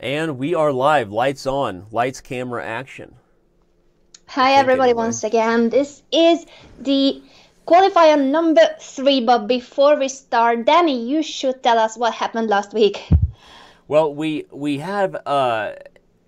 And we are live, lights on, lights, camera, action. Hi everybody once again. This is the qualifier number 3, but before we start, Danny, you should tell us what happened last week. Well, we have,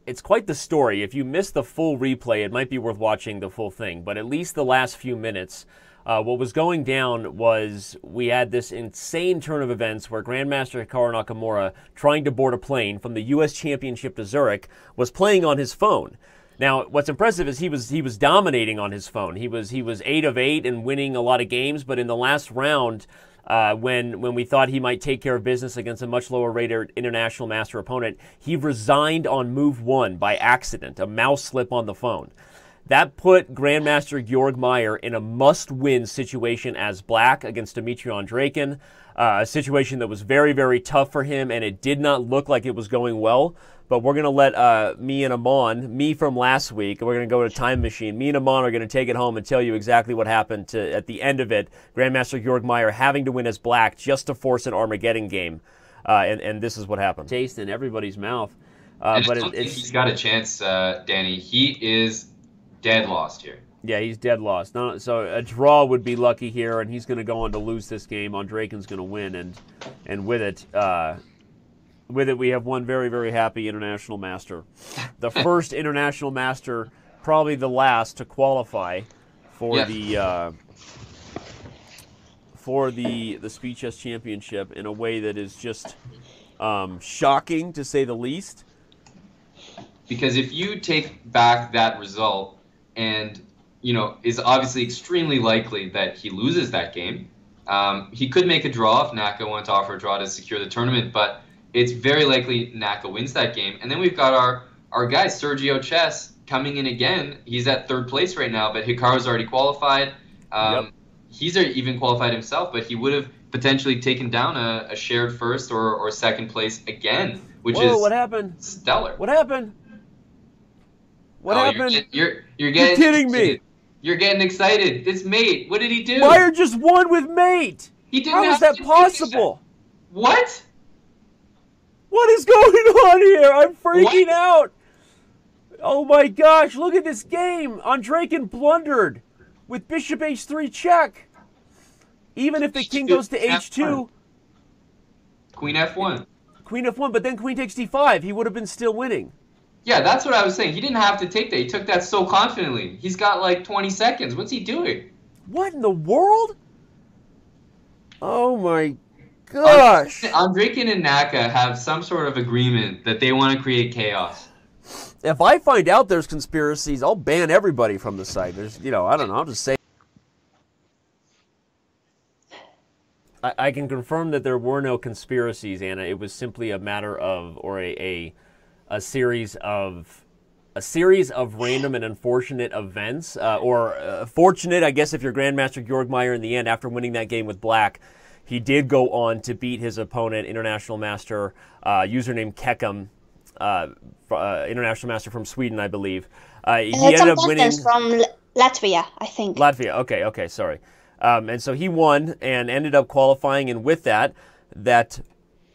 it's quite the story. If you missed the full replay, it might be worth watching the full thing, but at least the last few minutes, what was going down was we had this insane turn of events where Grandmaster Hikaru Nakamura, trying to board a plane from the U.S. Championship to Zurich, was playing on his phone. Now, what's impressive is he was dominating on his phone. He was 8 of 8 and winning a lot of games, but in the last round, when we thought he might take care of business against a much lower rated international master opponent, he resigned on move 1 by accident, a mouse slip on the phone. That put Grandmaster Georg Meyer in a must-win situation as black against Dmitry Andreikin, a situation that was very, very tough for him, and it did not look like it was going well. But we're going to let me and Amon, me from last week, we're going to go to Time Machine. Me and Amon are going to take it home and tell you exactly what happened at the end of it. Grandmaster Georg Meyer having to win as black just to force an Armageddon game. And this is what happened. Taste in everybody's mouth. But he's got a chance, Danny. He is dead lost here. Yeah, he's dead lost. No, so a draw would be lucky here, and he's going to go on to lose this game. Andreikin's going to win, and with it, we have one very, very happy international master. The first international master, probably the last, to qualify for the Speed Chess Championship in a way that is just shocking, to say the least. Because if you take back that result, and is obviously extremely likely that he loses that game, he could make a draw if Naka wanted to offer a draw to secure the tournament, but it's very likely Naka wins that game. And then we've got our guy, Sergio Chess, coming in again. He's at 3rd place right now, but Hikaru's already qualified. He's even qualified himself, but he would have potentially taken down a shared 1st or 2nd place again, which is what happened? Stellar. What happened? What happened? You're kidding me. You're getting excited. It's Mate. What did he do? Meyer just won with Mate. He didn't. How is that possible? What? What is going on here? I'm freaking out. Oh my gosh, look at this game. Andreikin blundered with bishop h3 check. Even if the king goes to h2. Queen f1. Queen f1, but then queen takes d5. He would have been still winning. Yeah, that's what I was saying. He didn't have to take that. He took that so confidently. He's got like 20 seconds. What's he doing? What in the world? Oh my gosh. Andreikin and Naka have some sort of agreement that they want to create chaos. If I find out there's conspiracies, I'll ban everybody from the site. There's, I don't know, I'll just say. I can confirm that there were no conspiracies, Anna. It was simply a matter of, or a series of random and unfortunate events, or fortunate, I guess, if you're Grandmaster Georg Meyer in the end. After winning that game with black, he did go on to beat his opponent, international master, username Kekum, international master from Sweden, I believe. He ended up winning from Latvia, I think. Latvia, okay, sorry. And so he won and ended up qualifying, and with that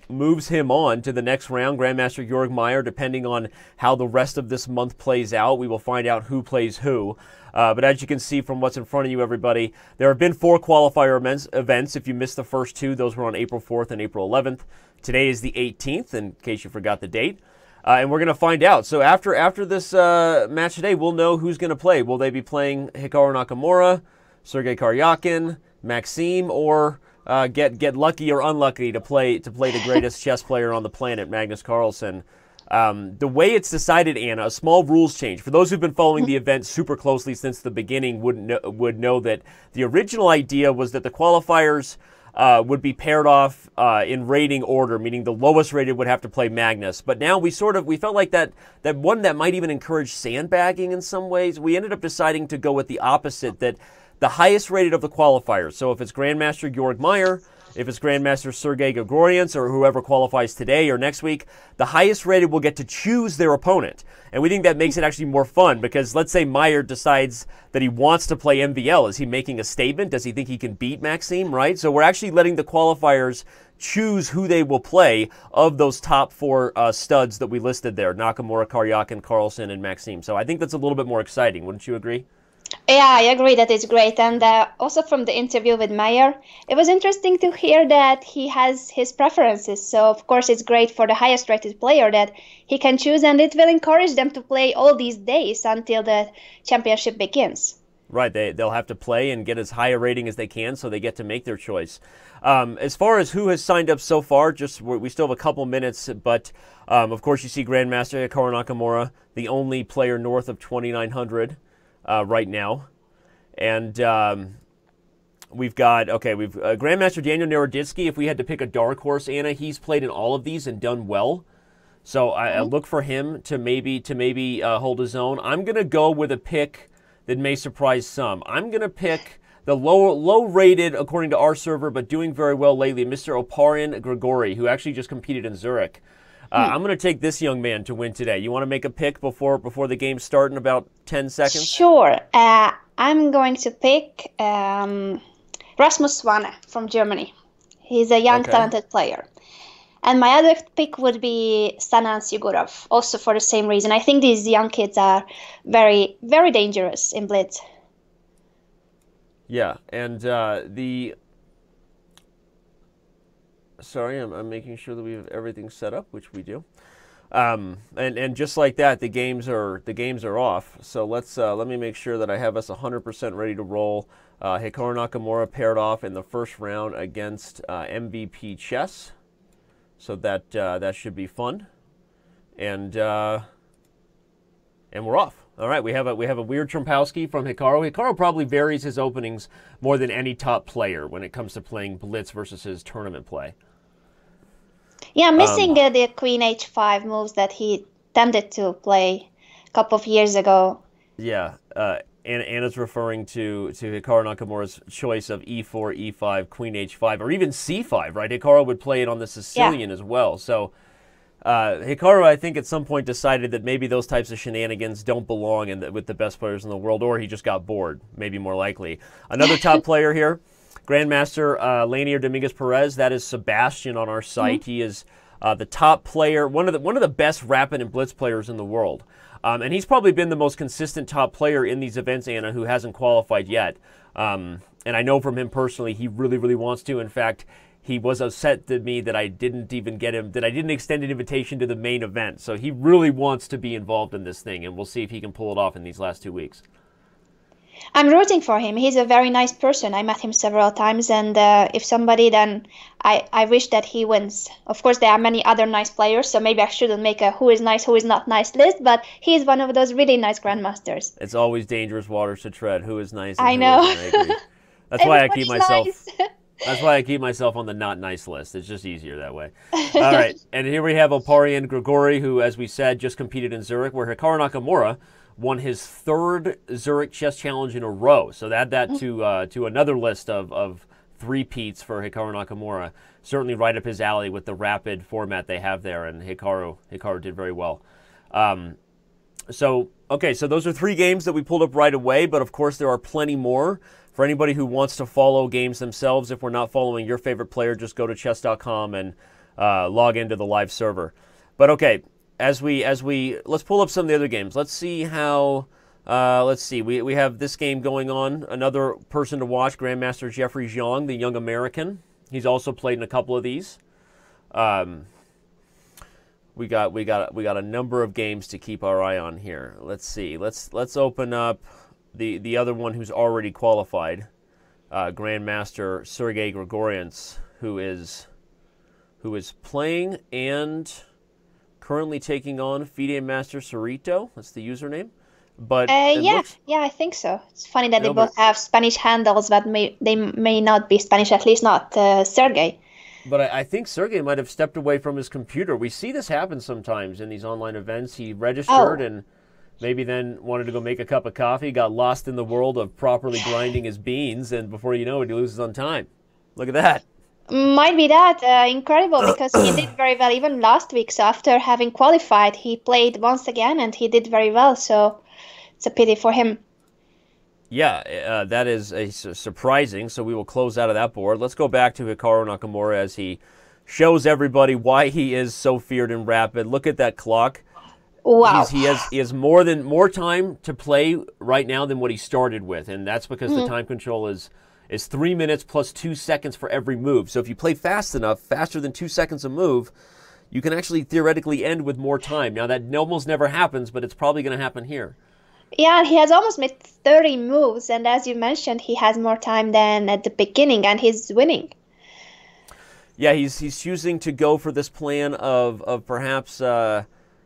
moves him on to the next round. Grandmaster Georg Meyer, depending on how the rest of this month plays out, we will find out who plays who. But as you can see from what's in front of you, everybody, there have been 4 qualifier events. If you missed the first 2, those were on April 4th and April 11th. Today is the 18th, in case you forgot the date. And we're going to find out. So after this match today, we'll know who's going to play. Will they be playing Hikaru Nakamura, Sergei Karyakin, Maxime, or get lucky or unlucky to play the greatest chess player on the planet, Magnus Carlsen? The way it's decided, Anna, a small rules change. For those who've been following the event super closely since the beginning would know that the original idea was that the qualifiers would be paired off in rating order, meaning the lowest rated would have to play Magnus. But now we felt like that one that might even encourage sandbagging in some ways. We ended up deciding to go with the opposite, that the highest rated of the qualifiers. So if it's Grandmaster Georg Meyer, if it's Grandmaster Sergei Grigorians or whoever qualifies today or next week, the highest rated will get to choose their opponent. And we think that makes it actually more fun because let's say Meyer decides that he wants to play MVL. Is he making a statement? Does he think he can beat Maxime, right? So we're actually letting the qualifiers choose who they will play of those top 4 studs that we listed there, Nakamura, Karyakin, Carlsen, and Maxime. So I think that's a little bit more exciting. Wouldn't you agree? Yeah, I agree that it's great. And also from the interview with Meyer, it was interesting to hear that he has his preferences. So, of course, it's great for the highest rated player that he can choose, and it will encourage them to play all these days until the championship begins. Right, they'll have to play and get as high a rating as they can so they get to make their choice. As far as who has signed up so far, we still have a couple minutes, but of course you see Grandmaster Hikaru Nakamura, the only player north of 2,900 right now. And we've got Grandmaster Daniel Naroditsky. If we had to pick a dark horse, Anna, he's played in all of these and done well. So I look for him to maybe hold his own. I'm going to go with a pick that may surprise some. I'm going to pick the low-rated, according to our server, but doing very well lately, Mr. Oparian Grigori, who actually just competed in Zurich. I'm going to take this young man to win today. You want to make a pick before the games start in about 10 seconds? Sure. I'm going to pick Rasmus Swane from Germany. He's a young, talented player. And my other pick would be Sanan Sigurov, also for the same reason. I think these young kids are very, very dangerous in Blitz. Yeah, and sorry, I'm making sure that we have everything set up, which we do. And just like that, the games are off. So let me make sure that I have us 100% ready to roll. Hikaru Nakamura paired off in the first round against MVP Chess. So that should be fun, and we're off. All right, we have a weird Trumpowski from Hikaru. Hikaru probably varies his openings more than any top player when it comes to playing Blitz versus his tournament play. Yeah, missing the Queen H5 moves that he tended to play a couple of years ago. Yeah, Anna's referring to Hikaru Nakamura's choice of E4, E5, Queen H5, or even C5, right? Hikaru would play it on the Sicilian as well. So Hikaru, I think, at some point decided that maybe those types of shenanigans don't belong with the best players in the world, or he just got bored, maybe more likely. Another top player here, Grandmaster Lanier Dominguez Perez. That is Sebastian on our site. He is the top player, one of the best rapid and blitz players in the world. And he's probably been the most consistent top player in these events, Anna, who hasn't qualified yet. And I know from him personally, he really, really wants to. In fact, he was upset to me that I didn't even get him, that I didn't extend an invitation to the main event. So he really wants to be involved in this thing, and we'll see if he can pull it off in these last 2 weeks. I'm rooting for him. He's a very nice person. I met him several times, and if somebody, then I wish that he wins. Of course, there are many other nice players, so maybe I shouldn't make a who is nice, who is not nice list, but he's one of those really nice grandmasters. It's always dangerous waters to tread. Who is nice? I know. I agree. That's why I keep myself. Nice. That's why I keep myself on the not nice list. It's just easier that way. All right, and here we have Oparian Grigori, who, as we said, just competed in Zurich, where Hikaru Nakamura won his third Zurich Chess Challenge in a row. So add that to another list of three-peats for Hikaru Nakamura. Certainly right up his alley with the rapid format they have there, and Hikaru did very well. So those are 3 games that we pulled up right away, but of course there are plenty more. For anybody who wants to follow games themselves, if we're not following your favorite player, just go to Chess.com and log into the live server. But okay, let's pull up some of the other games. Let's see how. Let's see. We have this game going on. Another person to watch, Grandmaster Jeffrey Zhang, the young American. He's also played in a couple of these. We got a number of games to keep our eye on here. Let's see. Let's open up the other one who's already qualified, Grandmaster Sergei Grigorians, who is playing and currently taking on FIDE Master Cerrito. That's the username. But yeah, I think so. It's funny that they both have Spanish handles, but they may not be Spanish, at least not Sergei. But I think Sergei might have stepped away from his computer. We see this happen sometimes in these online events. He registered and maybe then wanted to go make a cup of coffee, got lost in the world of properly grinding his beans, and before you know it, he loses on time. Look at that. Might be that incredible because he did very well even last week. So after having qualified, he played once again and he did very well. So it's a pity for him. Yeah, that is surprising. So we will close out of that board. Let's go back to Hikaru Nakamura as he shows everybody why he is so feared and rapid. Look at that clock. Wow. He has more time to play right now than what he started with, and that's because the time control is 3 minutes plus 2 seconds for every move. So if you play fast enough, faster than 2 seconds a move, you can actually theoretically end with more time. Now that almost never happens, but it's probably going to happen here. Yeah, he has almost made 30 moves, and as you mentioned, he has more time than at the beginning, and he's winning. Yeah, he's choosing to go for this plan of perhaps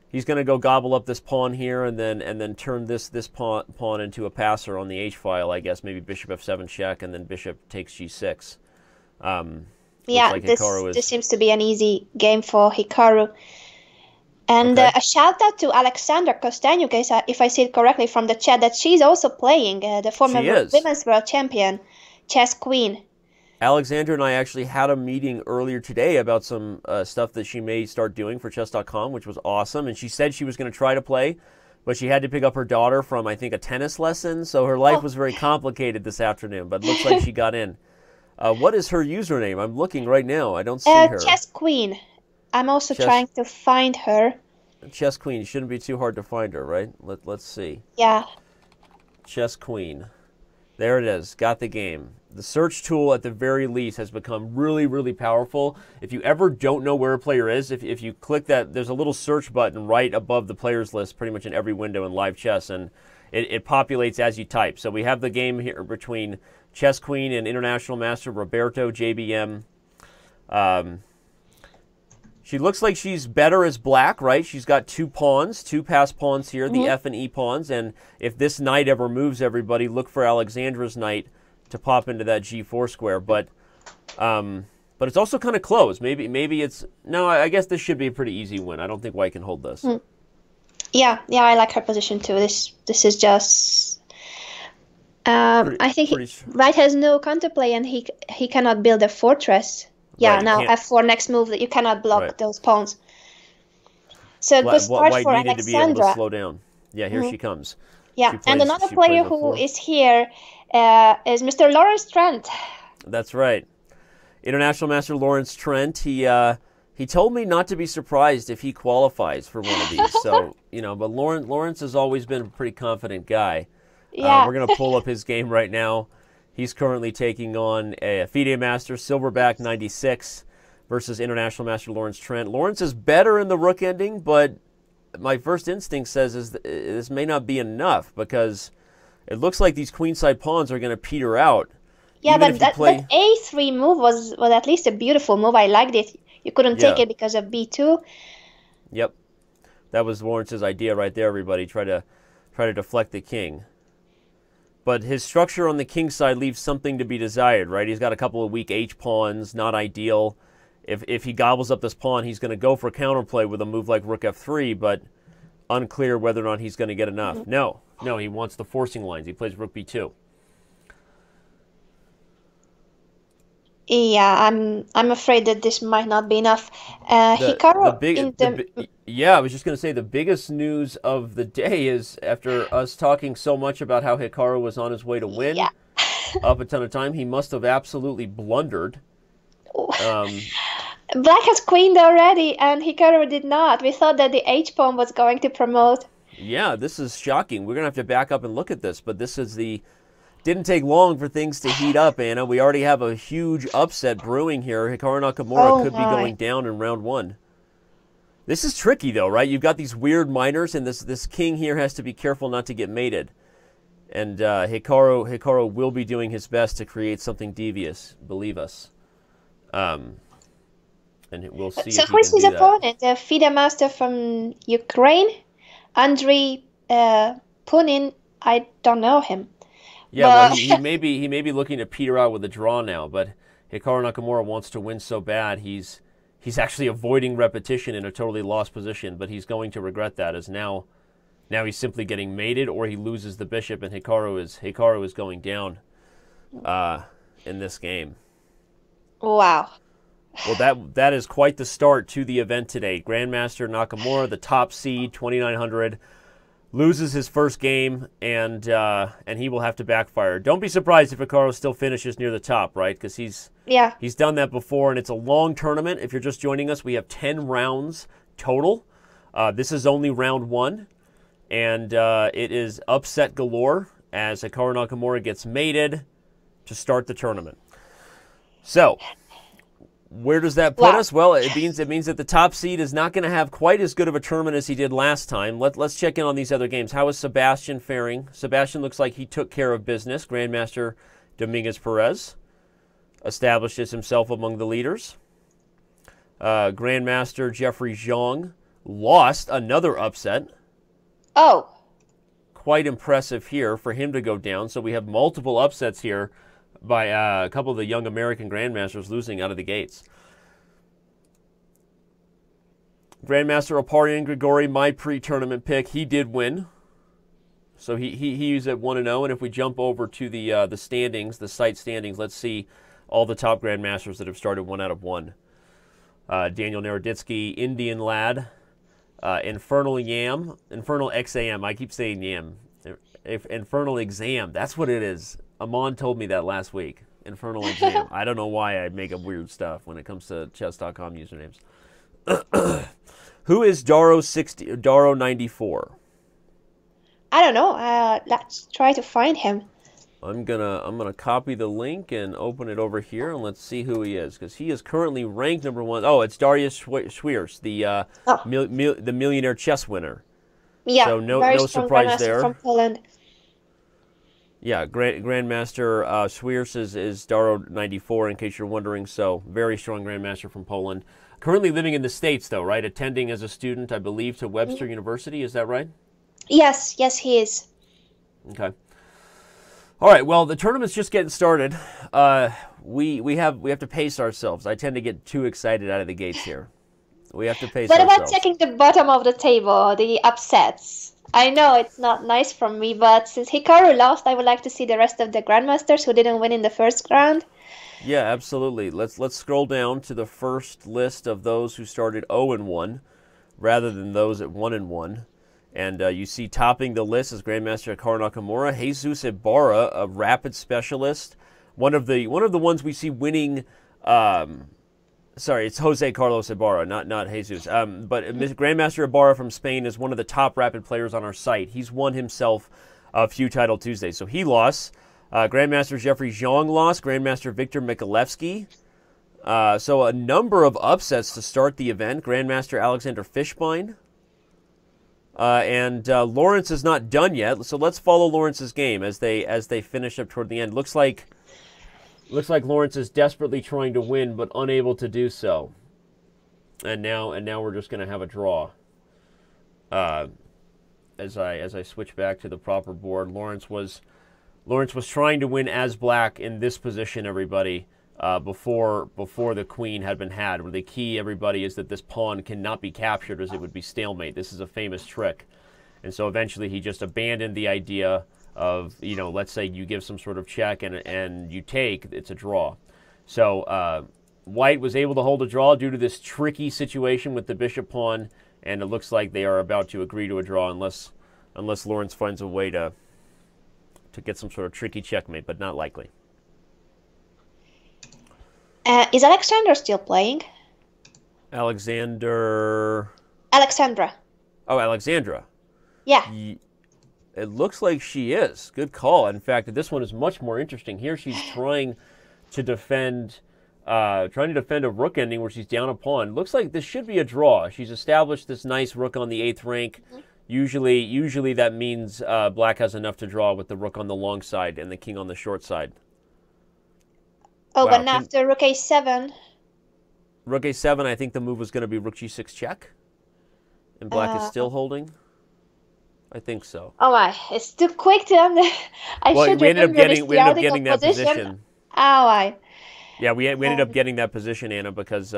he's going to go gobble up this pawn here and then turn this pawn into a passer on the h file. I guess maybe bishop f7 check and then bishop takes g6. Yeah, like this seems to be an easy game for Hikaru. And Okay. a shout out to Alexandra Kostanjuk, if I see it correctly from the chat, that she's also playing, the former She is. women's world champion, chess queen. Alexandra and I actually had a meeting earlier today about some stuff that she may start doing for Chess.com, which was awesome. And she said she was going to try to play, but she had to pick up her daughter from, I think, a tennis lesson. So her life was very complicated this afternoon, but it looks like she got in. What is her username? I'm looking right now. I don't see her. Chess queen. I'm also trying to find her. Chess Queen. Shouldn't be too hard to find her, right? Let's see. Yeah. Chess Queen. There it is. Got the game. The search tool, at the very least, has become really, really powerful. If you ever don't know where a player is, if you click that, there's a little search button right above the players list pretty much in every window in live chess, and it populates as you type. So we have the game here between Chess Queen and International Master Roberto JBM. She looks like she's better as black, right? She's got two pawns, two passed pawns here, the F and E pawns. And if this knight ever moves, everybody, look for Alexandra's knight to pop into that G4 square. But it's also kind of close. Maybe it's... No, I guess this should be a pretty easy win. I don't think White can hold this. Yeah, I like her position too. This is just... I think White has no counterplay and he cannot build a fortress. Yeah, right, now F4 next move that you cannot block those pawns. So good start White for needed to be able to Alexandra. slow down. Yeah, here she comes. Yeah, and another player who F4. is here is Mr. Lawrence Trent. That's right. International Master Lawrence Trent. He told me not to be surprised if he qualifies for one of these. So, but Lawrence has always been a pretty confident guy. Yeah. We're going to pull up his game right now. He's currently taking on a FIDE Master, Silverback 96 versus International Master Lawrence Trent. Lawrence is better in the rook ending, but my first instinct says this may not be enough because it looks like these queenside pawns are going to peter out. Yeah, but that A3 move was at least a beautiful move. I liked it. You couldn't take it because of B2. Yep. That was Lawrence's idea right there, everybody. Try to deflect the king. But his structure on the king side leaves something to be desired, right? He's got a couple of weak H pawns, not ideal. If he gobbles up this pawn, he's going to go for counterplay with a move like rook F3, but unclear whether or not he's going to get enough. No, he wants the forcing lines. He plays rook B2. Yeah, I'm afraid that this might not be enough. Yeah, I was just going to say the biggest news of the day is after us talking so much about how Hikaru was on his way to win up a ton of time, he must have absolutely blundered. Black has queened already, and Hikaru did not. We thought that the H pawn was going to promote. Yeah, this is shocking. We're going to have to back up and look at this, but this is the... Didn't take long for things to heat up, Anna. We already have a huge upset brewing here. Hikaru Nakamura could be going down in round one. This is tricky, though, right? You've got these weird minors, and this king here has to be careful not to get mated. And Hikaru will be doing his best to create something devious, believe us. And we'll see So if he who is can his do that. opponent? The FIDE Master from Ukraine? Andriy Punin? I don't know him. Yeah, well, he may be looking to peter out with a draw now, but Hikaru Nakamura wants to win so bad he's actually avoiding repetition in a totally lost position, but he's going to regret that as now he's simply getting mated or he loses the bishop and Hikaru is going down in this game. Wow. Well, that is quite the start to the event today. Grandmaster Nakamura, the top seed, 2,900, loses his first game, and he will have to backfire. Don't be surprised if Ricardo still finishes near the top, right? Because he's done that before, and it's a long tournament. If you're just joining us, we have 10 rounds total. This is only round 1, and it is upset galore as Hikaru Nakamura gets mated to start the tournament. So, where does that put us? Well, it means that the top seed is not going to have quite as good of a tournament as he did last time. Let's check in on these other games. How is Sebastian faring? Sebastian looks like he took care of business. Grandmaster Dominguez Perez establishes himself among the leaders. Grandmaster Jeffrey Zhang lost another upset. Oh. Quite impressive here for him to go down. So we have multiple upsets here by a couple of the young American grandmasters losing out of the gates. Grandmaster Oparian Grigori, my pre-tournament pick, he did win. So he's at 1-0. And if we jump over to the standings, the site standings, let's see all the top grandmasters that have started 1 out of 1. Daniel Naroditsky, Indian Lad, Infernal Yam, Infernal XAM. I keep saying Yam. Infernal Exam. That's what it is. Amon told me that last week. Infernal Exam. I don't know why I make up weird stuff when it comes to Chess.com usernames. Who is Daro 94? I don't know. Let's try to find him. I'm gonna copy the link and open it over here, and let's see who he is, because he is currently ranked number 1. Oh, it's Darius Schwierz, the millionaire chess winner. Yeah, so no surprise there. From Poland. Yeah, Grandmaster Schwierz is Daro 94, in case you're wondering. So very strong grandmaster from Poland. Currently living in the States, though, right? Attending as a student, I believe, to Webster University. Is that right? Yes, he is. Okay. All right. Well, the tournament's just getting started. We have to pace ourselves. I tend to get too excited out of the gates here. We have to pace ourselves. What about checking the bottom of the table, the upsets? I know it's not nice from me, but since Hikaru lost, I would like to see the rest of the grandmasters who didn't win in the first round. Yeah, absolutely. Let's scroll down to the first list of those who started 0-1, rather than those at 1-1. And you see topping the list is Grandmaster Hikaru Nakamura, Jesus Ibarra, a rapid specialist, one of the ones we see winning. Sorry, it's Jose Carlos Ibarra, not Jesus. But Grandmaster Ibarra from Spain is one of the top rapid players on our site. He's won himself a few Title Tuesdays. So he lost. Grandmaster Jeffrey Zhang lost. Grandmaster Victor Mikalevsky. So a number of upsets to start the event. Grandmaster Alexander Fishbein. And Lawrence is not done yet. So let's follow Lawrence's game as they finish up toward the end. Looks like Lawrence is desperately trying to win, but unable to do so. And now we're just going to have a draw. As I switch back to the proper board, Lawrence was trying to win as black in this position, everybody, before the queen had been had. Where the key, everybody, is that this pawn cannot be captured, as it would be stalemate. This is a famous trick, and so eventually he just abandoned the idea of, let's say you give some sort of check and you take, it's a draw. So White was able to hold a draw due to this tricky situation with the bishop pawn, and it looks like they are about to agree to a draw unless Lawrence finds a way to get some sort of tricky checkmate, but not likely. Is Alexander still playing? Alexandra. Oh, Alexandra. Yeah. It looks like she is. Good call. In fact, this one is much more interesting. Here she's trying to defend a rook ending where she's down a pawn. Looks like this should be a draw. She's established this nice rook on the 8th rank. Mm-hmm. Usually that means black has enough to draw with the rook on the long side and the king on the short side. Oh, wow. But after rook a7. Rook a7, I think the move was going to be rook g6 check. And black is still holding. I think so. Oh my, it's too quick to we ended up getting that position. Oh, yeah, we ended up getting that position, Anna, because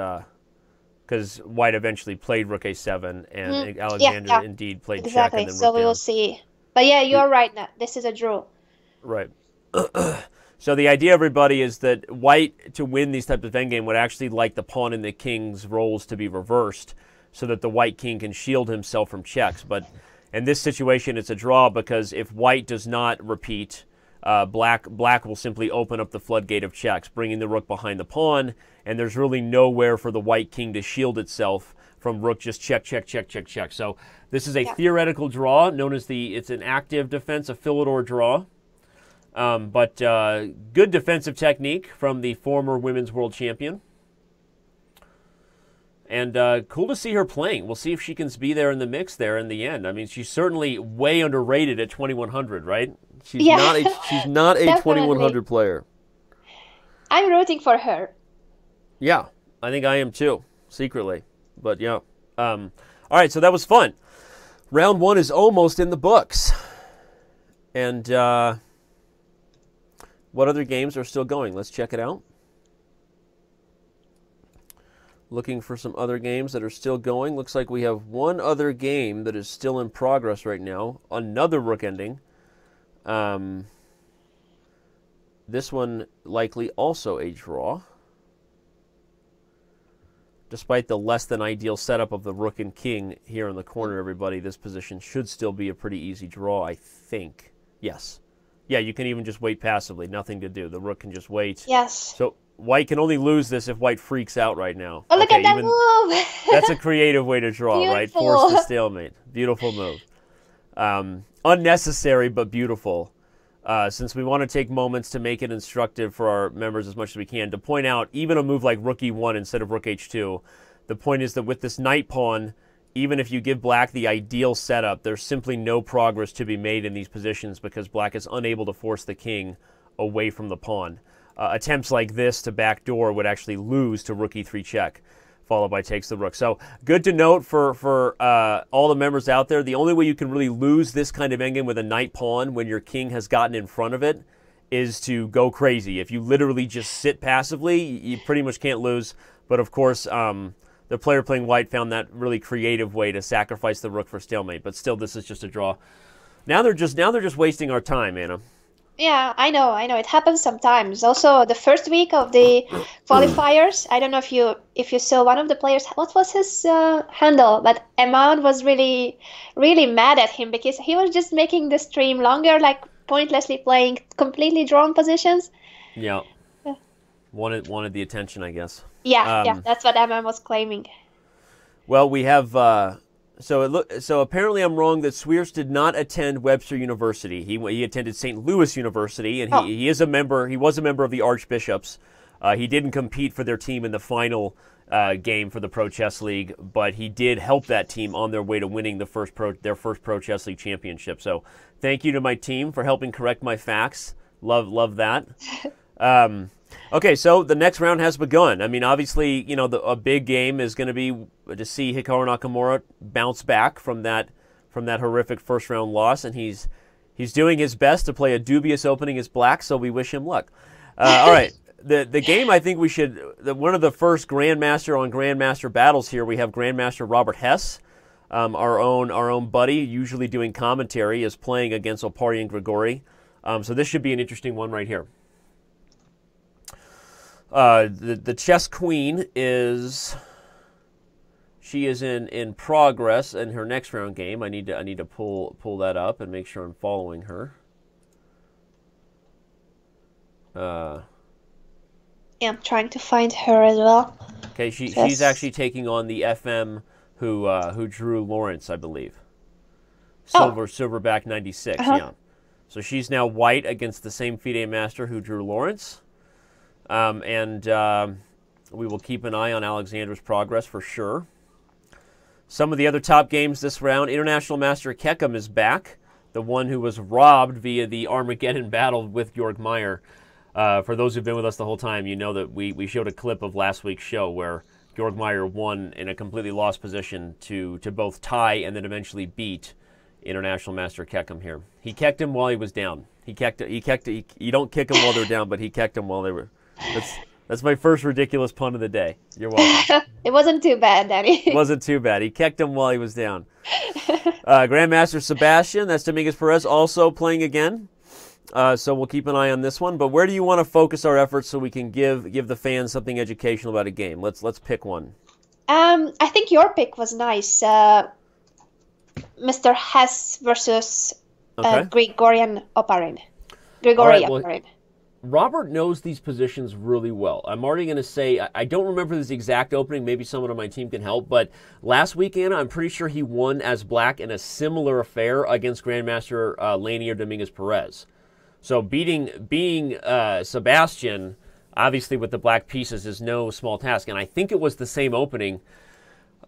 White eventually played rook a7 and Alexander indeed played check. And then so we will see. But yeah, you're right now. This is a draw. Right. So the idea, everybody, is that white, to win these types of endgame, would actually like the pawn and the king's roles to be reversed so that the white king can shield himself from checks. But in this situation, it's a draw because if white does not repeat, black will simply open up the floodgate of checks, bringing the rook behind the pawn, and there's really nowhere for the white king to shield itself from rook just check, check, check, check, check. So this is a theoretical draw known as it's an active defense, a Philidor draw. But good defensive technique from the former women's world champion. And cool to see her playing. We'll see if she can be there in the mix there in the end. I mean, she's certainly way underrated at 2,100, right? She's not a 2,100 player. I'm rooting for her. Yeah, I think I am too, secretly. But yeah. All right, so that was fun. Round 1 is almost in the books. And what other games are still going? Let's check it out. Looking for some other games that are still going. Looks like we have one other game that is still in progress right now. Another rook ending. This one likely also a draw. Despite the less than ideal setup of the rook and king here in the corner, everybody, this position should still be a pretty easy draw, I think. Yes. Yeah, you can even just wait passively. Nothing to do. The rook can just wait. Yes. So white can only lose this if white freaks out right now. Oh, look at that move! That's a creative way to draw, right? Force to stalemate. Beautiful move. Unnecessary, but beautiful. Since we want to take moments to make it instructive for our members as much as we can, to point out even a move like rook e1 instead of rook h2, the point is that with this knight pawn, even if you give black the ideal setup, there's simply no progress to be made in these positions because black is unable to force the king away from the pawn. Attempts like this to backdoor would actually lose to rook e3 check, followed by takes the rook. So good to note for all the members out there, the only way you can really lose this kind of endgame with a knight pawn when your king has gotten in front of it is to go crazy. If you literally just sit passively, you pretty much can't lose. But of course, the player playing white found that really creative way to sacrifice the rook for stalemate. But still, this is just a draw. Now they're just wasting our time, Anna. Yeah, I know. It happens sometimes. Also, the first week of the qualifiers, I don't know if you saw one of the players. What was his handle? But Eman was really, really mad at him because he was just making the stream longer, like pointlessly playing completely drawn positions. Yeah. Wanted the attention, I guess. Yeah, that's what Eman was claiming. Well, we have. So apparently I'm wrong that Sweers did not attend Webster University. He attended St. Louis University, and he is a member. He was a member of the Archbishops. He didn't compete for their team in the final game for the Pro Chess League, but he did help that team on their way to winning their first Pro Chess League championship. So thank you to my team for helping correct my facts. Love that. Okay, so the next round has begun. I mean, obviously, a big game is going to be to see Hikaru Nakamura bounce back from that horrific first round loss, and he's doing his best to play a dubious opening as black. So we wish him luck. All right, the game. I think we should. One of the first Grandmaster on Grandmaster battles here. We have Grandmaster Robert Hess, our own buddy, usually doing commentary, is playing against Opari and Grigori. So this should be an interesting one right here. The chess queen is in progress in her next round game. I need to pull that up and make sure I'm following her. Yeah, I'm trying to find her as well. Okay, she's actually taking on the FM who drew Lawrence, I believe. Silverback 96. Yeah. So she's now white against the same FIDE master who drew Lawrence. And we will keep an eye on Alexandra's progress for sure. Some of the other top games this round, International Master Kekam is back, the one who was robbed via the Armageddon battle with Georg Meyer. For those who've been with us the whole time, you know that we showed a clip of last week's show where Georg Meyer won in a completely lost position to both tie and then eventually beat International Master Kekam here. He kecked him while he was down. You don't kick them while they're down, but he kecked them while they were... That's my first ridiculous pun of the day. You're welcome. It wasn't too bad, Danny. It wasn't too bad. He kecked him while he was down. Grandmaster Sebastian, that's Dominguez Perez, also playing again. So we'll keep an eye on this one. But where do you want to focus our efforts so we can give the fans something educational about a game? Let's pick one. I think your pick was nice. Mr. Hess versus Gregorian Oparin. Grigori Oparin. Robert knows these positions really well. I'm already going to say, I don't remember this exact opening. Maybe someone on my team can help. But last week, Anna, I'm pretty sure he won as black in a similar affair against Grandmaster Lanier Dominguez Perez. So beating Sebastian, obviously with the black pieces, is no small task. And I think it was the same opening.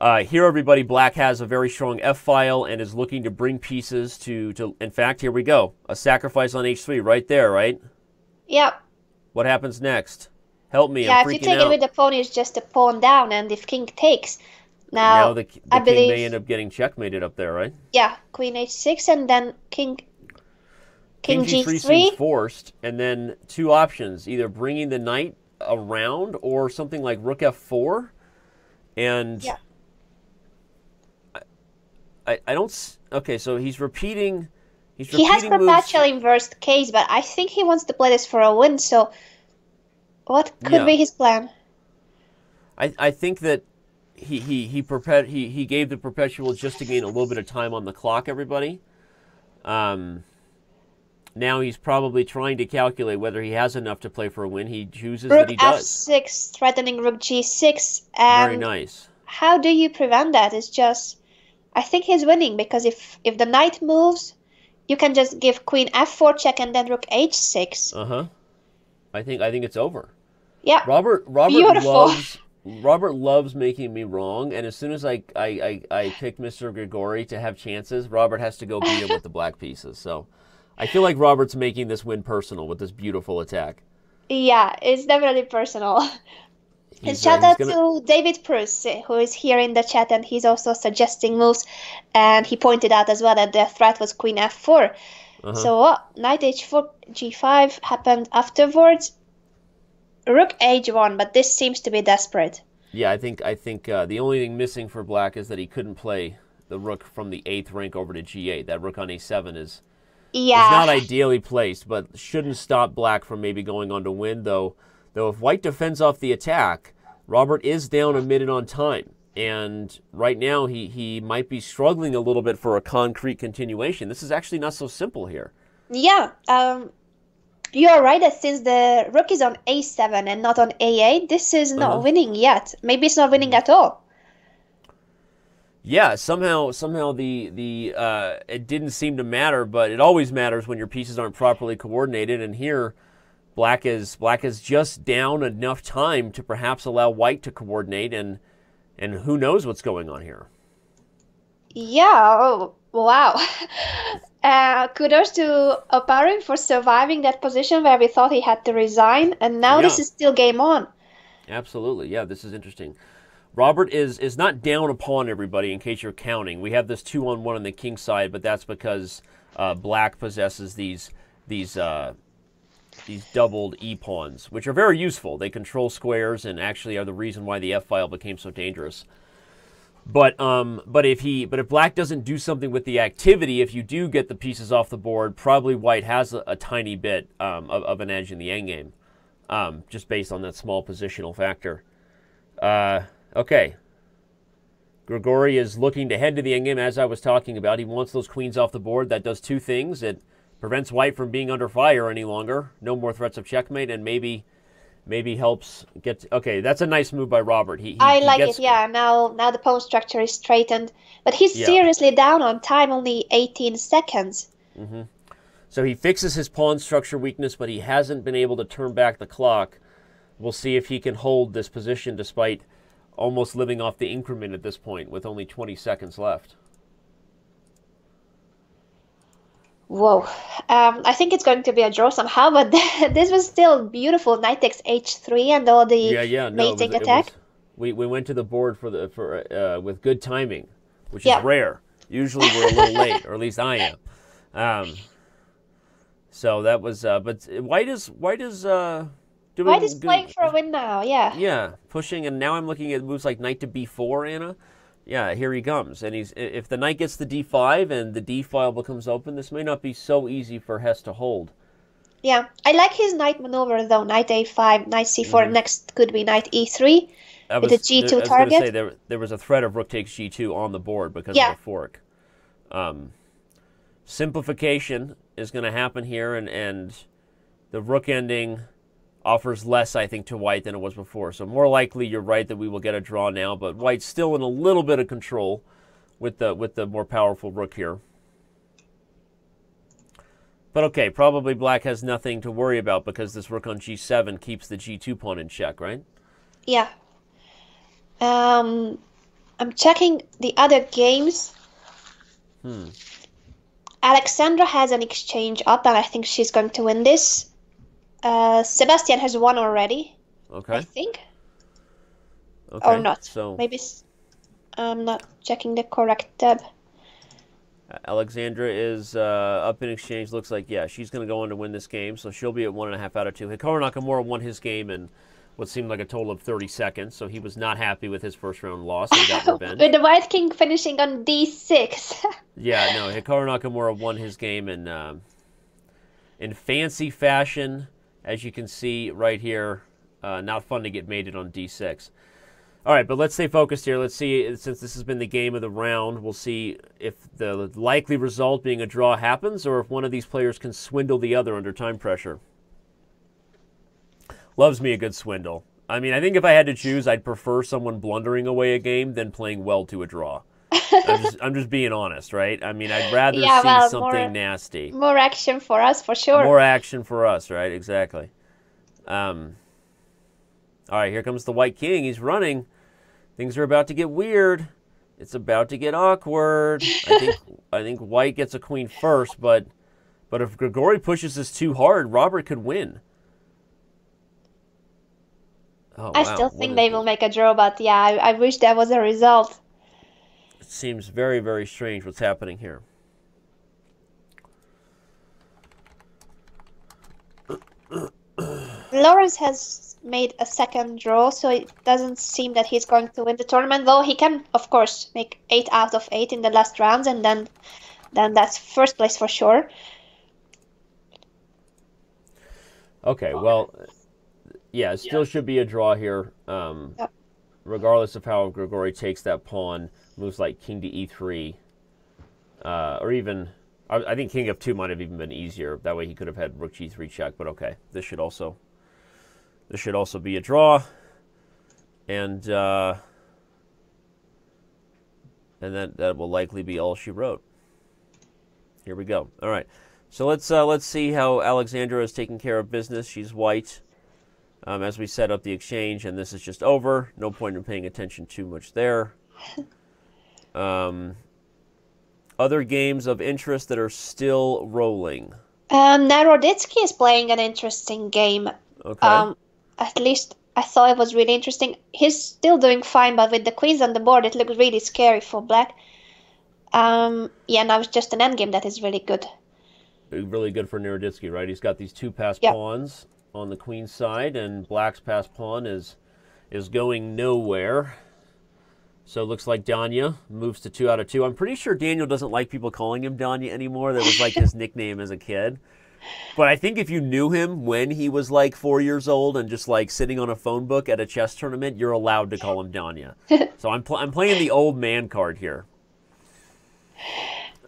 Here, everybody, black has a very strong F-file and is looking to bring pieces to. In fact, here we go. A sacrifice on H3 right there, right? Yep. What happens next? Help me, yeah, I'm freaking out. if you take it with the pawn, it's just a pawn down, and if king takes, now the I king believe may end up getting checkmated up there, right? Yeah, queen h6, and then king G3 g3. seems forced, and then two options, either bringing the knight around or something like rook f4, and yeah. I don't. Okay, so he's repeating. He has perpetual inversed case, but I think he wants to play this for a win, so what could be his plan? I think that he gave the perpetual just to gain a little bit of time on the clock, everybody. Now he's probably trying to calculate whether he has enough to play for a win. He chooses Rook that he does. f6, threatening rook g6. And very nice. How do you prevent that? It's just, I think he's winning, because if the knight moves, you can just give queen f4 check and then rook h6. I think it's over. Yeah. Robert Beautiful. Robert loves making me wrong, and as soon as I pick Mr. Grigori to have chances, Robert has to go beat him with the black pieces. So I feel like Robert's making this win personal with this beautiful attack. Yeah, it's definitely personal. And shout out to David Bruce, who is here in the chat, and he's also suggesting moves. And he pointed out as well that the threat was queen f4. So knight h4, g5 happened afterwards. Rook h1, but this seems to be desperate. Yeah, I think the only thing missing for black is that he couldn't play the rook from the 8th rank over to g8. That rook on a7 is not ideally placed, but shouldn't stop black from maybe going on to win, though if white defends off the attack, Robert is down a minute on time. And right now he might be struggling a little bit for a concrete continuation. This is actually not so simple here. Yeah, you are right that since the rook is on a7 and not on a8, this is not winning yet. Maybe it's not winning at all. Yeah, somehow the it didn't seem to matter, but it always matters when your pieces aren't properly coordinated. And here, black is just down enough time to perhaps allow white to coordinate, and who knows what's going on here. Yeah. Oh, wow. Kudos to Oparin for surviving that position where we thought he had to resign, and now this is still game on. Absolutely. Yeah, this is interesting. Robert is not down a pawn, everybody, in case you're counting. We have this 2-on-1 on the king side, but that's because black possesses these doubled e-pawns, which are very useful. They control squares and actually are the reason why the f-file became so dangerous. But if black doesn't do something with the activity, if you do get the pieces off the board, probably white has a tiny bit of an edge in the endgame, just based on that small positional factor. Okay. Grigori is looking to head to the endgame, as I was talking about. He wants those queens off the board. That does two things. It prevents white from being under fire any longer. No more threats of checkmate, and maybe helps get... Okay, that's a nice move by Robert. I like it, yeah. Now the pawn structure is straightened. But he's seriously down on time, only 18 seconds. So he fixes his pawn structure weakness, but he hasn't been able to turn back the clock. We'll see if he can hold this position despite almost living off the increment at this point with only 20 seconds left. Whoa. I think it's going to be a draw somehow, but this was still beautiful. Knight takes h3 and all the mating attack. We went to the board with good timing, which is rare. Usually we're a little late, or at least I am. So that was, but white is playing for a win now, yeah. Yeah, pushing, and now I'm looking at moves like knight to b4, Anna. Yeah, here he comes. And if the knight gets the d5 and the d file becomes open, this may not be so easy for Hess to hold. Yeah, I like his knight maneuver though. Knight a5, knight c4. Next could be knight e3 with a g2 I was going to target. say there was a threat of rook takes g2 on the board because of Yeah. the fork. Simplification is going to happen here, and the rook ending offers less, I think, to white than it was before. So more likely, you're right that we will get a draw now, but white's still in a little bit of control with the more powerful rook here. But okay, probably black has nothing to worry about because this rook on g7 keeps the g2 pawn in check, right? Yeah. I'm checking the other games. Alexandra has an exchange up, and I think she's going to win this. Sebastian has won already. Okay. I think. Okay. Or not. So Maybe I'm not checking the correct tab. Alexandra is up in exchange. Looks like, yeah, she's going to go on to win this game, so she'll be at 1.5 out of 2. Hikaru Nakamura won his game in what seemed like a total of 30 seconds, so he was not happy with his first round loss and got revenge. With the white king finishing on d6. Yeah, no, Hikaru Nakamura won his game in fancy fashion, as you can see right here. Not fun to get mated on d6. All right, but let's stay focused here. Let's see, since this has been the game of the round, we'll see if the likely result being a draw happens or if one of these players can swindle the other under time pressure. Loves me a good swindle. I mean, I think if I had to choose, I'd prefer someone blundering away a game than playing well to a draw. I'm just being honest, right? I mean, I'd rather see something nasty. More action for us, for sure. More action for us, right? Exactly. All right, here comes the white king. He's running. Things are about to get weird. It's about to get awkward. I think white gets a queen first, but if Grigori pushes this too hard, Robert could win. Oh, I still think they will make a draw, but yeah, I wish there was a result. It seems very, very strange what's happening here. Lawrence has made a second draw, so it doesn't seem that he's going to win the tournament, though he can, of course, make 8 out of 8 in the last rounds, and then that's first place for sure. Okay, well, yeah, it still should be a draw here, regardless of how Grigori takes that pawn, moves like king to e3, or even, I think king f2 might have even been easier. That way he could have had rook g3 check, but okay, this should also be a draw, and that will likely be all she wrote. Here we go. All right, so let's see how Alexandra is taking care of business. She's white as we set up the exchange, and this is just over. No point in paying attention too much there. Other games of interest that are still rolling. Naroditsky is playing an interesting game. Okay. At least I thought it was really interesting. He's still doing fine, but with the queens on the board, it looks really scary for black. Yeah, now it's just an endgame that is really good. Really good for Naroditsky, right? He's got these two passed pawns on the queen side, and black's passed pawn is going nowhere. So it looks like Danya moves to 2 out of 2. I'm pretty sure Daniel doesn't like people calling him Danya anymore. That was like his nickname as a kid. But I think if you knew him when he was like 4 years old and just like sitting on a phone book at a chess tournament, you're allowed to call him Danya. So I'm playing the old man card here.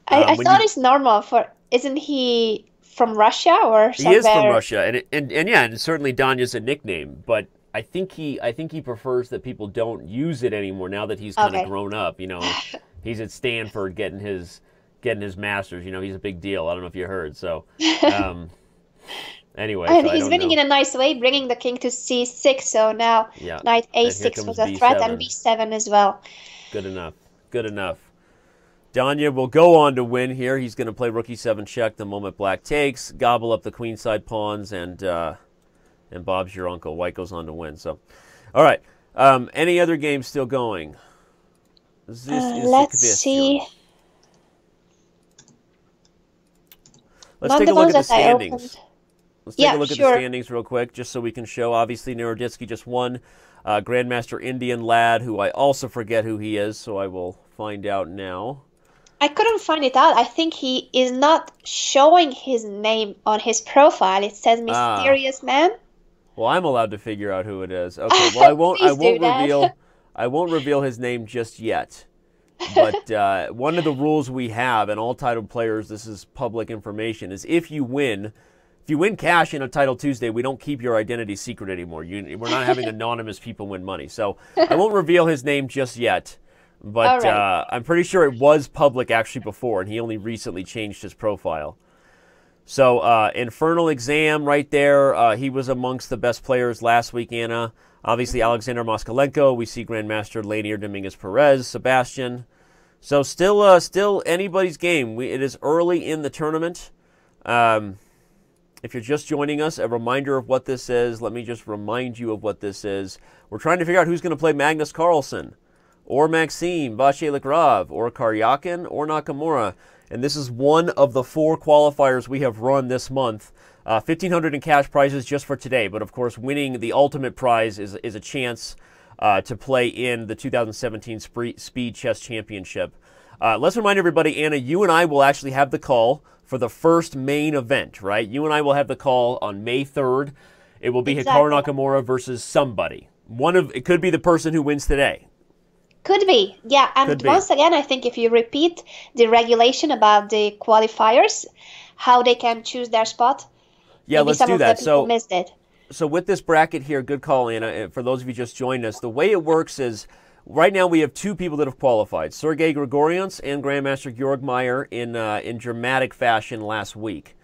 I thought it's normal for. Isn't he from Russia or somewhere? He is from Russia, and certainly Danya's a nickname. But I think he prefers that people don't use it anymore now that he's kind of grown up. You know, he's at Stanford getting his master's. You know, he's a big deal. I don't know if you heard. So anyway, and he's winning in a nice way, bringing the king to c6. So now knight a6 was a threat, and b7 as well. Good enough. Good enough. Danya will go on to win here. He's going to play rook e7 check the moment black takes, gobble up the queenside pawns, and Bob's your uncle. White goes on to win. So, all right. Any other games still going? Let's see. Let's take a look at the standings. Let's take a look at the standings real quick, just so we can show. Obviously, Naroditsky just won. Grandmaster Indian Lad, who I also forget who he is, so I will find out now. I couldn't find it out. I think he is not showing his name on his profile. It says mysterious man. Well, I'm allowed to figure out who it is. Okay. Well, I won't. I Please do won't that. reveal. I won't reveal his name just yet. But one of the rules we have, and all titled players, this is public information, is if you win cash in a Title Tuesday, we don't keep your identity secret anymore. We're not having anonymous people win money. So I won't reveal his name just yet. But right. I'm pretty sure it was public actually before, and he only recently changed his profile. So Infernal Exam right there, he was amongst the best players last week, Anna. Obviously, Alexander Moskalenko. We see Grandmaster Lanier Dominguez-Perez, Sebastian. So still anybody's game. It is early in the tournament. If you're just joining us, a reminder of what this is. Let me just remind you of what this is. We're trying to figure out who's going to play Magnus Carlsen, or Maxime Vachier-Lagrave, or Karyakin, or Nakamura. And this is one of the 4 qualifiers we have run this month. 1,500 in cash prizes just for today. But, of course, winning the ultimate prize is a chance to play in the 2017 Speed Chess Championship. Let's remind everybody, Anna, you and I will actually have the call for the first main event, right? You and I will have the call on May 3rd. It will be Exactly. Hikaru Nakamura versus somebody. It could be the person who wins today. Could be, yeah. And once again, I think if you repeat the regulation about the qualifiers, how they can choose their spot. Yeah, maybe let's some do of that. the people missed it. So with this bracket here, good call, Anna. For those of you just joined us, the way it works is right now we have 2 people that have qualified, Sergei Grigorians and Grandmaster Georg Meyer in dramatic fashion last week,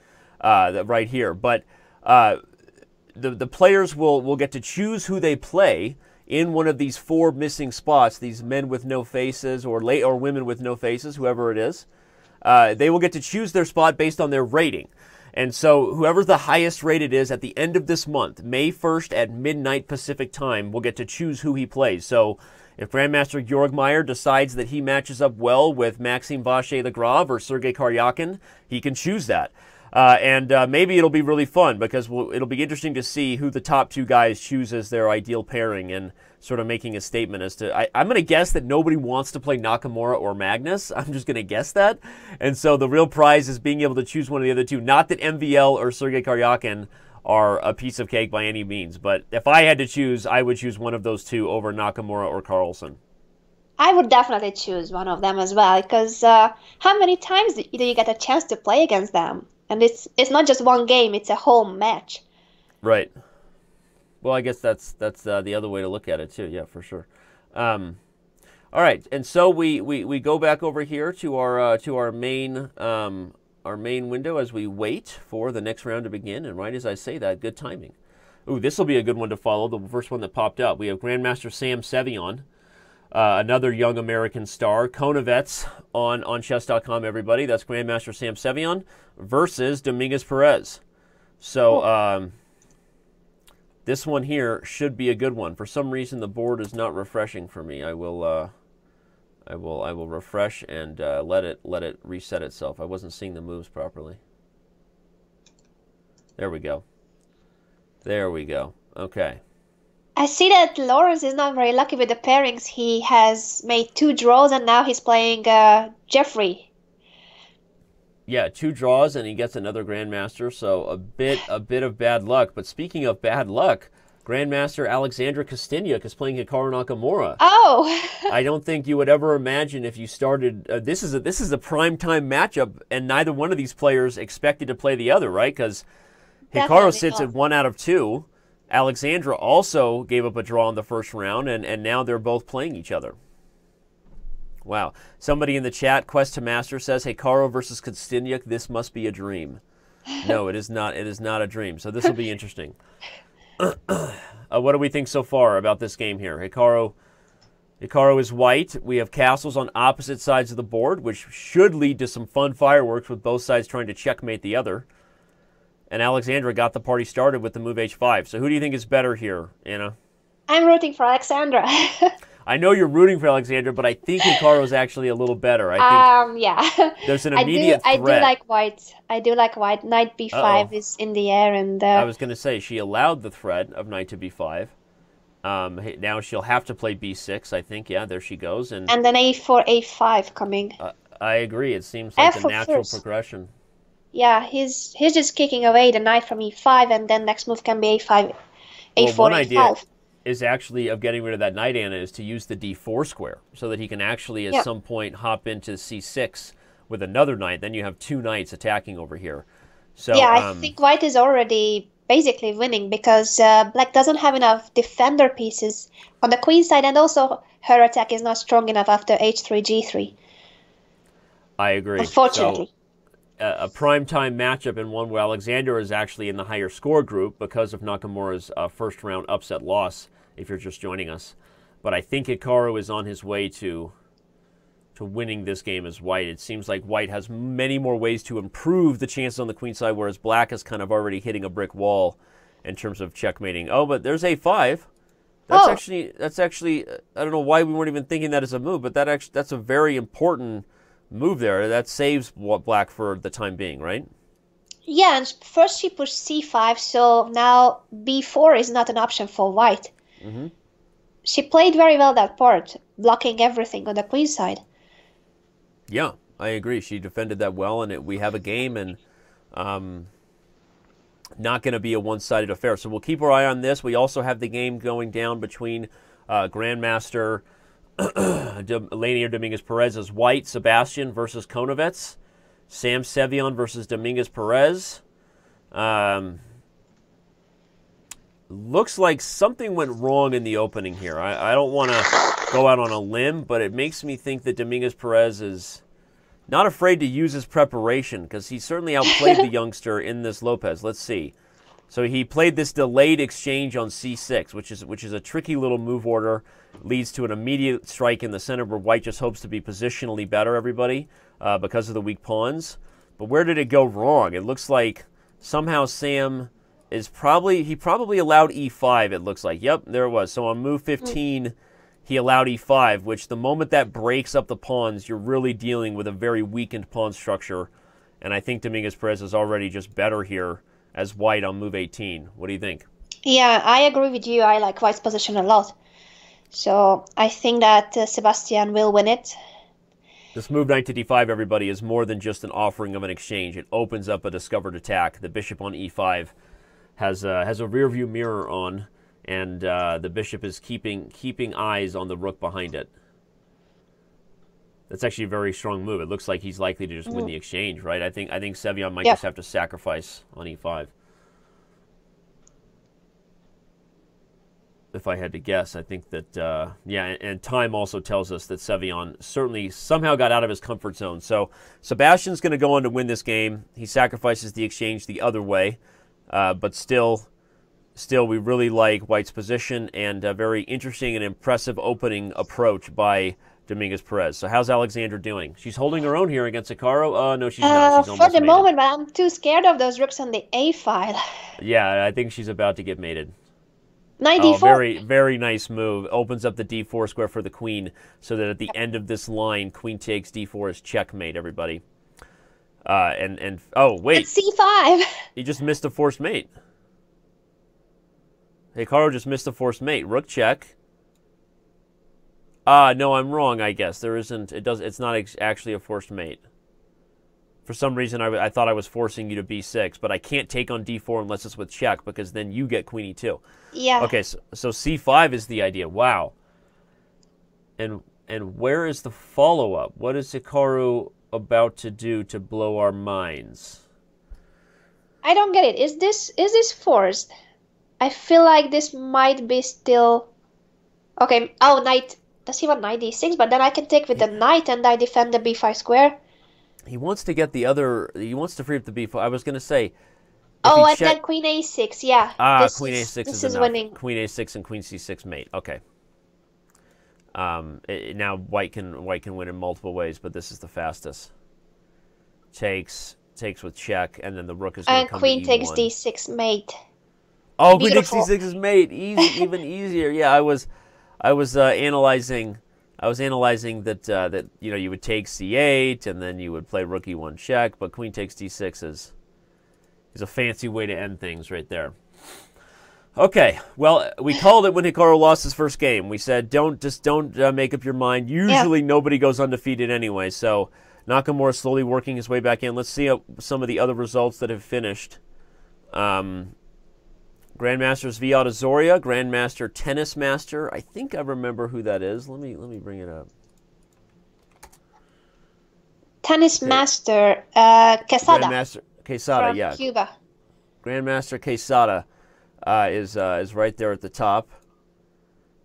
right here. But the players will get to choose who they play in one of these 4 missing spots, these men with no faces or women with no faces, whoever it is. They will get to choose their spot based on their rating. And so whoever the highest rated is at the end of this month, May 1st at midnight Pacific time, will get to choose who he plays. So if Grandmaster Georg Meyer decides that he matches up well with Maxime Vachier-Lagrave or Sergei Karyakin, he can choose that. And maybe it'll be really fun because it'll be interesting to see who the top 2 guys choose as their ideal pairing and sort of making a statement as to... I'm going to guess that nobody wants to play Nakamura or Magnus. I'm just going to guess that. And so the real prize is being able to choose one of the other 2. Not that MVL or Sergei Karyakin are a piece of cake by any means, but if I had to choose, I would choose one of those 2 over Nakamura or Carlsen. I would definitely choose one of them as well, because how many times do you get a chance to play against them? And it's not just one game, it's a whole match. Right. Well, I guess that's the other way to look at it too. Yeah, for sure. All right, and so we go back over here to our main window as we wait for the next round to begin. And right as I say that, good timing. Ooh, this will be a good one to follow. The first one that popped up. We have Grandmaster Sam Sevion, another young American star. Konovets on Chess.com, everybody. That's Grandmaster Sam Sevion versus Dominguez-Perez. So this one here should be a good one. For some reason, the board is not refreshing for me. I will refresh and let it reset itself. I wasn't seeing the moves properly. There we go. There we go. Okay. I see that Lawrence is not very lucky with the pairings. He has made 2 draws and now he's playing Jeffrey. Yeah, 2 draws and he gets another Grandmaster, so a bit of bad luck. But speaking of bad luck, Grandmaster Alexandra Kostyniuk is playing Hikaru Nakamura. Oh! I don't think you would ever imagine if you started... this is a primetime matchup, and neither one of these players expected to play the other, right? Because Hikaru sits at 1 out of 2. Alexandra also gave up a draw in the first round, and now they're both playing each other. Wow. Somebody in the chat, Quest to Master, says, Hikaru versus Kostyniuk, this must be a dream. No, it is not. It is not a dream. So this will be interesting. What do we think so far about this game here? Hikaru is white. We have castles on opposite sides of the board, which should lead to some fun fireworks with both sides trying to checkmate the other. And Alexandra got the party started with the move h5. So who do you think is better here, Anna? I'm rooting for Alexandra. I know you're rooting for Alexandra, but I think Hikaru is actually a little better. I think yeah. there's an immediate threat. I do like white. I do like white. Knight b5 is in the air, and I was going to say she allowed the threat of knight to b5. Now she'll have to play b6, I think. Yeah, there she goes. And then a4, a5 coming. I agree. It seems like the natural F4 progression. Yeah, he's just kicking away the knight from e5, and then next move can be a5, Well, a4, one idea a5. is actually of getting rid of that knight, Anna, is to use the d4 square so that he can actually at some point hop into c6 with another knight. Then you have two knights attacking over here. So Yeah, I think white is already basically winning because black doesn't have enough defender pieces on the queen side, and also her attack is not strong enough after h3, g3. I agree. Unfortunately. So, a primetime matchup and one where Alexander is actually in the higher score group because of Nakamura's first round upset loss, if you're just joining us. But I think Hikaru is on his way to winning this game as white. It seems like white has many more ways to improve the chances on the queen side, whereas black is kind of already hitting a brick wall in terms of checkmating. Oh, but there's a5. That's actually I don't know why we weren't even thinking that as a move, but that's a very important move there. That saves black for the time being, right? Yeah, and first she pushed c5, so now b4 is not an option for white. Mm-hmm. She played very well that part, blocking everything on the queen side. Yeah, I agree. She defended that well, and we have a game, and not going to be a one-sided affair. So we'll keep our eye on this. We also have the game going down between Grandmaster Lanier Dominguez-Perez as white, Sebastian versus Konovets, Sam Sevion versus Dominguez-Perez. Looks like something went wrong in the opening here. I don't want to go out on a limb, but it makes me think that Dominguez-Perez is not afraid to use his preparation because he certainly outplayed the youngster in this Lopez. Let's see. So he played this delayed exchange on c6, which is a tricky little move order. Leads to an immediate strike in the center where white just hopes to be positionally better, everybody, because of the weak pawns. But where did it go wrong? It looks like somehow Sam is probably allowed e5, it looks like. Yep, there it was. So on move 15, he allowed e5, which the moment that breaks up the pawns, you're really dealing with a very weakened pawn structure. And I think Dominguez-Perez is already just better here as white on move 18. What do you think? Yeah, I agree with you. I like white's position a lot. So I think that Sebastian will win it. This move knight to d5, everybody, is more than just an offering of an exchange. It opens up a discovered attack. The bishop on e5 has a rear view mirror on, and the bishop is keeping eyes on the rook behind it. That's actually a very strong move. It looks like he's likely to just win the exchange, right? I think Sevion might just have to sacrifice on e5. If I had to guess, I think that, and time also tells us that Sevion certainly somehow got out of his comfort zone. So Sebastian's going to go on to win this game. He sacrifices the exchange the other way, but still we really like white's position and a very interesting and impressive opening approach by Dominguez-Perez. So how's Alexander doing? She's holding her own here against Hikaru. No, she's not. She's for the moment, but I'm too scared of those rooks on the A file. Yeah, I think she's about to get mated. Knight d4. d4. Very, very nice move. Opens up the d4 square for the queen so that at the end of this line, queen takes d4 is checkmate, everybody. Oh, wait. It's c5. He just missed a forced mate. Hikaru just missed a forced mate. Rook check. No, I'm wrong, I guess. There isn't, it's not actually a forced mate. For some reason, I thought I was forcing you to b6, but I can't take on d4 unless it's with check, because then you get queen e2. Yeah. Okay, so c5 is the idea. Wow. And where is the follow-up? What is Hikaru about to do to blow our minds? I don't get it. Is this forced? I feel like this might be still... Okay, oh, knight... Does he want knight d6? But then I can take with the knight and I defend the b5 square. He wants to get the other... He wants to free up the b5. I was going to say... Oh, and then queen a6, yeah. Queen a6 this is winning. Queen a6 and queen c6 mate. Okay. Now white can win in multiple ways, but this is the fastest. Takes with check, and then the rook is going to come queen to e1. takes d6 mate. Oh, Beautiful. queen takes d6 is mate. Easy, even easier. Yeah, I was analyzing that you would take c8 and then you would play rook e1 check, but queen takes d6 is a fancy way to end things right there. Okay, well, we called it when Hikaru lost his first game. We said don't make up your mind. Usually nobody goes undefeated anyway, so Nakamura slowly working his way back in. Let's see some of the other results that have finished. Grandmasters Viad Azoria, Grandmaster Tennis Master. I think I remember who that is. Let me bring it up. Tennis Master Quesada. Grandmaster Quesada, from Cuba. Grandmaster Quesada is right there at the top.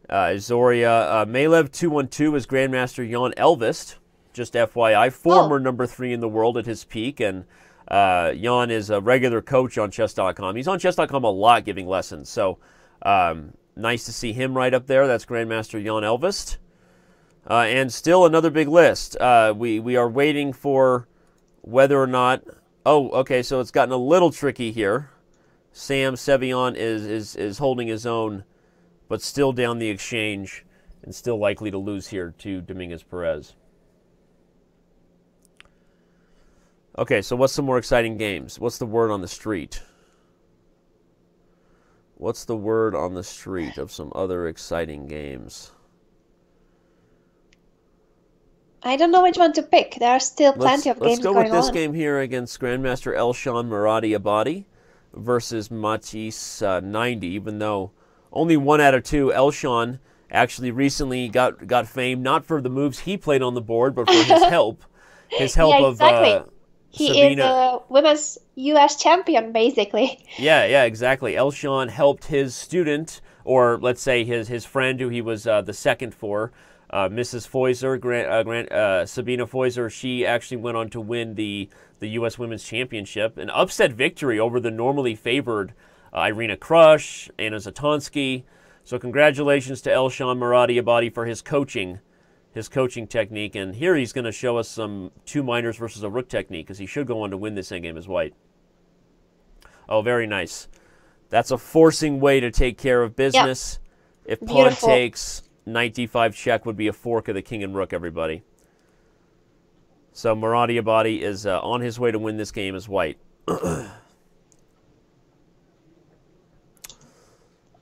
Azoria Malev 212 is Grandmaster Jan Elvist. Just FYI, former number 3 in the world at his peak, and Jan is a regular coach on Chess.com. He's on Chess.com a lot giving lessons, so nice to see him right up there. That's Grandmaster Jan Elvist. And still another big list. We are waiting for whether or not... Oh, okay, so it's gotten a little tricky here. Sam Sevion is holding his own, but still down the exchange and still likely to lose here to Dominguez Perez. Okay, so what's some more exciting games? What's the word on the street? What's the word on the street of some other exciting games? I don't know which one to pick. There are still plenty of games going on. Let's go with this game here against Grandmaster Elshan Muradi Abadi versus Matisse 90, even though only 1 out of 2. Elshan actually recently got fame, not for the moves he played on the board, but for his help. His help yeah, exactly. of he Sabina. Is a women's U.S. champion, basically. Yeah, exactly. Elshan helped his student, or let's say his friend who he was the second for, Mrs. Feuser, Sabina Feuser. She actually went on to win the U.S. Women's Championship, an upset victory over the normally favored Irina Krush, Anna Zatonsky. So congratulations to Elshan Muradi Abadi for his coaching technique. And here he's going to show us some 2 minors versus a rook technique, because he should go on to win this endgame as white. Oh, very nice. That's a forcing way to take care of business. Yep. If pawn takes, knight d5 check would be a fork of the king and rook, everybody. So Muradi Abadi is on his way to win this game as white.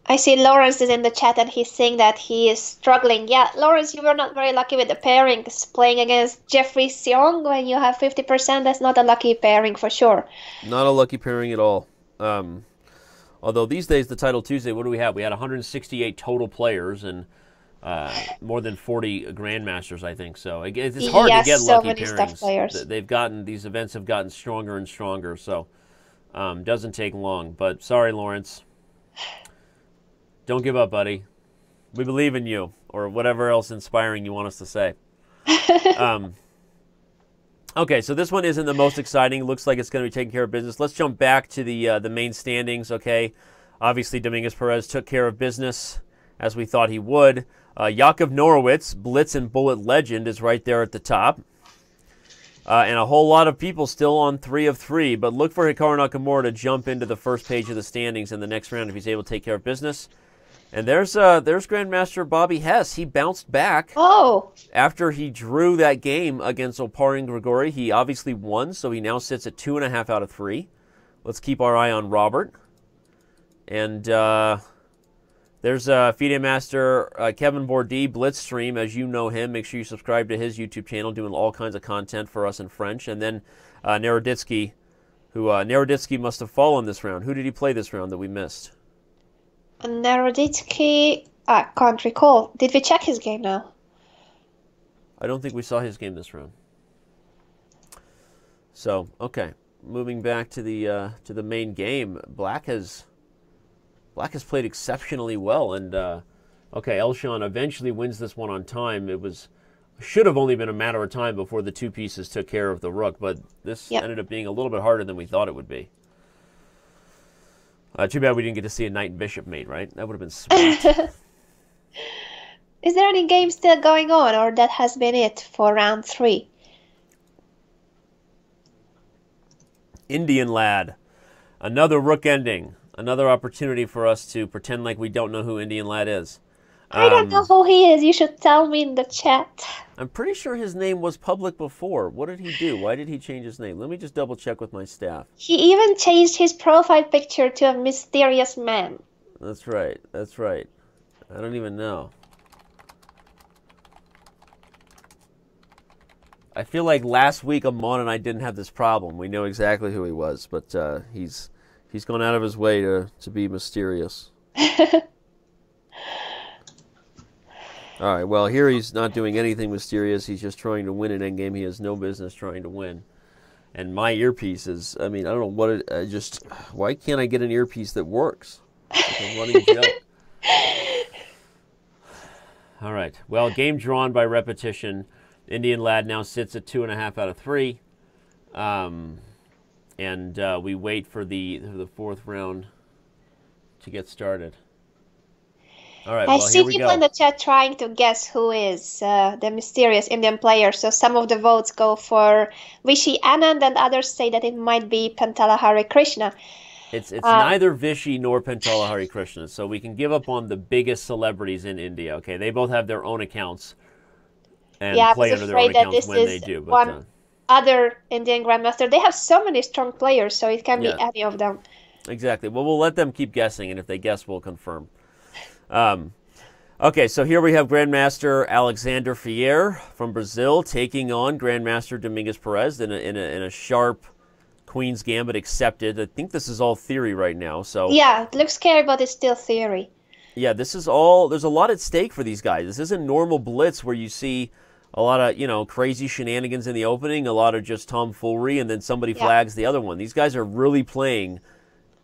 I see Lawrence is in the chat and he's saying that he is struggling. Yeah, Lawrence, you were not very lucky with the pairings. Playing against Jeffrey Seong when you have 50%, that's not a lucky pairing for sure. Not a lucky pairing at all. Although these days, the Title Tuesday, what do we have? We had 168 total players and more than 40 grandmasters, I think. So it's hard to get lucky pairings. These events have gotten stronger and stronger, so doesn't take long. But sorry, Lawrence. Don't give up, buddy. We believe in you, or whatever else inspiring you want us to say. Okay, so this one isn't the most exciting. Looks like it's going to be taking care of business. Let's jump back to the main standings, okay? Obviously, Dominguez Perez took care of business as we thought he would. Yakov Norowitz, Blitz and Bullet legend, is right there at the top. And a whole lot of people still on 3 of 3, but look for Hikaru Nakamura to jump into the first page of the standings in the next round if he's able to take care of business. And there's Grandmaster Bobby Hess. He bounced back after he drew that game against Oparin Grigori. He obviously won, so he now sits at 2.5 out of 3. Let's keep our eye on Robert. And there's FIDE Master Kevin Bourdi, Blitzstream, as you know him. Make sure you subscribe to his YouTube channel, doing all kinds of content for us in French. And then Naroditsky, who Naroditsky must have fallen this round. Who did he play this round that we missed? Naroditsky, I can't recall. Did we check his game now? I don't think we saw his game this round. So, okay. Moving back to the main game, Black has played exceptionally well, and okay, Elshan eventually wins this one on time. Should have only been a matter of time before the 2 pieces took care of the rook, but this ended up being a little bit harder than we thought it would be. Too bad we didn't get to see a knight and bishop mate, right? That would have been sweet. Is there any game still going on, or that has been it for round 3? Indian Lad. Another rook ending. Another opportunity for us to pretend like we don't know who Indian Lad is. I don't know who he is. You should tell me in the chat. I'm pretty sure his name was public before. What did he do? Why did he change his name? Let me just double check with my staff. He even changed his profile picture to a mysterious man. That's right. That's right. I don't even know. I feel like last week Amon and I didn't have this problem. We know exactly who he was, but he's gone out of his way to be mysterious. All right, well, here he's not doing anything mysterious. He's just trying to win an endgame he has no business trying to win. And my earpiece is, I don't know what why can't I get an earpiece that works? It's like a running joke. All right, well, game drawn by repetition. Indian Lad now sits at 2.5 out of 3. And we wait for the fourth round to get started. All right, I well, see here we people go. in the chat trying to guess who is the mysterious Indian player. So some of the votes go for Vishy Anand, and others say that it might be Pentala Hare Krishna. It's neither Vishy nor Pentala Hare Krishna, so we can give up on the biggest celebrities in India. Okay, they both have their own accounts and play under their own accounts when they do. But one other Indian grandmaster. They have so many strong players, so it can be any of them. Exactly. Well, we'll let them keep guessing, and if they guess, we'll confirm. Okay, so here we have Grandmaster Alexander Fier from Brazil taking on Grandmaster Dominguez Perez in a sharp Queen's Gambit accepted. I think this is all theory right now. So yeah, it looks scary, but it's still theory. Yeah, this is all. There's a lot at stake for these guys. This isn't normal blitz where you see a lot of crazy shenanigans in the opening, a lot of just tomfoolery, and then somebody flags the other one. These guys are really playing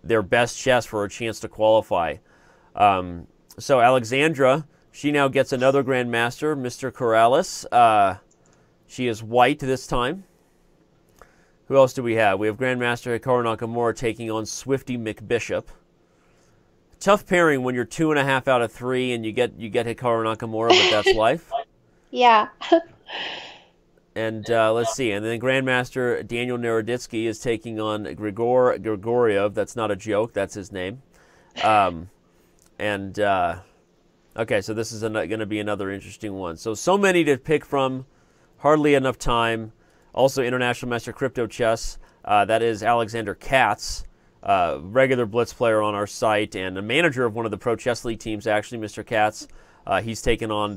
their best chess for a chance to qualify. So Alexandra, she now gets another Grandmaster, Mr. Corrales. She is white this time. Who else do we have? We have Grandmaster Hikaru Nakamura taking on Swifty McBishop. Tough pairing when you're 2.5 out of 3 and you get Hikaru Nakamura, but that's life. Yeah. And let's see. And then Grandmaster Daniel Naroditsky is taking on Grigoriev. That's not a joke. That's his name. Okay, so this is going to be another interesting one. So many to pick from. Hardly enough time. Also, International Master Crypto Chess. That is Alexander Katz, regular Blitz player on our site and a manager of one of the Pro Chess League teams, actually, Mr. Katz. He's taken on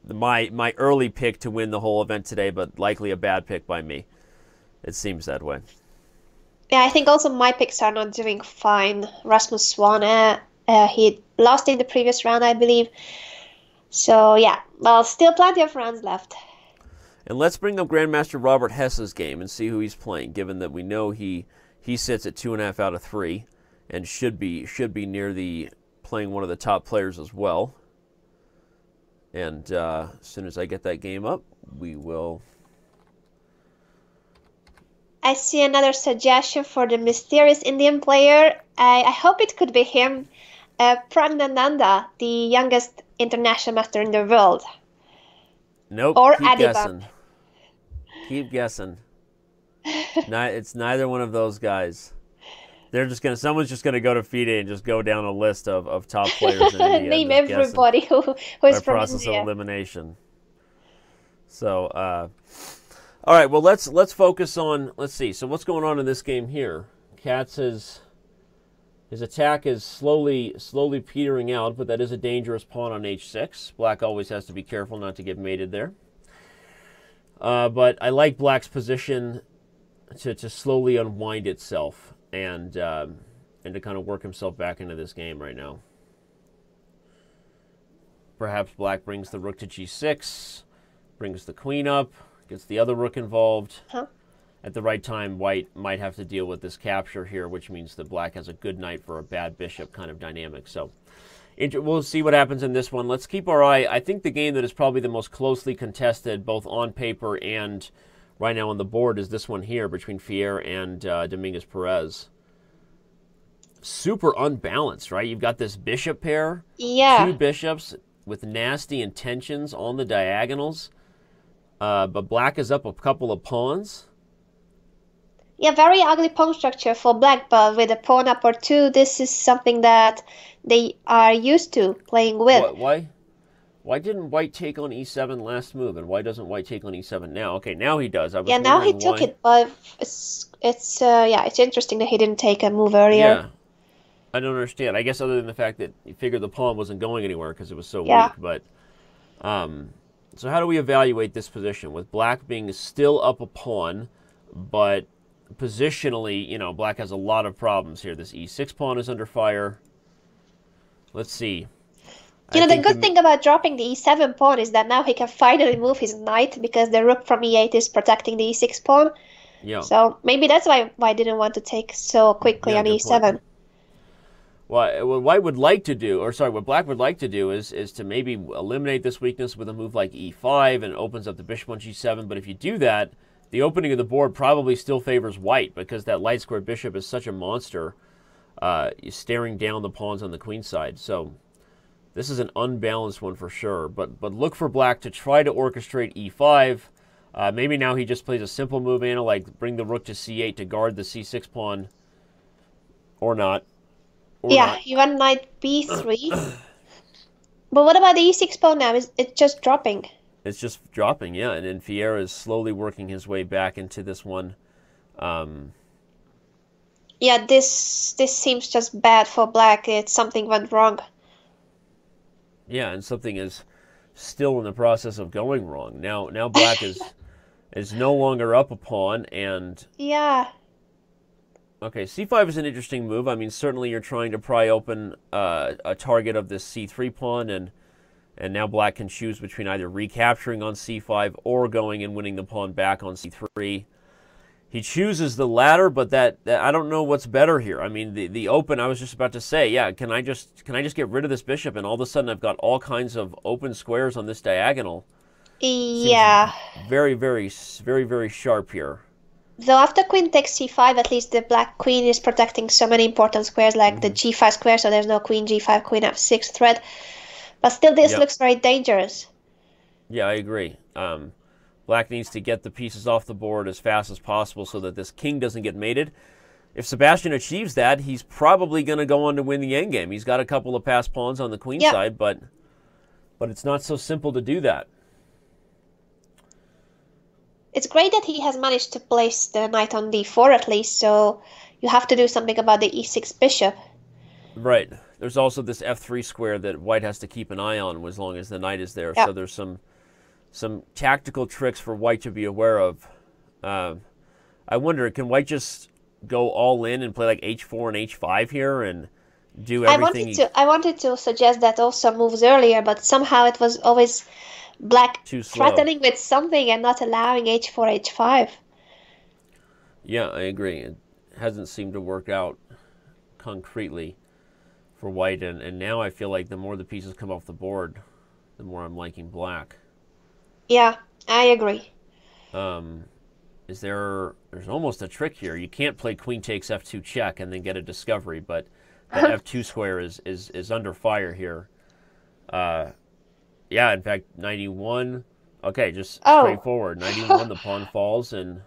my early pick to win the whole event today, but likely a bad pick by me. It seems that way. Yeah, I think also my picks are not doing fine. Rasmus Swan, he lost in the previous round, I believe. So, yeah, well, still plenty of rounds left. And let's bring up Grandmaster Robert Hess's game and see who he's playing, given that we know he sits at 2.5 out of 3 and should be near the playing one of the top players as well. And as soon as I get that game up, we will. I see another suggestion for the mysterious Indian player. I hope it could be him, Pragnananda, the youngest international master in the world. Nope. Or keep Adiban. Guessing. Keep guessing. It's neither one of those guys. Someone's just gonna go to FIDE and just go down a list of top players in India. Name everybody who is from process India. of elimination. So, all right. Well, let's focus on. Let's see. So, what's going on in this game here? Katz his attack is slowly petering out, but that is a dangerous pawn on h6. Black always has to be careful not to get mated there. But I like Black's position to slowly unwind itself and to kind of work himself back into this game right now. Perhaps Black brings the rook to g6, brings the queen up, gets the other rook involved. Huh? At the right time, White might have to deal with this capture here, which means that Black has a good knight for a bad bishop kind of dynamic. So we'll see what happens in this one. Let's keep our eye. I think the game that is probably the most closely contested, both on paper and right now on the board, is this one here between Fier and Dominguez Perez. Super unbalanced, right? You've got this bishop pair, two bishops with nasty intentions on the diagonals, but Black is up a couple of pawns. Yeah, very ugly pawn structure for Black, but with a pawn up or two, this is something that they are used to playing with. Why didn't White take on e7 last move, and why doesn't White take on e7 now? Okay, now he does. Yeah, now he took it, but it's interesting that he didn't take a move earlier. Yeah, I don't understand. I guess other than the fact that he figured the pawn wasn't going anywhere because it was so weak, but So how do we evaluate this position with black being still up a pawn, but positionally, you know, black has a lot of problems here. This e6 pawn is under fire. Let's see. You know, the good thing about dropping the e7 pawn is that now he can finally move his knight because the rook from e8 is protecting the e6 pawn. Yeah. So maybe that's why I didn't want to take so quickly on e7. Point. Well, what White would like to do, or sorry, what Black would like to do is to maybe eliminate this weakness with a move like e5 and opens up the bishop on g7. But if you do that, the opening of the board probably still favors White because that light square bishop is such a monster, staring down the pawns on the queen side. So this is an unbalanced one for sure. But look for Black to try to orchestrate e5. Maybe now he just plays a simple move, Anna, like bring the rook to c8 to guard the c6 pawn, or not. Yeah, you want knight b3. But what about the e6 pawn now? Is it just dropping? It's just dropping, yeah. And then Fiera is slowly working his way back into this one. Yeah, this seems just bad for Black. Something went wrong. Yeah, and something is still in the process of going wrong. Now Black is no longer up a pawn, and yeah. Okay, c5 is an interesting move. I mean, certainly you're trying to pry open a target of this c3 pawn, and now Black can choose between either recapturing on c5 or going and winning the pawn back on c3. He chooses the latter, but that I don't know what's better here. I mean, the open, I was just about to say, yeah, can I just get rid of this bishop, and all of a sudden I've got all kinds of open squares on this diagonal. Yeah. Seems very, very, very, very sharp here. Though after queen takes c5, at least the black queen is protecting so many important squares like the g5 square, so there's no queen g5, queen f6 threat. But still, this looks very dangerous. Yeah, I agree. Black needs to get the pieces off the board as fast as possible so that this king doesn't get mated. If Sebastian achieves that, he's probably going to go on to win the endgame. He's got a couple of passed pawns on the queen side, but it's not so simple to do that. It's great that he has managed to place the knight on d4 at least, so you have to do something about the e6 bishop. Right. There's also this f3 square that White has to keep an eye on as long as the knight is there. So there's some tactical tricks for White to be aware of. I wonder, can White just go all in and play like h4 and h5 here and do everything? I wanted to suggest that also moves earlier, but somehow it was always Black threatening with something and not allowing h4, h5. Yeah, I agree. It hasn't seemed to work out concretely for White, and now I feel like the more the pieces come off the board, the more I'm liking Black. Yeah, I agree. There's almost a trick here. You can't play queen takes f2 check and then get a discovery, but that f2 square is under fire here. Yeah, in fact, 91. Okay, just straightforward. 91, the pawn falls, and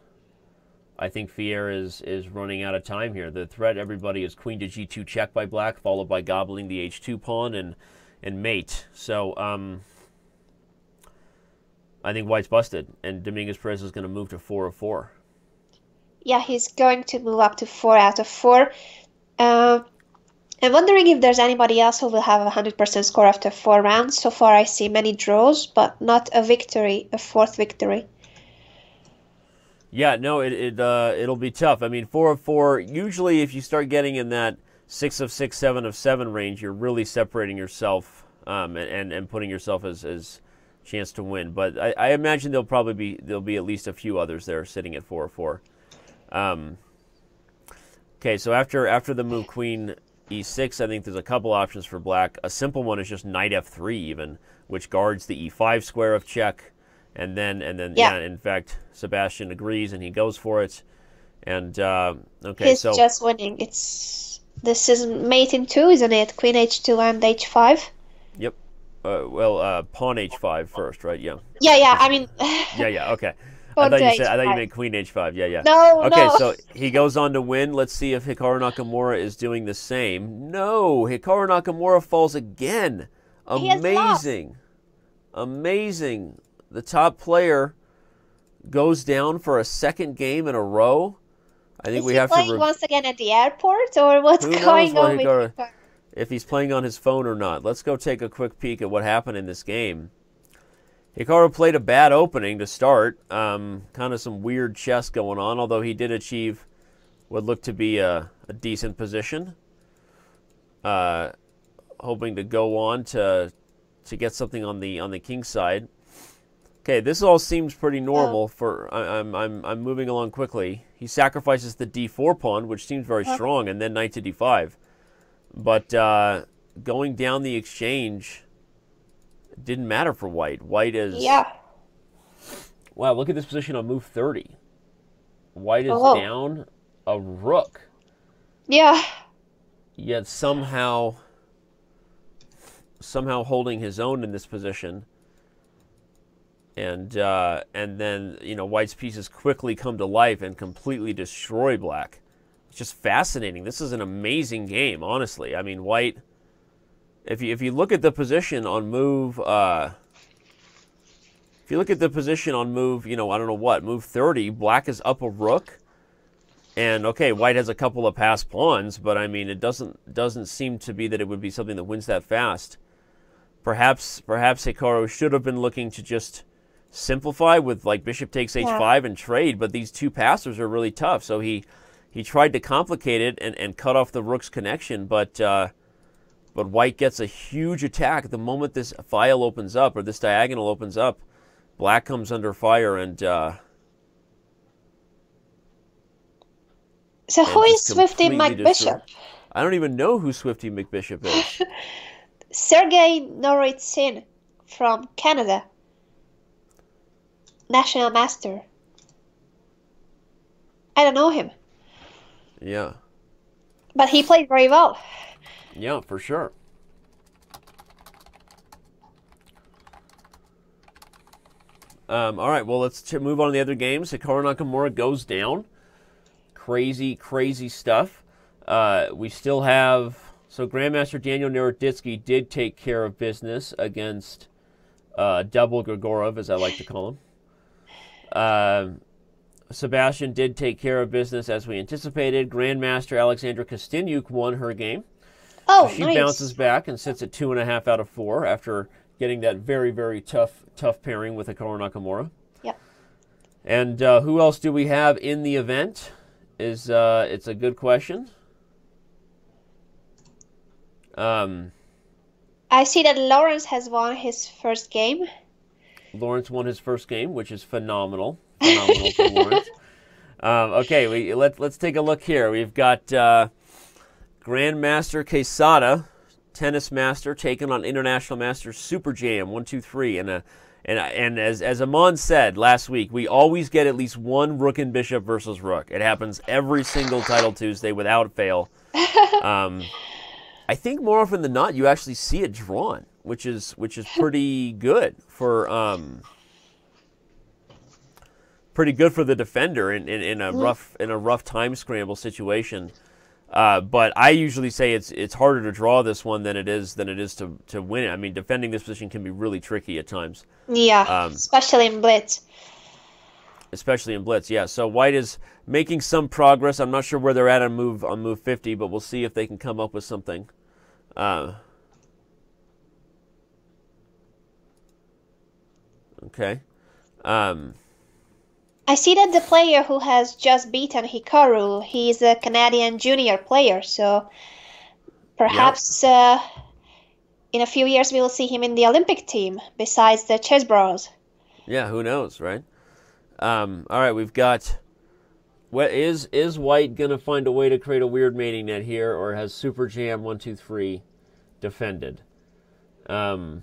I think Fiera is running out of time here. The threat, everybody, is queen to g2 check by Black, followed by gobbling the h2 pawn and mate. So I think White's busted, and Dominguez Perez is going to move to 4 of 4. Yeah, he's going to move up to 4 out of 4. I'm wondering if there's anybody else who will have a 100% score after 4 rounds. So far I see many draws, but not a victory, a fourth victory. Yeah, no, it'll be tough. I mean, 4 of 4, usually if you start getting in that 6 of 6, 7 of 7 range, you're really separating yourself and putting yourself as chance to win. But I imagine there'll be at least a few others there sitting at 4 of 4. Okay, so after the move queen e6, I think there's a couple options for Black. A simple one is just knight f3 even, which guards the e5 square of check, and then in fact Sebastian agrees and he goes for it. And okay, he's just winning. This is mate in 2, isn't it? Queen h2 and h5. Yep. Pawn h5 first, right? Yeah. Yeah. I mean. yeah. Okay. I thought you meant queen h5. Yeah. No. Okay, so he goes on to win. Let's see if Hikaru Nakamura is doing the same. No, Hikaru Nakamura falls again. Amazing. Amazing. The top player goes down for a second game in a row. I think we have to. Is he playing once again at the airport, or what's going on with Hikaru? If he's playing on his phone or not. Let's go take a quick peek at what happened in this game. Hikaru played a bad opening to start. Kind of some weird chess going on, although he did achieve what looked to be a decent position. Hoping to go on to get something on the king side. Okay, this all seems pretty normal. I'm moving along quickly. He sacrifices the d4 pawn, which seems very strong, and then knight to d5. But going down the exchange didn't matter for white. White is... Yeah. Wow, look at this position on move 30. White is down a rook. Yeah. Yet somehow holding his own in this position. And then, white's pieces quickly come to life and completely destroy black. It's just fascinating. This is an amazing game, honestly. I mean, white... If you look at the position on move, I don't know what, move 30, black is up a rook, and okay, white has a couple of passed pawns, but I mean, it doesn't seem to be that it would be something that wins that fast. Perhaps Hikaru should have been looking to just simplify with like bishop takes h5 and trade, but these two passers are really tough, so he tried to complicate it and cut off the rook's connection, but white gets a huge attack. The moment this file opens up, or this diagonal opens up, black comes under fire and... So who is Swifty McBishop? I don't even know who Swifty McBishop is. Sergei Noritsyn from Canada. National Master. I don't know him. Yeah. But he played very well. Yeah, for sure. All right, well, let's move on to the other games. Hikaru Nakamura goes down. Crazy, crazy stuff. We still have... So Grandmaster Daniel Naroditsky did take care of business against Double Grigorov, as I like to call him. Sebastian did take care of business as we anticipated. Grandmaster Alexandra Kostyniuk won her game. Oh, so she nice. bounces back and sits at 2.5 out of 4 after getting that very, very tough pairing with Hikaru Nakamura. Yep. And who else do we have in the event? It's a good question. I see that Lawrence has won his first game. Lawrence won his first game, which is phenomenal. Phenomenal for Lawrence. Okay, let's take a look here. We've got Grandmaster Quesada, tennis master, taking on International Master Super Jam 1-2-3, and as Amon said last week, we always get at least one rook and bishop versus rook. It happens every single Title Tuesday without fail. I think more often than not, you actually see it drawn, which is pretty good for the defender in a rough time scramble situation. But I usually say it's harder to draw this one than it is to win it. I mean, defending this position can be really tricky at times. Yeah, especially in blitz. Especially in blitz, yeah. So white is making some progress. I'm not sure where they're at on move 50, but we'll see if they can come up with something. Okay. I see that the player who has just beaten Hikaru, he's a Canadian junior player, so perhaps in a few years we will see him in the Olympic team besides the chess bros. Yeah, who knows, right? All right, we've got... Is white going to find a way to create a weird mating net here, or has Super Jam 1-2-3 defended? I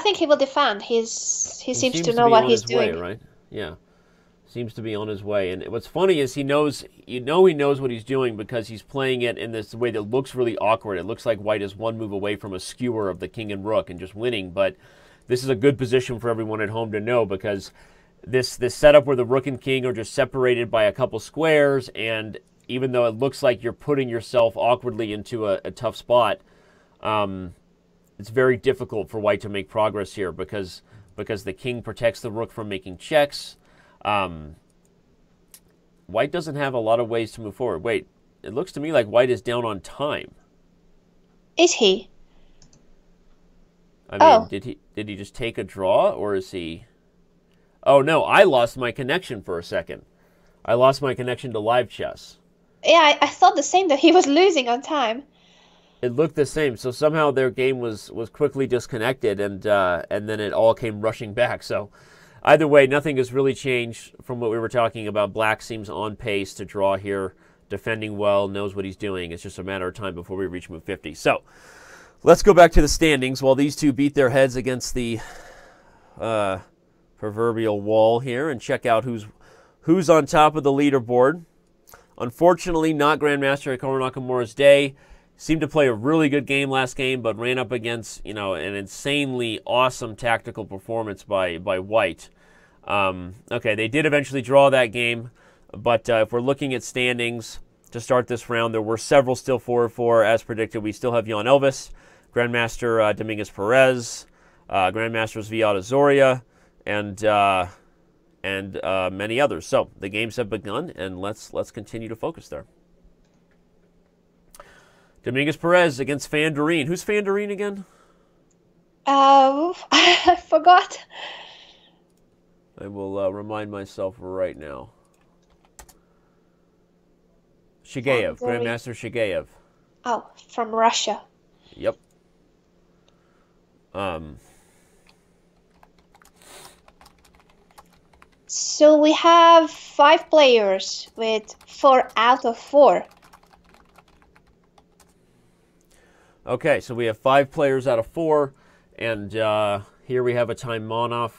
think he will defend. He seems to know be what on he's his way, doing. right? Yeah. Seems to be on his way. And what's funny is he knows what he's doing because he's playing it in this way that looks really awkward. It looks like white is one move away from a skewer of the king and rook and just winning, but this is a good position for everyone at home to know because this setup where the rook and king are just separated by a couple squares, and even though it looks like you're putting yourself awkwardly into a tough spot, it's very difficult for white to make progress here because the king protects the rook from making checks. White doesn't have a lot of ways to move forward. Wait, it looks to me like white is down on time. Is he? I Oh. mean, did he just take a draw, or is he... Oh, no, I lost my connection for a second. I lost my connection to live chess. Yeah, I thought the same, that he was losing on time. It looked the same, so somehow their game was quickly disconnected, and then it all came rushing back. So either way, nothing has really changed from what we were talking about. Black seems on pace to draw here, defending well, knows what he's doing. It's just a matter of time before we reach move 50. So let's go back to the standings while these two beat their heads against the proverbial wall here and check out who's on top of the leaderboard. Unfortunately, not Grandmaster Hikaru Nakamura's day. Seemed to play a really good game last game, but ran up against, an insanely awesome tactical performance by White. Okay, they did eventually draw that game, but if we're looking at standings to start this round, there were several still 4-4. As predicted, we still have Jan Elvis, Grandmaster Dominguez Perez, Grandmasters Viada Zoria, and many others. So the games have begun, and let's continue to focus there. Dominguez Perez against Fandarine. Who's Fandarine again? I forgot. I will remind myself right now. Shigeev, Grandmaster Shigeev. Oh, from Russia. Yep. So we have 5 players with 4 out of 4. Okay, so we have 5 players out of 4, and here we have a Taimanov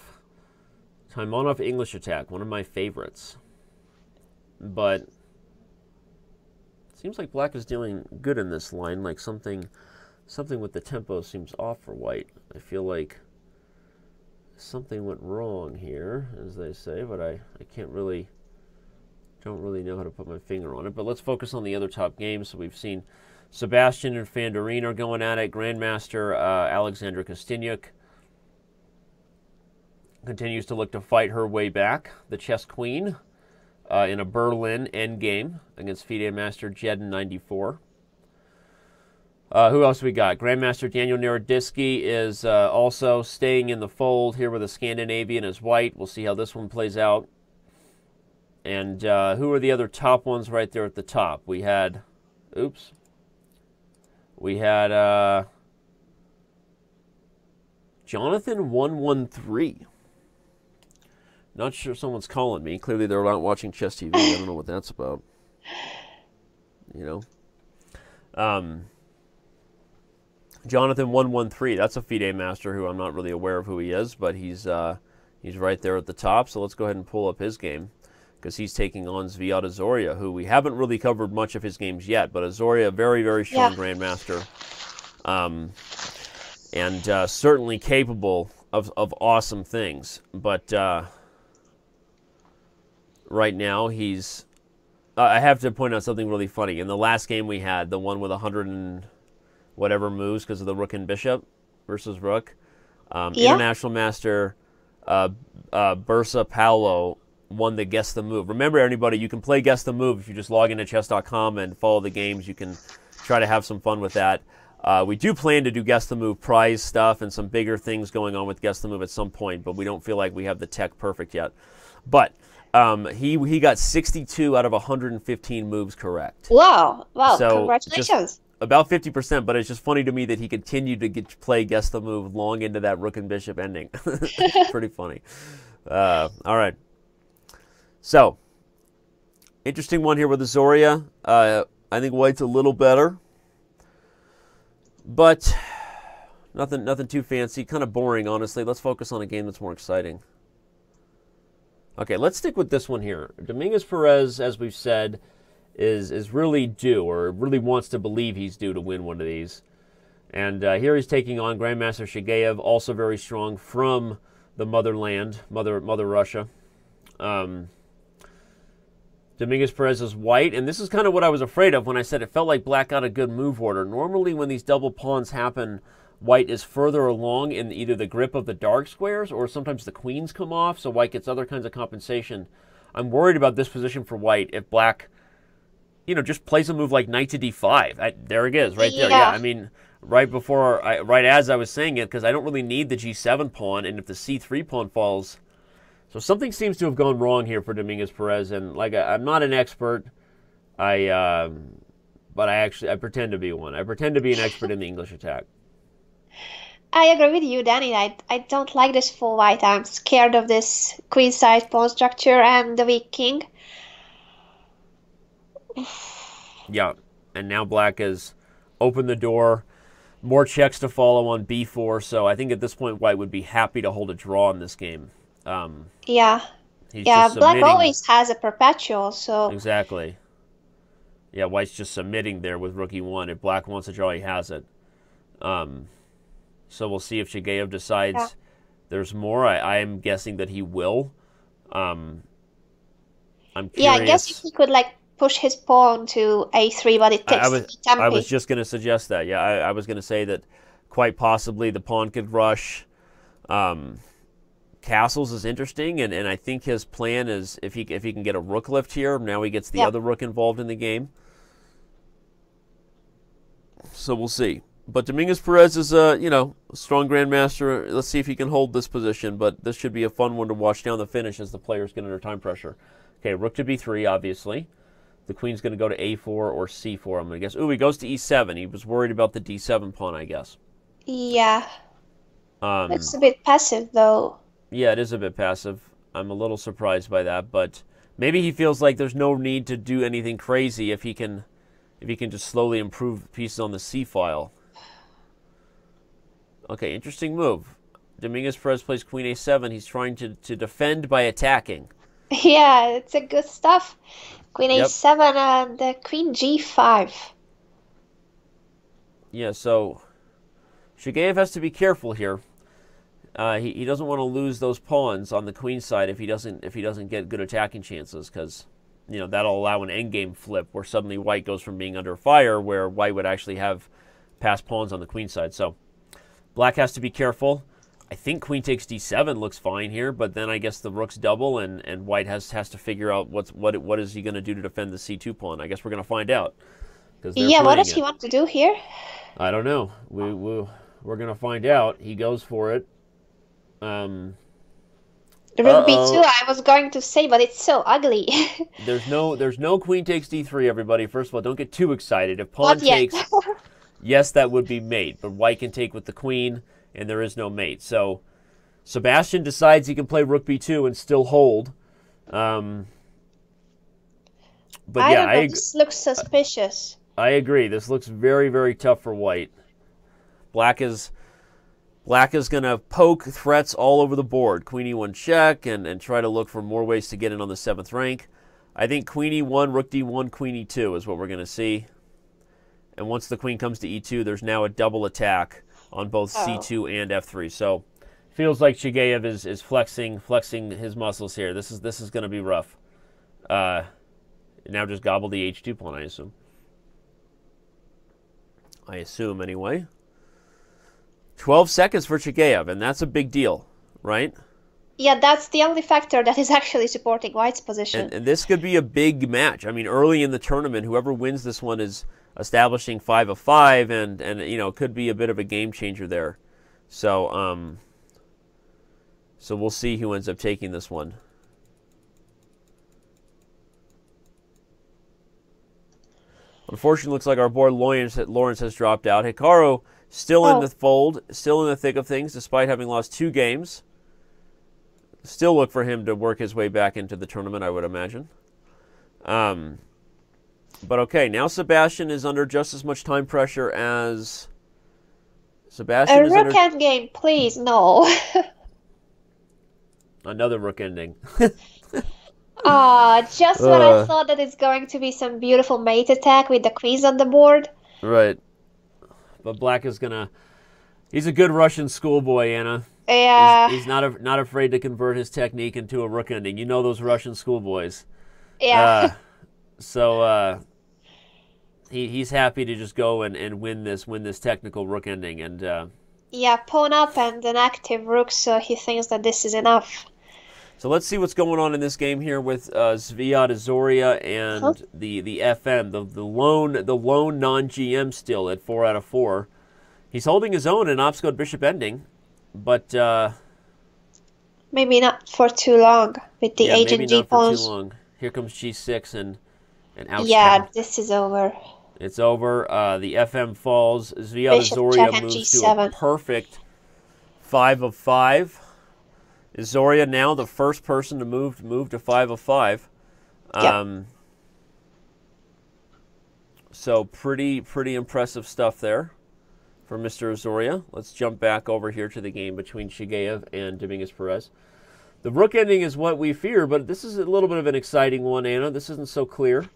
English attack, one of my favorites. But it seems like Black is doing good in this line, like something with the tempo seems off for White. I feel like something went wrong here, as they say, but I don't really know how to put my finger on it. But let's focus on the other top games. So we've seen Sebastian and Fandarine are going at it. Grandmaster Alexandra Kostyniuk continues to look to fight her way back. The chess queen in a Berlin endgame against FIDE Master Jeden 94. Who else we got? Grandmaster Daniel Naroditsky is also staying in the fold here with a Scandinavian as White. We'll see how this one plays out. And who are the other top ones right there at the top? We had Jonathan 113. Not sure someone's calling me. Clearly they're not watching Chess TV. I don't know what that's about. Jonathan 113. That's a FIDE master who I'm not really aware of who he is, but he's right there at the top. So let's go ahead and pull up his game, because he's taking on Zviad Azoria, who we haven't really covered much of his games yet, but Azoria, very, very strong grandmaster, and certainly capable of awesome things. But right now he's... I have to point out something really funny. In the last game we had, the one with 100 and whatever moves because of the rook and bishop versus rook, International Master Bursa Paolo won the Guess the Move. Remember, anybody, you can play Guess the Move if you just log into Chess.com and follow the games. You can try to have some fun with that. We do plan to do Guess the Move prize stuff and some bigger things going on with Guess the Move at some point, but we don't feel like we have the tech perfect yet. But he got 62 out of 115 moves correct. Wow, So congratulations. About 50%, but it's just funny to me that he continued to play Guess the Move long into that rook and bishop ending. Pretty funny. All right. So, interesting one here with Azoria. I think White's a little better, but nothing too fancy. Kind of boring, honestly. Let's focus on a game that's more exciting. Okay, let's stick with this one here. Dominguez Perez, as we've said, is really due, or really wants to believe he's due to win one of these. And here he's taking on Grandmaster Shigeev, also very strong from the motherland, Mother Russia. Dominguez Perez is White, and this is kind of what I was afraid of when I said it felt like Black got a good move order. Normally when these double pawns happen, White is further along in either the grip of the dark squares, or sometimes the queens come off, so White gets other kinds of compensation. I'm worried about this position for White if Black, just plays a move like knight to d5. There it is, right there. Yeah, I mean, right as I was saying it, because I don't really need the G7 pawn, and if the C3 pawn falls, so something seems to have gone wrong here for Dominguez Perez. And like I'm not an expert, but I pretend to be one. I pretend to be an expert in the English attack. I agree with you, Danny. I don't like this full white. I'm scared of this queen-side pawn structure and the weak king. Yeah, and now black has opened the door. More checks to follow on b4, so I think at this point white would be happy to hold a draw in this game. Yeah. Black always has a perpetual, so... Exactly. Yeah, white's just submitting there with rook e1. If black wants a draw, he has it. So we'll see if Shigeev decides there's more. I am guessing that he will. I'm curious. Yeah, I guess if he could, like, push his pawn to a3, but it takes tempo. I was just going to suggest that. Yeah, I was going to say that quite possibly the pawn could rush. Castles is interesting, and I think his plan is if he can get a rook lift here, now he gets the other rook involved in the game. So we'll see. But Dominguez Perez is a strong grandmaster. Let's see if he can hold this position, but this should be a fun one to watch down the finish as the players get under time pressure. Okay, rook to b3, obviously. The queen's going to go to a4 or c4, I'm going to guess. Ooh, he goes to e7. He was worried about the d7 pawn, I guess. Yeah. It's a bit passive, though. Yeah, it is a bit passive. I'm a little surprised by that, but maybe he feels like there's no need to do anything crazy if he can just slowly improve pieces on the c file. Okay, interesting move. Dominguez Perez plays queen a7. He's trying to defend by attacking. Yeah, it's a good stuff. Queen a7 and queen g5. Yeah, so Shigeev has to be careful here. He doesn't want to lose those pawns on the queen side if he doesn't get good attacking chances, because that'll allow an endgame flip where suddenly white goes from being under fire, where white would actually have passed pawns on the queen side. So black has to be careful. I think queen takes d7 looks fine here, but then I guess the rook's double, and white has to figure out what is he going to do to defend the c2 pawn. I guess we're going to find out. Yeah, what does he want to do here? I don't know. We're going to find out. He goes for it. Rook b2, I was going to say, but it's so ugly. There's no queen takes d3, everybody. First of all, don't get too excited. If pawn takes, yes, that would be mate, but white can take with the queen, and there is no mate. So Sebastian decides he can play rook b2 and still hold. But this looks suspicious. I agree. This looks very, very tough for white. Black is going to poke threats all over the board. Queen e1 check and try to look for more ways to get in on the 7th rank. I think queen e1, rook d1, queen e2 is what we're going to see. And once the queen comes to e2, there's now a double attack on both c2 and f3. So feels like Shigeev is flexing his muscles here. This is going to be rough. Now just gobble the h2 pawn, I assume. I assume, anyway. 12 seconds for Shigeev, and that's a big deal, right? Yeah, that's the only factor that is actually supporting white's position. And this could be a big match. I mean, early in the tournament, whoever wins this one is establishing 5 of 5, and could be a bit of a game changer there. So we'll see who ends up taking this one. Unfortunately, looks like our boy Lawrence has dropped out. Hikaru still in the fold, still in the thick of things, despite having lost 2 games. Still look for him to work his way back into the tournament, I would imagine. But okay, now Sebastian is under just as much time pressure as Sebastian. A rook endgame, please, no. Another rook ending. Just when I thought that it's going to be some beautiful mate attack with the queens on the board. Right. But black is gonna. He's a good Russian schoolboy, Anna. Yeah. He's not afraid to convert his technique into a rook ending. You know those Russian schoolboys. Yeah. He's happy to just go and win this technical rook ending, and yeah, pawn up and an active rook, so he thinks that this is enough. So let's see what's going on in this game here with Zviad Azoria and the FM, the lone non-GM still at 4 out of 4. He's holding his own in Opscode Bishop ending, but maybe not for too long with the yeah, agent maybe G not for too pawns. long. Here comes G6 and ouch. Yeah, down. this is over. It's over. The FM falls. Zviad Bishop Azoria check and moves to a G7. perfect 5 of 5. Azoria now the first person to move to 5 of 5. Yep. So pretty impressive stuff there for Mr. Azoria. Let's jump back over here to the game between Shigeev and Dominguez Perez. The rook ending is what we fear, but this is a little bit of an exciting one, Anna. This isn't so clear.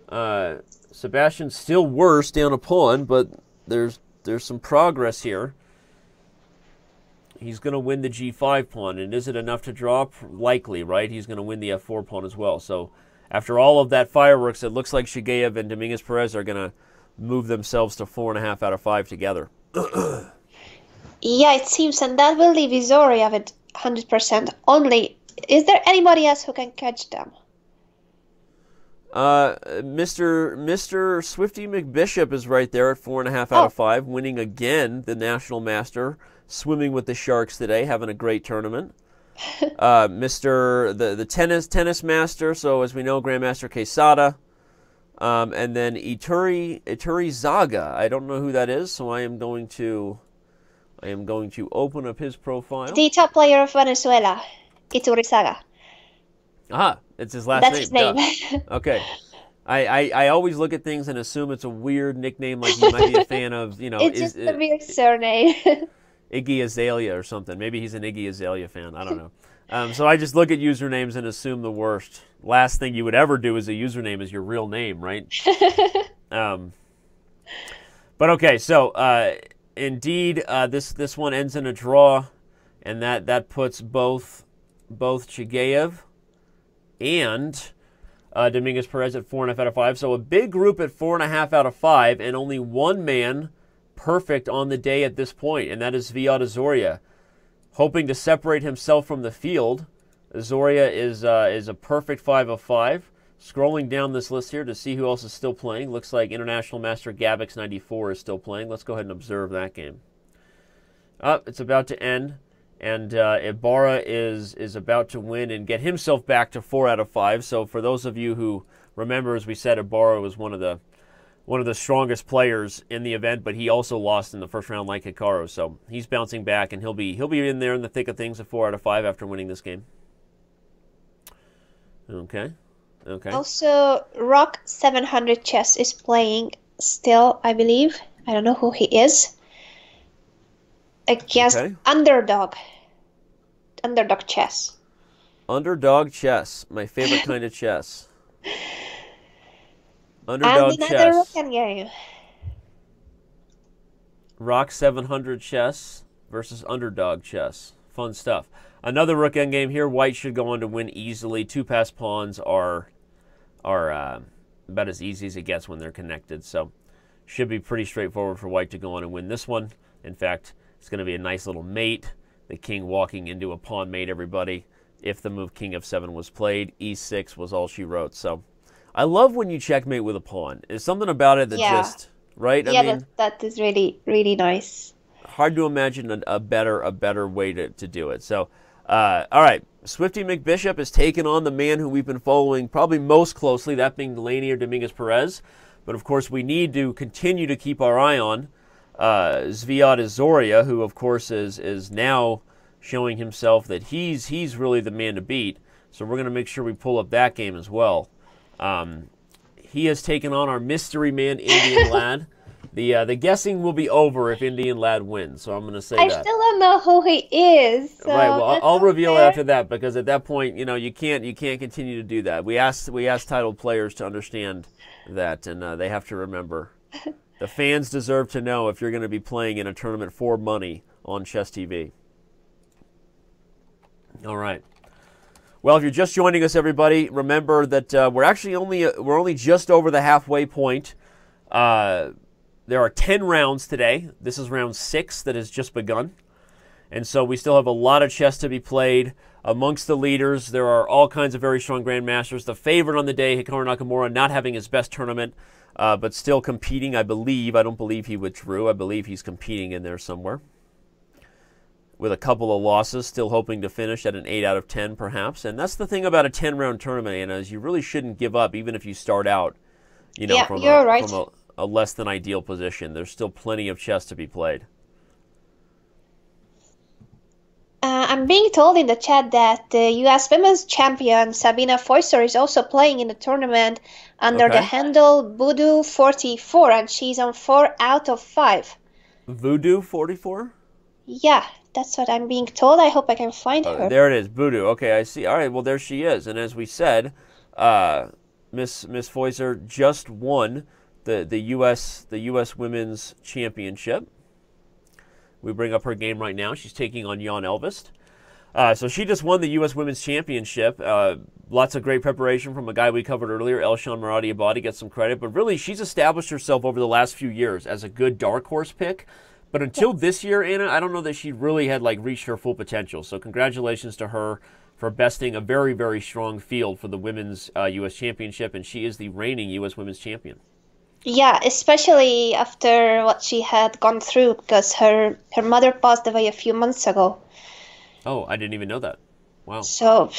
Sebastian's still worse down a pawn, but there's some progress here. He's going to win the G5 pawn, and is it enough to draw? Likely, right? He's going to win the F4 pawn as well. So after all of that fireworks, it looks like Shigeev and Dominguez Perez are going to move themselves to 4.5 out of 5 together. Yeah, it seems, and that will leave Azoria with 100% only. Is there anybody else who can catch them? Mr. Swifty McBishop is right there at 4.5 out of 5, winning again the National Master, swimming with the Sharks today, having a great tournament. The tennis master, so as we know, Grandmaster Quesada, and then Ituri Zaga. I don't know who that is, so I am going to open up his profile. The top player of Venezuela, Iturizaga. Aha, it's his last That's name. his name. Okay. I always look at things and assume it's a weird nickname, like he might be a fan of, It's just a weird surname. Iggy Azalea or something. Maybe he's an Iggy Azalea fan. I don't know. So I just look at usernames and assume the worst. Last thing you would ever do as a username is your real name, right? But okay, so indeed, this one ends in a draw, and that puts both Shigeev and Dominguez Perez at 4.5 out of 5. So a big group at 4.5 out of 5, and only one man perfect on the day at this point, and that is Zviad Azoria. Hoping to separate himself from the field, Azoria is a perfect 5 of 5. Scrolling down this list here to see who else is still playing. Looks like International Master Gabix94 is still playing. Let's go ahead and observe that game. It's about to end. And Ibarra is about to win and get himself back to 4 out of 5. So for those of you who remember, as we said, Ibarra was one of the strongest players in the event, but he also lost in the first round like Hikaru. So he's bouncing back, and he'll be in there in the thick of things at 4 out of 5 after winning this game. Okay. Also, Rock 700 Chess is playing still, I believe. I don't know who he is. Against Underdog Chess. Underdog Chess, my favorite kind of chess. Underdog and another Chess. Rockan game. Rock 700 Chess versus Underdog Chess. Fun stuff. Another rook endgame here. White should go on to win easily. 2-pass pawns are about as easy as it gets when they're connected. So should be pretty straightforward for White to go on and win this one. In fact, it's going to be a nice little mate. The king walking into a pawn mate, everybody. If the move King F7 was played, E6 was all she wrote. So I love when you checkmate with a pawn. There's something about it that just, right? Yeah, I mean, that is really, really nice. Hard to imagine a better way to do it. So, all right. Swifty McBishop has taken on the man who we've been following probably most closely, that being Delaney or Dominguez Perez. But, of course, we need to continue to keep our eye on Zviad Azoria, who, of course, is now showing himself that he's really the man to beat. So we're going to make sure we pull up that game as well. He has taken on our mystery man, Indian Lad. The guessing will be over if Indian Lad wins, so I'm going to say I that. still don't know who he is. So right, well, I'll reveal fair. after that, because at that point, you can't continue to do that. We asked titled players to understand that, and they have to remember. The fans deserve to know if you're going to be playing in a tournament for money on Chess TV. All right. Well, if you're just joining us, everybody, remember that we're only just over the halfway point. There are 10 rounds today. This is round 6 that has just begun. And so we still have a lot of chess to be played. Amongst the leaders, there are all kinds of very strong grandmasters. The favorite on the day, Hikaru Nakamura, not having his best tournament. but still competing, I believe. I don't believe he withdrew. I believe he's competing in there somewhere. With a couple of losses, still hoping to finish at an 8 out of 10 perhaps. And that's the thing about a 10-round tournament, Anna, is you really shouldn't give up, even if you start out, from a less than ideal position. There's still plenty of chess to be played. I'm being told in the chat that the U.S. Women's Champion Sabina Foyser is also playing in the tournament under the handle Voodoo44, and she's on 4 out of 5. Voodoo44? Yeah, that's what I'm being told. I hope I can find her. There it is, Voodoo. Okay, I see. All right, well, there she is. And as we said, Miss Foyser just won the U.S. Women's Championship. We bring up her game right now. She's taking on Jan Elvist. So she just won the U.S. Women's Championship. Lots of great preparation from a guy we covered earlier, Elshan Moradiabadi, gets some credit. But really, she's established herself over the last few years as a good dark horse pick. But until this year, Anna, I don't know that she really had reached her full potential. So congratulations to her for besting a very, very strong field for the Women's U.S. Championship. And she is the reigning U.S. Women's Champion. Yeah, especially after what she had gone through, because her mother passed away a few months ago. Oh, I didn't even know that. Wow. So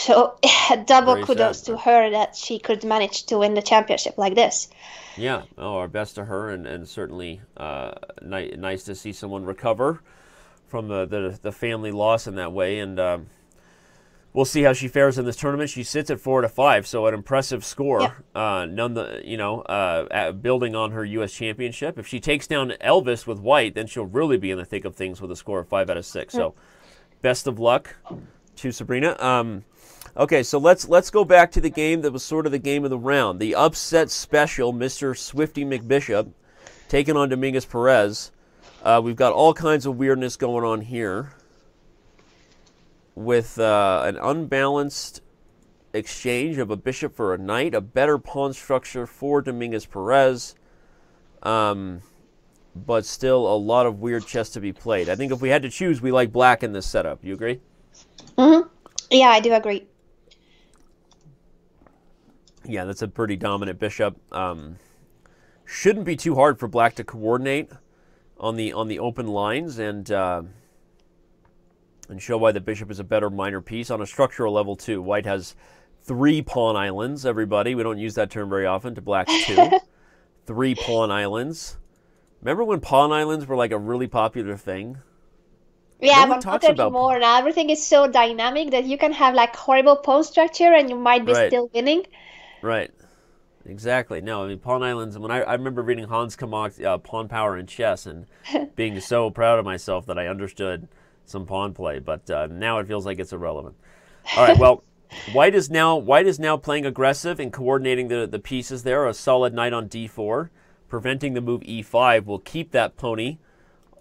double Very kudos sad. to her that she could manage to win the championship like this. Yeah. Oh, our best to her, and certainly nice to see someone recover from the family loss in that way. And we'll see how she fares in this tournament. She sits at 4 out of 5, so an impressive score. Yeah. Building on her U.S. Championship. If she takes down Elvis with white, then she'll really be in the thick of things with a score of 5 out of 6. So, best of luck to Sabrina. Okay, so let's go back to the game that was sort of the game of the round. The upset special, Mr. Swifty McBishop, taking on Dominguez Perez. We've got all kinds of weirdness going on here, with an unbalanced exchange of a bishop for a knight, a better pawn structure for Dominguez Perez, but still a lot of weird chess to be played. I think if we had to choose, we like black in this setup. You agree? Mm-hmm. Yeah, I do agree. Yeah, that's a pretty dominant bishop. Shouldn't be too hard for black to coordinate on the open lines and show why the bishop is a better minor piece. On a structural level, too, white has 3 pawn islands, everybody. We don't use that term very often, to black's 2. 3 pawn islands. Remember when pawn islands were a really popular thing? Yeah, but not anymore. Now everything is so dynamic that you can have horrible pawn structure and you might be still winning. Right. Exactly. No, I mean, pawn islands, when I remember reading Hans Kamak's Pawn Power in Chess and being so proud of myself that I understood some pawn play, but now it feels like it's irrelevant. All right, well, white is now playing aggressive and coordinating the pieces there. A solid knight on d4, preventing the move e5 will keep that pony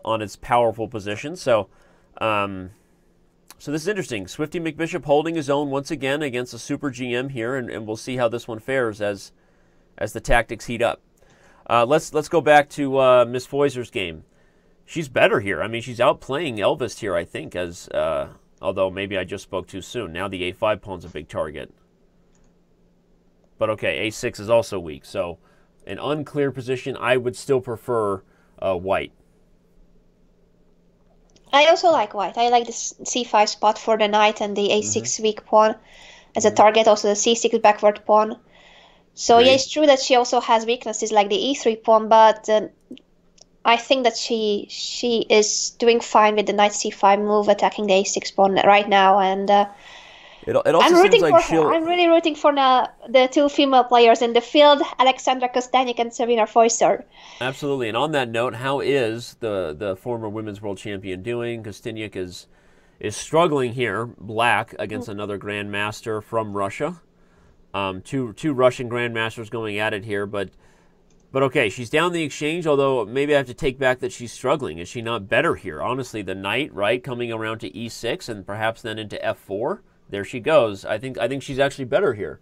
on its powerful position. So this is interesting. Swifty McBishop holding his own once again against a super GM here, and we'll see how this one fares as the tactics heat up. Let's go back to Miss Foyser's game. She's better here. I mean, she's outplaying Elvis here, I think, although maybe I just spoke too soon. Now the a5 pawn's a big target. But okay, a6 is also weak. So an unclear position, I would still prefer white. I also like white. I like the c5 spot for the knight and the a6 weak pawn as a target, also the c6 backward pawn. So yeah, it's true that she also has weaknesses like the e3 pawn, but I think that she is doing fine with the knight c5 move, attacking the a6 pawn right now, and it also seems like she'll... I'm really rooting for the 2 female players in the field, Alexandra Kosteniuk and Sabina Foyser. Absolutely, and on that note, how is the former women's world champion doing? Kosteniuk is struggling here, black, against another grandmaster from Russia. Two Russian grandmasters going at it here, but okay, she's down the exchange, although maybe I have to take back that she's struggling. Is she not better here? Honestly, the knight, right, coming around to e6 and perhaps then into f4. There she goes. I think she's actually better here.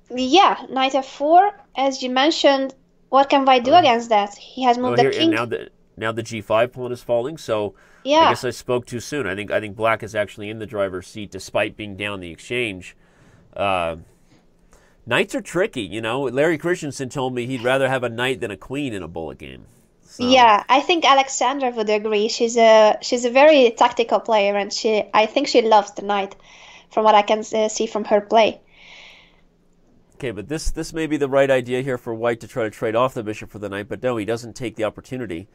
Yeah, knight f4, as you mentioned. What can white do against that? He has moved the king. And now the g5 pawn is falling, so yeah. I guess I spoke too soon. I think black is actually in the driver's seat despite being down the exchange. Knights are tricky, you know. Larry Christensen told me he'd rather have a knight than a queen in a bullet game. So. Yeah, I think Alexandra would agree. She's a very tactical player, and I think she loves the knight, from what I can see from her play. Okay, but this may be the right idea here for White to try to trade off the bishop for the knight, but no, he doesn't take the opportunity.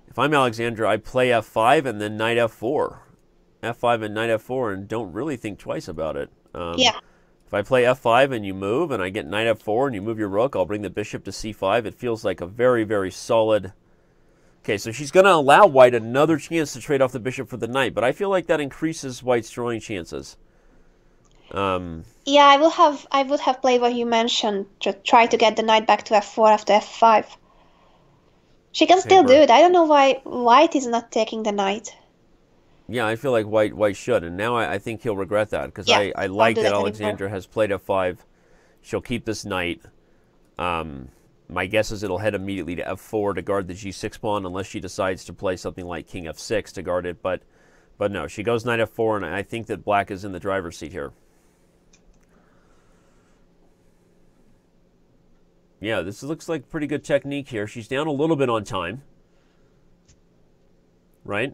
If I'm Alexandra, I play f5 and then knight f4. f5 and knight f4 and don't really think twice about it. Yeah. If I play f5 and you move and I get knight f4 and you move your rook, I'll bring the bishop to c5. It feels like a very, very solid... Okay, so she's going to allow White another chance to trade off the bishop for the knight, but I feel like that increases White's drawing chances. Yeah, I would have played what you mentioned to try to get the knight back to f4 after f5. She can still do it. I don't know why White is not taking the knight. Yeah, I feel like White should, and now I think he'll regret that, because I like that Alexandra has played f5. She'll keep this knight. My guess is it'll head immediately to f4 to guard the g6 pawn, unless she decides to play something like king f6 to guard it, but no, she goes knight f4, and I think that black is in the driver's seat here. Yeah, this looks like pretty good technique here. She's down a little bit on time, right?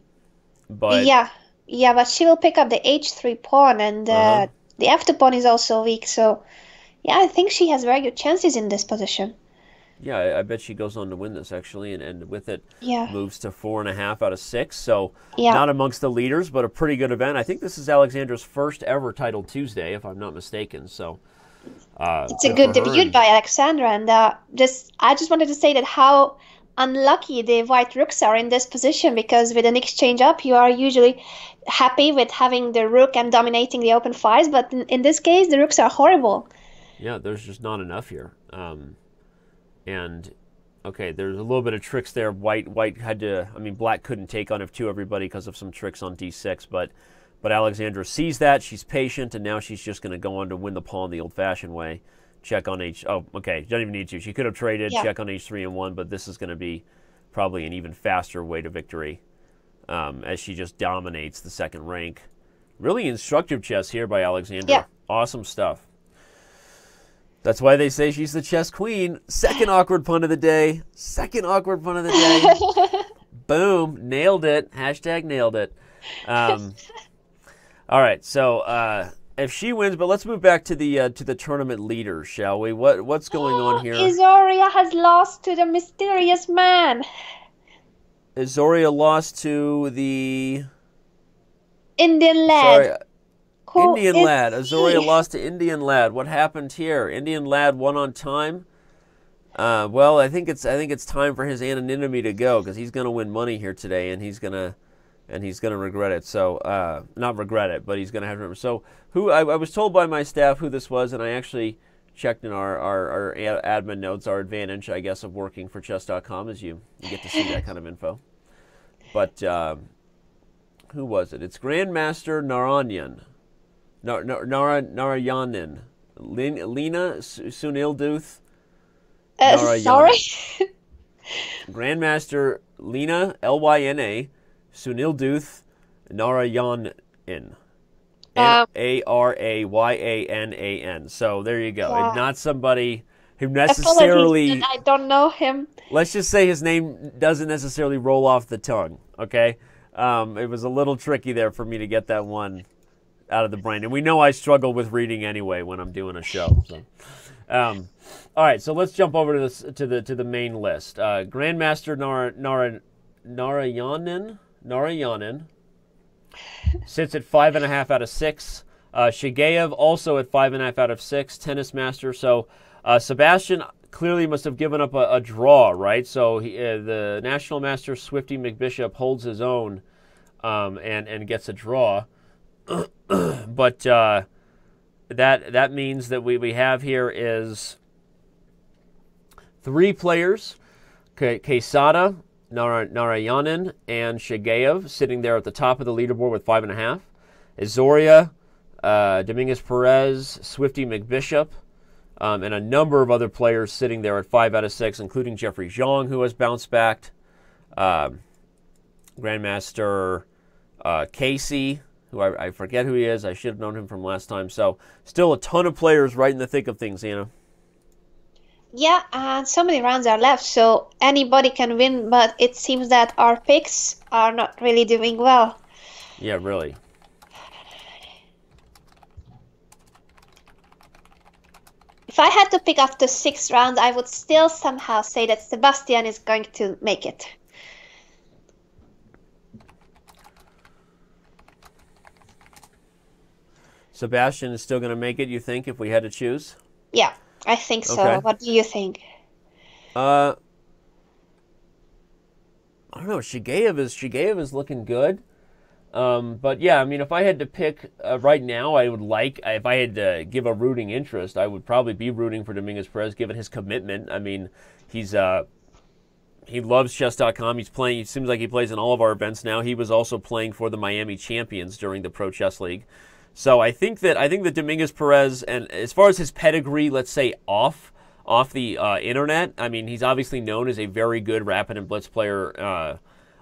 But yeah, but she will pick up the h3 pawn, and the f2 pawn is also weak. So, yeah, I think she has very good chances in this position. Yeah, I bet she goes on to win this, actually, and with it moves to 4.5 out of 6. So not amongst the leaders, but a pretty good event. I think this is Alexandra's first ever titled Tuesday, if I'm not mistaken. So it's a good debut by Alexandra, and I just wanted to say that how unlucky the white rooks are in this position, because with an exchange up, you are usually happy with having the rook and dominating the open files, but in this case, the rooks are horrible. Yeah, there's just not enough here. And okay, there's a little bit of tricks there. White had to, I mean, black couldn't take on f2 everybody because of some tricks on d6, but Alexandra sees that, she's patient, and now she's just going to go on to win the pawn the old-fashioned way. Check on h, oh, okay, don't even need to. She could have traded, check on h3 and won, but this is going to be probably an even faster way to victory, as she just dominates the second rank. Really instructive chess here by Alexandra. Yeah. Awesome stuff. That's why they say she's the chess queen. Second awkward pun of the day. Second awkward pun of the day. Boom. Nailed it. Hashtag nailed it. All right. So if she wins, but let's move back to the tournament leaders, shall we? What's going on here? Izoria has lost to the mysterious man. Izoria lost to the Indian lad. Sorry. Indian lad. Azoria lost to Indian lad. What happened here? Indian lad won on time. Well, I think it's time for his anonymity to go, because he's going to win money here today, and he's gonna regret it. So not regret it, but he's going to have to remember. So I was told by my staff who this was, and I actually checked in our admin notes. Our advantage, I guess, of working for Chess.com is you get to see that kind of info. But who was it? It's Grandmaster Narayanan. Narayanan. Lena Sunilduth. Sorry? Grandmaster Lena, Lyna, Sunilduth Narayanan. Narayyanan. So there you go. Yeah. Not somebody who necessarily... I don't know him. Let's just say his name doesn't necessarily roll off the tongue, okay? It was a little tricky there for me to get that one out of the brain, and we know I struggle with reading anyway when I'm doing a show. So, all right, so let's jump over to the main list. Grandmaster Narayanan sits at 5.5 out of 6. Shigeev also at 5.5 out of 6. Tennis master. So Sebastian clearly must have given up a draw, right? So the national master Swifty McBishop holds his own and gets a draw. But that means that we have here is 3 players, Quesada, Narayanan, and Shigeev sitting there at the top of the leaderboard with 5.5. Izoria, Dominguez Perez, Swifty McBishop, and a number of other players sitting there at 5 out of 6, including Jeffrey Zhang, who has bounced back, Grandmaster Casey, who I forget who he is. I should have known him from last time. So still a ton of players right in the thick of things, Anna. Yeah, and so many rounds are left, so anybody can win, but it seems that our picks are not really doing well. Yeah, really. If I had to pick after 6 rounds, I would still somehow say that Sebastian is going to make it. Sebastian is still going to make it, you think, if we had to choose? Yeah, I think so. Okay. What do you think? I don't know. Shigeev is looking good. But yeah, I mean, if I had to pick right now, if I had to give a rooting interest, I would probably be rooting for Dominguez Perez, given his commitment. I mean, he loves Chess.com. He's playing. It seems like he plays in all of our events now. He was also playing for the Miami Champions during the Pro Chess League. So I think that Dominguez Perez, and as far as his pedigree, let's say off the internet, I mean, he's obviously known as a very good rapid and blitz player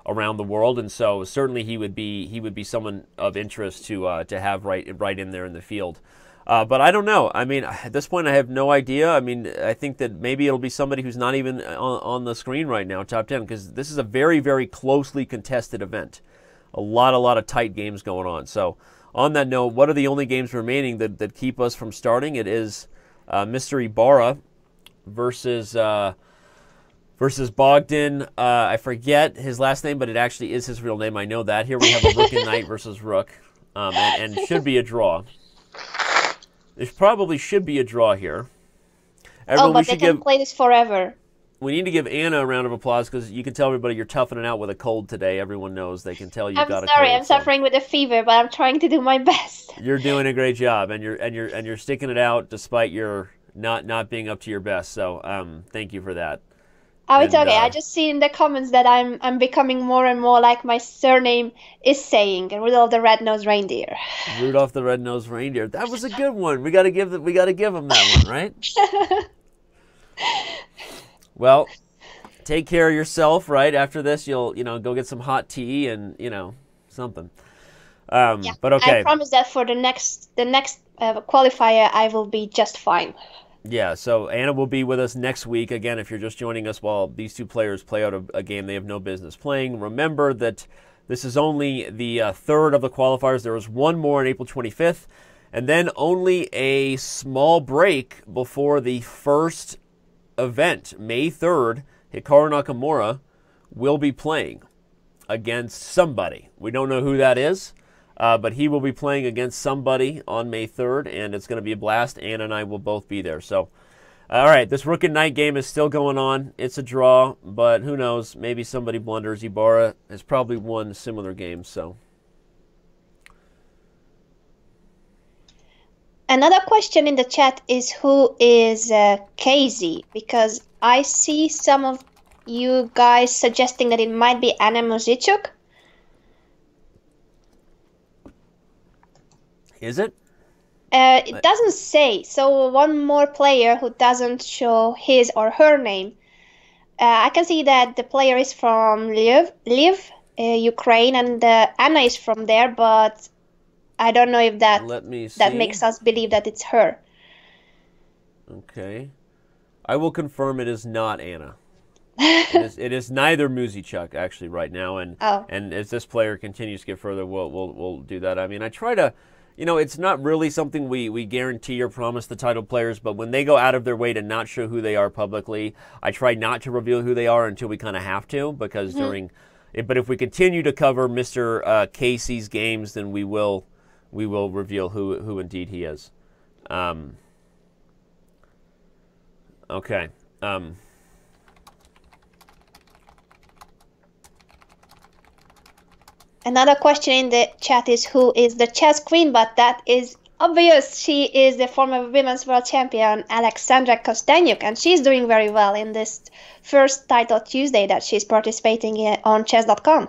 around the world, and so certainly he would be someone of interest to have right in there in the field. But I don't know. I mean, at this point, I have no idea. I mean, I think that maybe it'll be somebody who's not even on the screen right now, top 10, because this is a very, very closely contested event. A lot of tight games going on. So on that note, what are the only games remaining that keep us from starting? It is Mr. Ibarra versus Bogdan. I forget his last name, but it actually is his real name. I know that. Here we have a Rook and Knight versus Rook, and should be a draw. There probably should be a draw here. Everyone, but they can play this forever. We need to give Anna a round of applause because you can tell everybody you're toughing it out with a cold today. Everyone knows they can tell you've got a cold. I'm sorry, I'm suffering with a fever, but I'm trying to do my best. You're doing a great job, and you're sticking it out despite your not being up to your best. So thank you for that. Oh, it's okay. I just see in the comments that I'm becoming more and more like my surname is saying, Rudolf the Red-Nosed Reindeer. Rudolph the Red-Nosed Reindeer. That was a good one. We got to give him that one, right? Well, take care of yourself. Right after this, you'll go get some hot tea and something. Yeah, but okay. I promise that for the next qualifier, I will be just fine. Yeah, so Anna will be with us next week. Again, if you're just joining us while these two players play out a game they have no business playing, remember that this is only the third of the qualifiers. There is one more on April 25th, and then only a small break before the first event. May 3rd, Hikaru Nakamura will be playing against somebody. We don't know who that is. But he will be playing against somebody on May 3rd, and it's going to be a blast. Anna and I will both be there. So, all right, this Rook and Knight game is still going on. It's a draw, but who knows? Maybe somebody blunders. Ibarra has probably won similar games. So, another question in the chat is who is Casey? Because I see some of you guys suggesting that it might be Anna Muzichuk. Is it? It doesn't say. So one more player who doesn't show his or her name. I can see that the player is from Lviv, Ukraine, and Anna is from there, but I don't know if that makes us believe that it's her. Okay. I will confirm it is not Anna. It is neither Muzichuk actually right now, and as this player continues to get further, we'll do that. I mean, I try to. It's not really something we guarantee or promise the title players, but when they go out of their way to not show who they are publicly, I try not to reveal who they are until we kind of have to, because but if we continue to cover Mr. Casey's games, then we will reveal who indeed he is. Okay. Another question in the chat is who is the chess queen, but that is obvious. She is the former women's world champion Alexandra Kosteniuk, and she's doing very well in this first title Tuesday that she's participating in on Chess.com.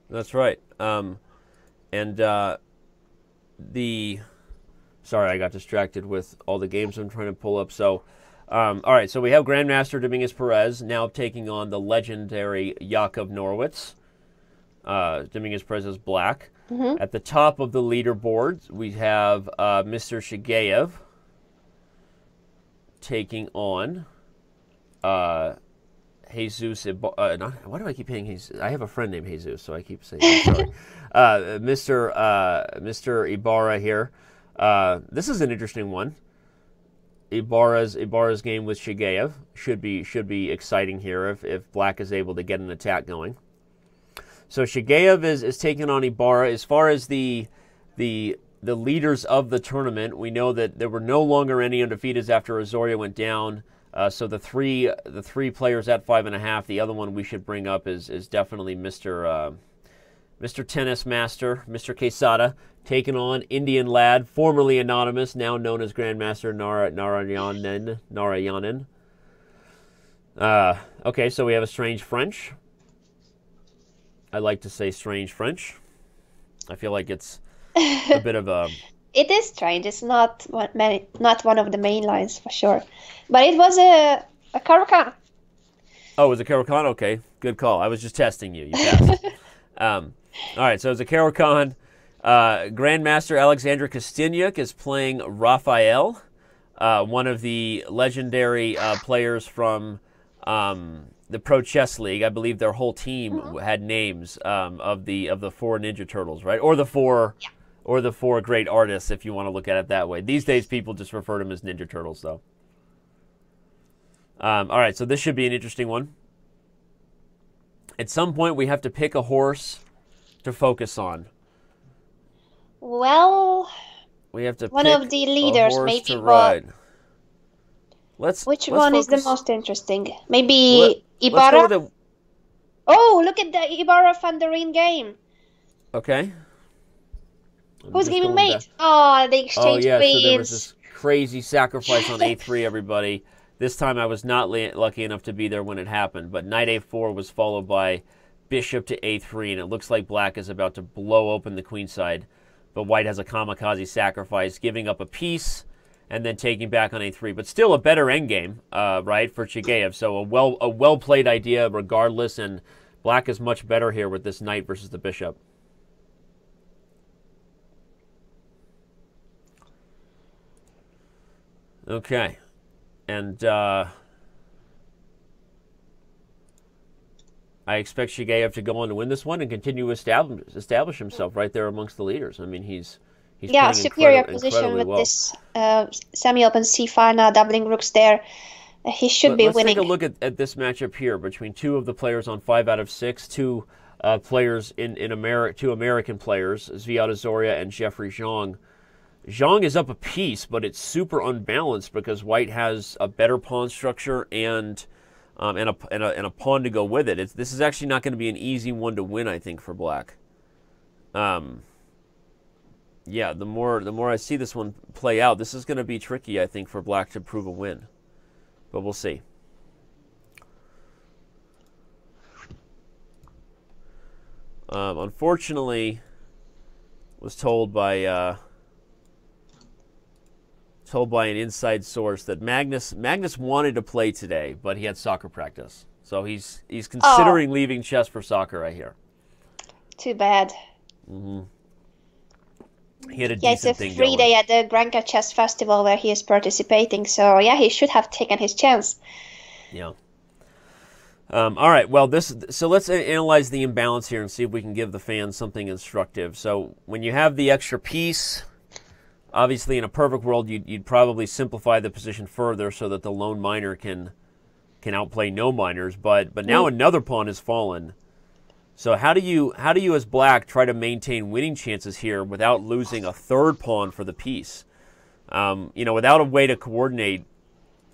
That's right. Sorry, I got distracted with all the games I'm trying to pull up. So, all right, so we have Grandmaster Dominguez Perez now taking on the legendary Jakub Norwitz. Dominguez Perez is black. At the top of the leaderboard, we have Mr. Shigeev taking on Jesus. Why do I keep saying Jesus? I have a friend named Jesus, so I keep saying. I'm sorry, Mr. Ibarra here. This is an interesting one. Ibarra's game with Shigeev should be exciting here if Black is able to get an attack going. So Shigeev is taking on Ibarra. As far as the leaders of the tournament, we know that there were no longer any undefeateds after Azoria went down. So the three players at 5.5. The other one we should bring up is definitely Mr. Tennis Master, Mr. Quesada, taking on Indian lad, formerly anonymous, now known as Grandmaster Narayanan. Okay, so we have a strange French. I like to say strange French. I feel like it's a bit of a... It is strange. It's not one of the main lines for sure. But it was a Caro-Kann. Oh, it was a Caro-Kann? Okay, good call. I was just testing you. You passed. All right, so it's a Caro-Kann. Grandmaster Alexandra Kostyniuk is playing Raphael, one of the legendary players from the Pro Chess League. I believe their whole team had names of the 4 Ninja Turtles, right? Or the 4 great artists, if you want to look at it that way. These days, people just refer to them as Ninja Turtles, though. All right, so this should be an interesting one. At some point, we have to pick a horse to focus on. Well, we have to one pick of the leaders, maybe. To ride. Which one is the most interesting? Maybe Ibarra? Let's go with Oh, look at the Ibarra Van der Rijn game. Okay. Who's giving mate? Oh, they exchanged queens. So there was this crazy sacrifice on A3, everybody. This time I was not lucky enough to be there when it happened, but knight A4 was followed by bishop to A3, and it looks like Black is about to blow open the queenside. But White has a kamikaze sacrifice, giving up a piece and then taking back on A3. But still a better endgame, right, for Shigeev. So a well-played idea regardless, and Black is much better here with this knight versus the bishop. Okay. And I expect Shigeev to go on to win this one and continue to establish himself right there amongst the leaders. I mean, he's superior position with well. This semi-open c5 now, doubling rooks there. He should be winning. Let's take a look at this matchup here between two of the players on 5 out of 6, two players two American players, Zviad Azoria and Jeffrey Zhang. Zhang is up a piece, but it's super unbalanced because White has a better pawn structure and a pawn to go with it. This is actually not going to be an easy one to win, I think, for Black. Yeah, the more I see this one play out, this is going to be tricky, I think, for Black to prove a win. But we'll see. Unfortunately, was told by an inside source that Magnus wanted to play today, but he had soccer practice. So he's considering leaving chess for soccer, I hear. Too bad. Mm-hmm. He had a decent thing it's a free day at the Granca Chess Festival where he is participating. So yeah, he should have taken his chance. Yeah. All right. Well, so let's analyze the imbalance here and see if we can give the fans something instructive. So when you have the extra piece, obviously in a perfect world, you'd probably simplify the position further so that the lone miner can outplay no miners. But now another pawn has fallen. So how do you as Black try to maintain winning chances here without losing a third pawn for the piece? Without a way to coordinate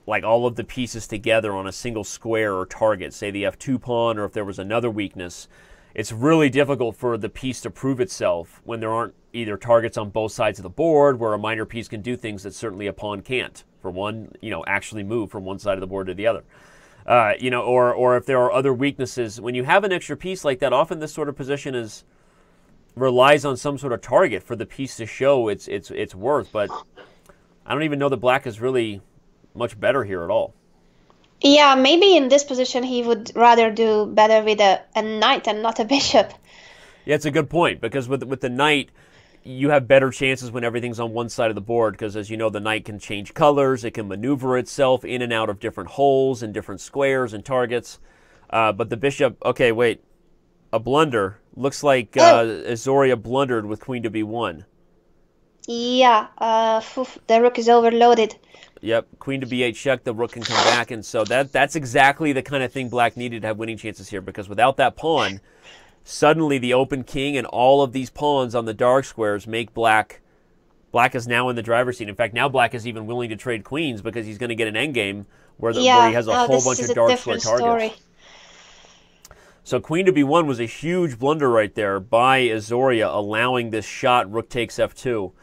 like all of the pieces together on a single square or target, say the F2 pawn, or if there was another weakness, it's really difficult for the piece to prove itself when there aren't either targets on both sides of the board where a minor piece can do things that certainly a pawn can't. For one, actually move from one side of the board to the other. Or if there are other weaknesses. When you have an extra piece like that, often this sort of position relies on some sort of target for the piece to show its worth. But I don't even know that Black is really much better here at all. Yeah, maybe in this position he would rather do better with a knight and not a bishop. Yeah, it's a good point, because with the knight, you have better chances when everything's on one side of the board because, as you know, the knight can change colors. It can maneuver itself in and out of different holes and different squares and targets. But the bishop, okay, wait, a blunder. Looks like Azoria blundered with queen to b1. Yeah, the rook is overloaded. Yep, queen to b8 check, the rook can come back. And so that's exactly the kind of thing black needed to have winning chances here, because without that pawn, suddenly the open king and all of these pawns on the dark squares make black is now in the driver's seat. In fact, now black is even willing to trade queens because he's going to get an endgame where he has a whole bunch of dark square targets. Story. So queen to b1 was a huge blunder right there by Azoria, allowing this shot rook takes f2.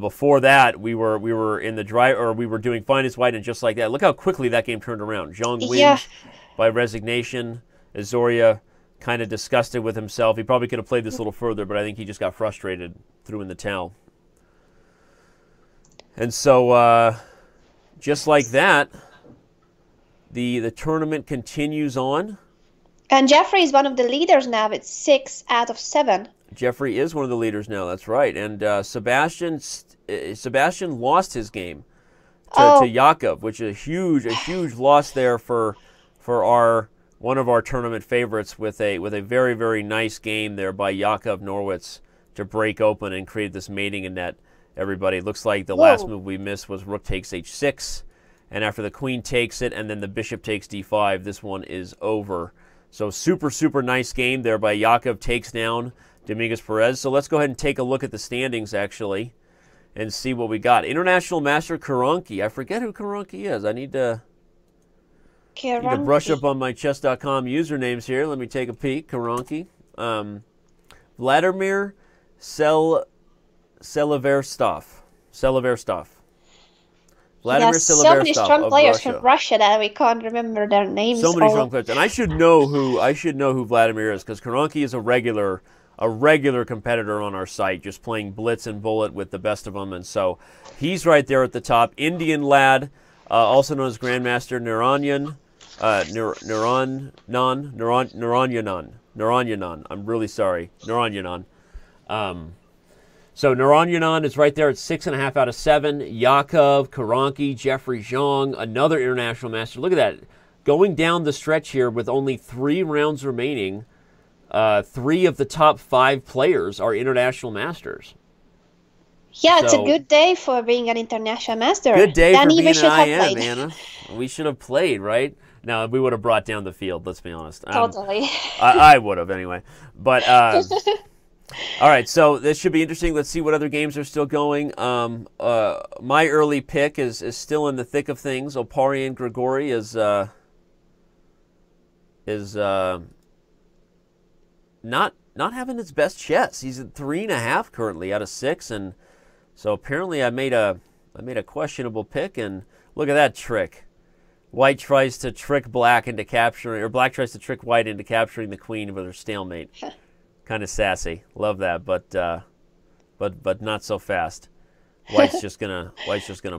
Before that, we were in the we were doing fine as white, and just like that, look how quickly that game turned around. Zhang wins by resignation. Azoria kind of disgusted with himself. He probably could have played this a little further, but I think he just got frustrated, threw in the towel. And so, just like that, the tournament continues on. And Jeffrey is one of the leaders now. It's 6 out of 7. Jeffrey is one of the leaders now. That's right. And Sebastian lost his game to Yakov, which is a huge loss there for one of our tournament favorites with a very, very nice game there by Yakov Norwitz to break open and create this mating in net. Everybody, looks like the last move we missed was rook takes h6, and after the queen takes it and then the bishop takes d5, this one is over. So super nice game there by Yakov, takes down Dominguez Perez. So let's go ahead and take a look at the standings, actually, and see what we got. International Master Karanki. I forget who Karanki is. I need to brush up on my Chess.com usernames here. Let me take a peek. Karanki. Vladimir Seliverstov. Vladimir Seliverstov so many strong players Russia. from Russia that we can't remember their names. So many strong players, and I should know who Vladimir is, because Karanki is a regular competitor on our site, just playing blitz and bullet with the best of them, and so he's right there at the top. Indian lad, also known as Grandmaster Naranyanan. I'm really sorry, Naranyanan. So Naranyanan is right there at 6.5 out of 7. Yakov, Karanki, Jeffrey Zhang, another international master. Look at that. Going down the stretch here with only 3 rounds remaining, 3 of the top 5 players are international masters. Yeah, it's a good day for being an international master. Good day for being an IM, Anna. We should have played, right? No, we would have brought down the field, let's be honest. Totally. I would have, anyway. But... all right, so this should be interesting. Let's see what other games are still going. My early pick is still in the thick of things. Oparian Grigori is not having its best chess. He's at 3.5 currently out of 6, and so apparently I made a questionable pick. And look at that trick. White tries to trick black into capturing, or black tries to trick white into capturing the queen with her stalemate. Kind of sassy, love that, but not so fast. White's just gonna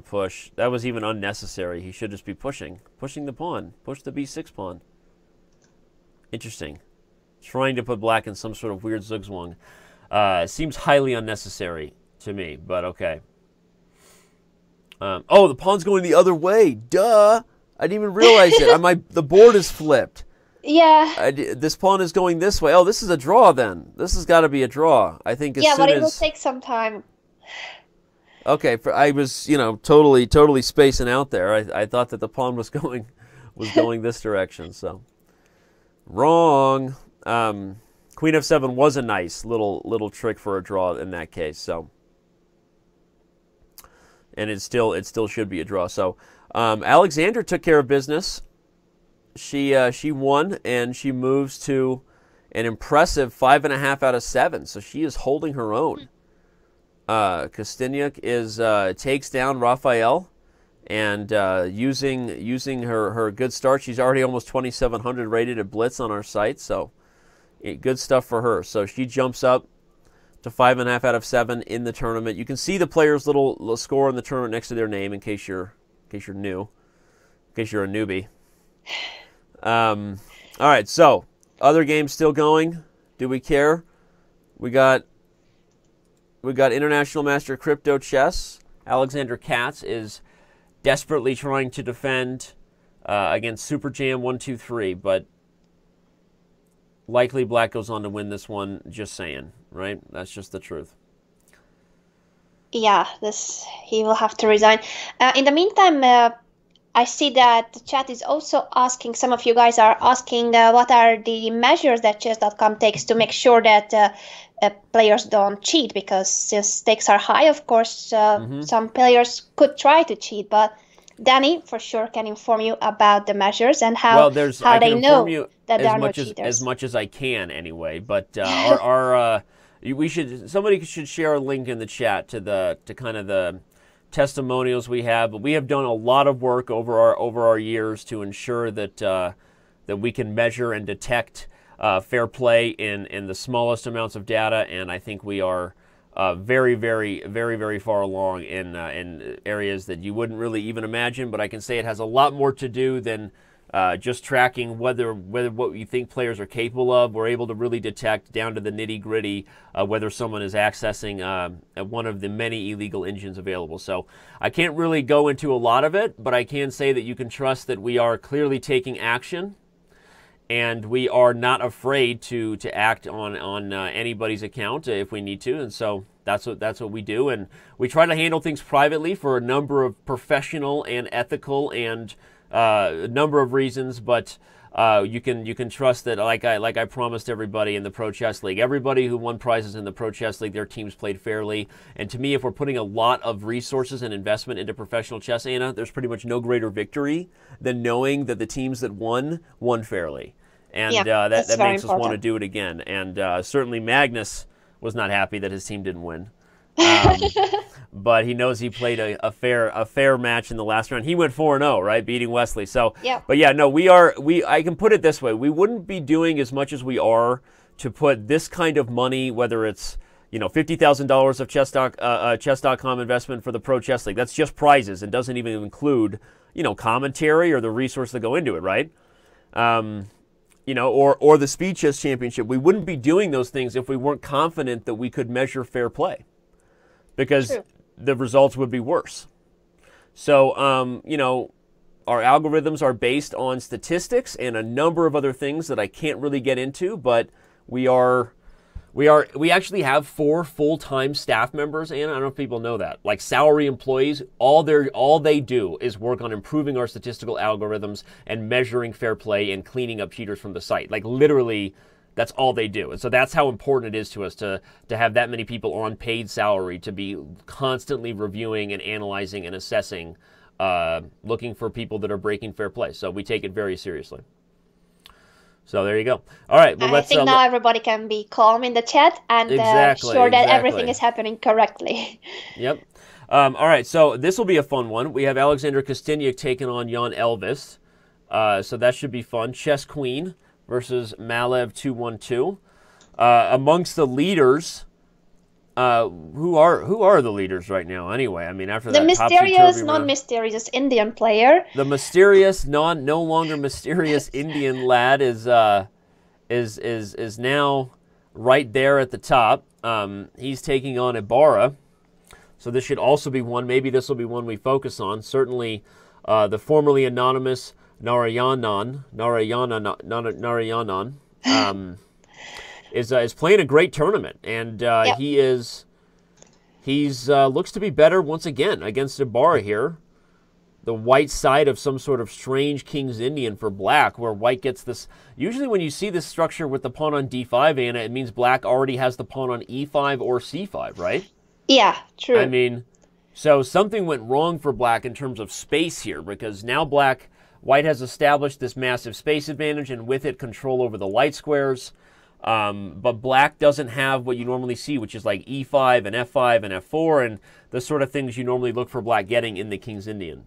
push. That was even unnecessary. He should just be pushing the pawn, push the b6 pawn. Interesting, trying to put black in some sort of weird zugzwang. Seems highly unnecessary to me, but okay. Oh, the pawn's going the other way. Duh! I didn't even realize it. The board is flipped. Yeah. This pawn is going this way. Oh, this is a draw then. This has got to be a draw. I think as soon as... Yeah, but it will take some time. Okay, I was, totally spacing out there. I thought that the pawn was going this direction, so... Wrong. Queen f7 was a nice little trick for a draw in that case, so... And it still should be a draw. So, Alexander took care of business. She won, and she moves to an impressive 5.5 out of 7. So she is holding her own. Kostyniuk takes down Raphael, and using her good start, she's already almost 2,700 rated at Blitz on our site. So good stuff for her. So she jumps up to 5.5 out of 7 in the tournament. You can see the player's little score in the tournament next to their name in case you're new, in case you're a newbie. All right, so other games still going. Do we care? We got We got International Master Crypto Chess. Alexander Katz is desperately trying to defend against Super Jam 123, but likely Black goes on to win this one. Just saying, right? That's just the truth. Yeah, he will have to resign. In the meantime, I see that the chat is also asking, some of you guys are asking what are the measures that Chess.com takes to make sure that players don't cheat, because the stakes are high. Of course, some players could try to cheat, but Danny for sure can inform you about the measures and how they know that there are no cheaters. As much as I can, anyway. But somebody should share a link in the chat to kind of the testimonials we have. But we have done a lot of work over our years to ensure that that we can measure and detect fair play in the smallest amounts of data, and I think we are very, very, very, very far along in areas that you wouldn't really even imagine. But I can say it has a lot more to do than just tracking whether what you think players are capable of. We're able to really detect down to the nitty-gritty whether someone is accessing one of the many illegal engines available. So I can't really go into a lot of it, but I can say that you can trust that we are clearly taking action, and we are not afraid to act on anybody's account if we need to. And so that's what we do. And we try to handle things privately for a number of professional and ethical and a number of reasons, but you can trust that, like I promised everybody in the Pro Chess League, everybody who won prizes in the Pro Chess League, their teams played fairly. And to me, if we're putting a lot of resources and investment into professional chess, Anna, there's pretty much no greater victory than knowing that the teams that won fairly. And that makes us want to do it again. And certainly Magnus was not happy that his team didn't win. But he knows he played a fair match in the last round. He went 4-0, right, beating Wesley. So, yeah. But yeah, no, I can put it this way: we wouldn't be doing as much as we are to put this kind of money, whether it's $50,000 of Chess.com investment for the Pro Chess League. That's just prizes and doesn't even include commentary or the resources that go into it, right? Or the Speed Chess Championship. We wouldn't be doing those things if we weren't confident that we could measure fair play, because True. The results would be worse. So, our algorithms are based on statistics and a number of other things that I can't really get into, but we actually have 4 full-time staff members, and I don't know if people know that, like salary employees. All they do is work on improving our statistical algorithms and measuring fair play and cleaning up cheaters from the site. Like literally, that's all they do. And so that's how important it is to us to have that many people on paid salary, to be constantly reviewing and analyzing and assessing, looking for people that are breaking fair play. So we take it very seriously. So there you go. All right. Well, I think now everybody can be calm in the chat and sure that everything is happening correctly. Yep. All right. So this will be a fun one. We have Alexander Kosteniuk taking on Jan Elvis. So that should be fun. Chess Queen versus Malev 212. Amongst the leaders, who are the leaders right now? Anyway, I mean, after the that mysterious, non-mysterious Indian player, the mysterious, no longer mysterious Indian lad is now right there at the top. He's taking on Ibarra, so this should also be one. Maybe this will be one we focus on. Certainly, the formerly anonymous Narayanan is playing a great tournament, and yep. he's looks to be better once again against Ibarra here. The white side of some sort of strange King's Indian for black, where white gets this. Usually when you see this structure with the pawn on d5, Anna, it means black already has the pawn on e5 or c5, right? Yeah, true. I mean, so something went wrong for black in terms of space here, because now white has established this massive space advantage, and with it, control over the light squares. But black doesn't have what you normally see, which is like e5 and f5 and f4 and the sort of things you normally look for black getting in the King's Indian.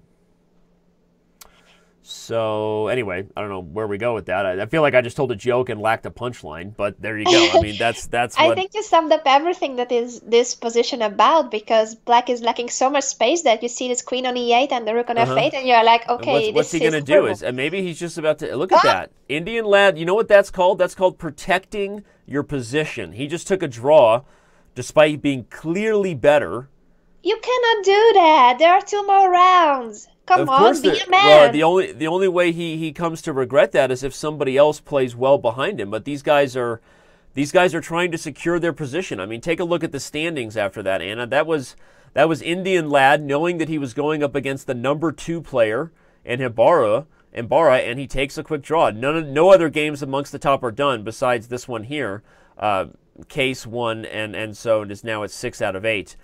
So anyway, I don't know where we go with that. I feel like I just told a joke and lacked a punchline, but there you go. I mean, that's what... I think you summed up everything that is this position about, because black is lacking so much space that you see this queen on e8 and the rook on f8, and you're like, okay, what's he going to do? Maybe he's just about to... Look at that. Indian lad, you know what that's called? That's called protecting your position. He just took a draw despite being clearly better. You cannot do that. There are 2 more rounds. Come on, be a man. Well, the only way he comes to regret that is if somebody else plays well behind him. But these guys are trying to secure their position. I mean, take a look at the standings after that, Anna. That was Indian Lad knowing that he was going up against the number 2 player in Ibarra, and he takes a quick draw. No other games amongst the top are done besides this one here. Case won, and so it is now at 6 out of 8.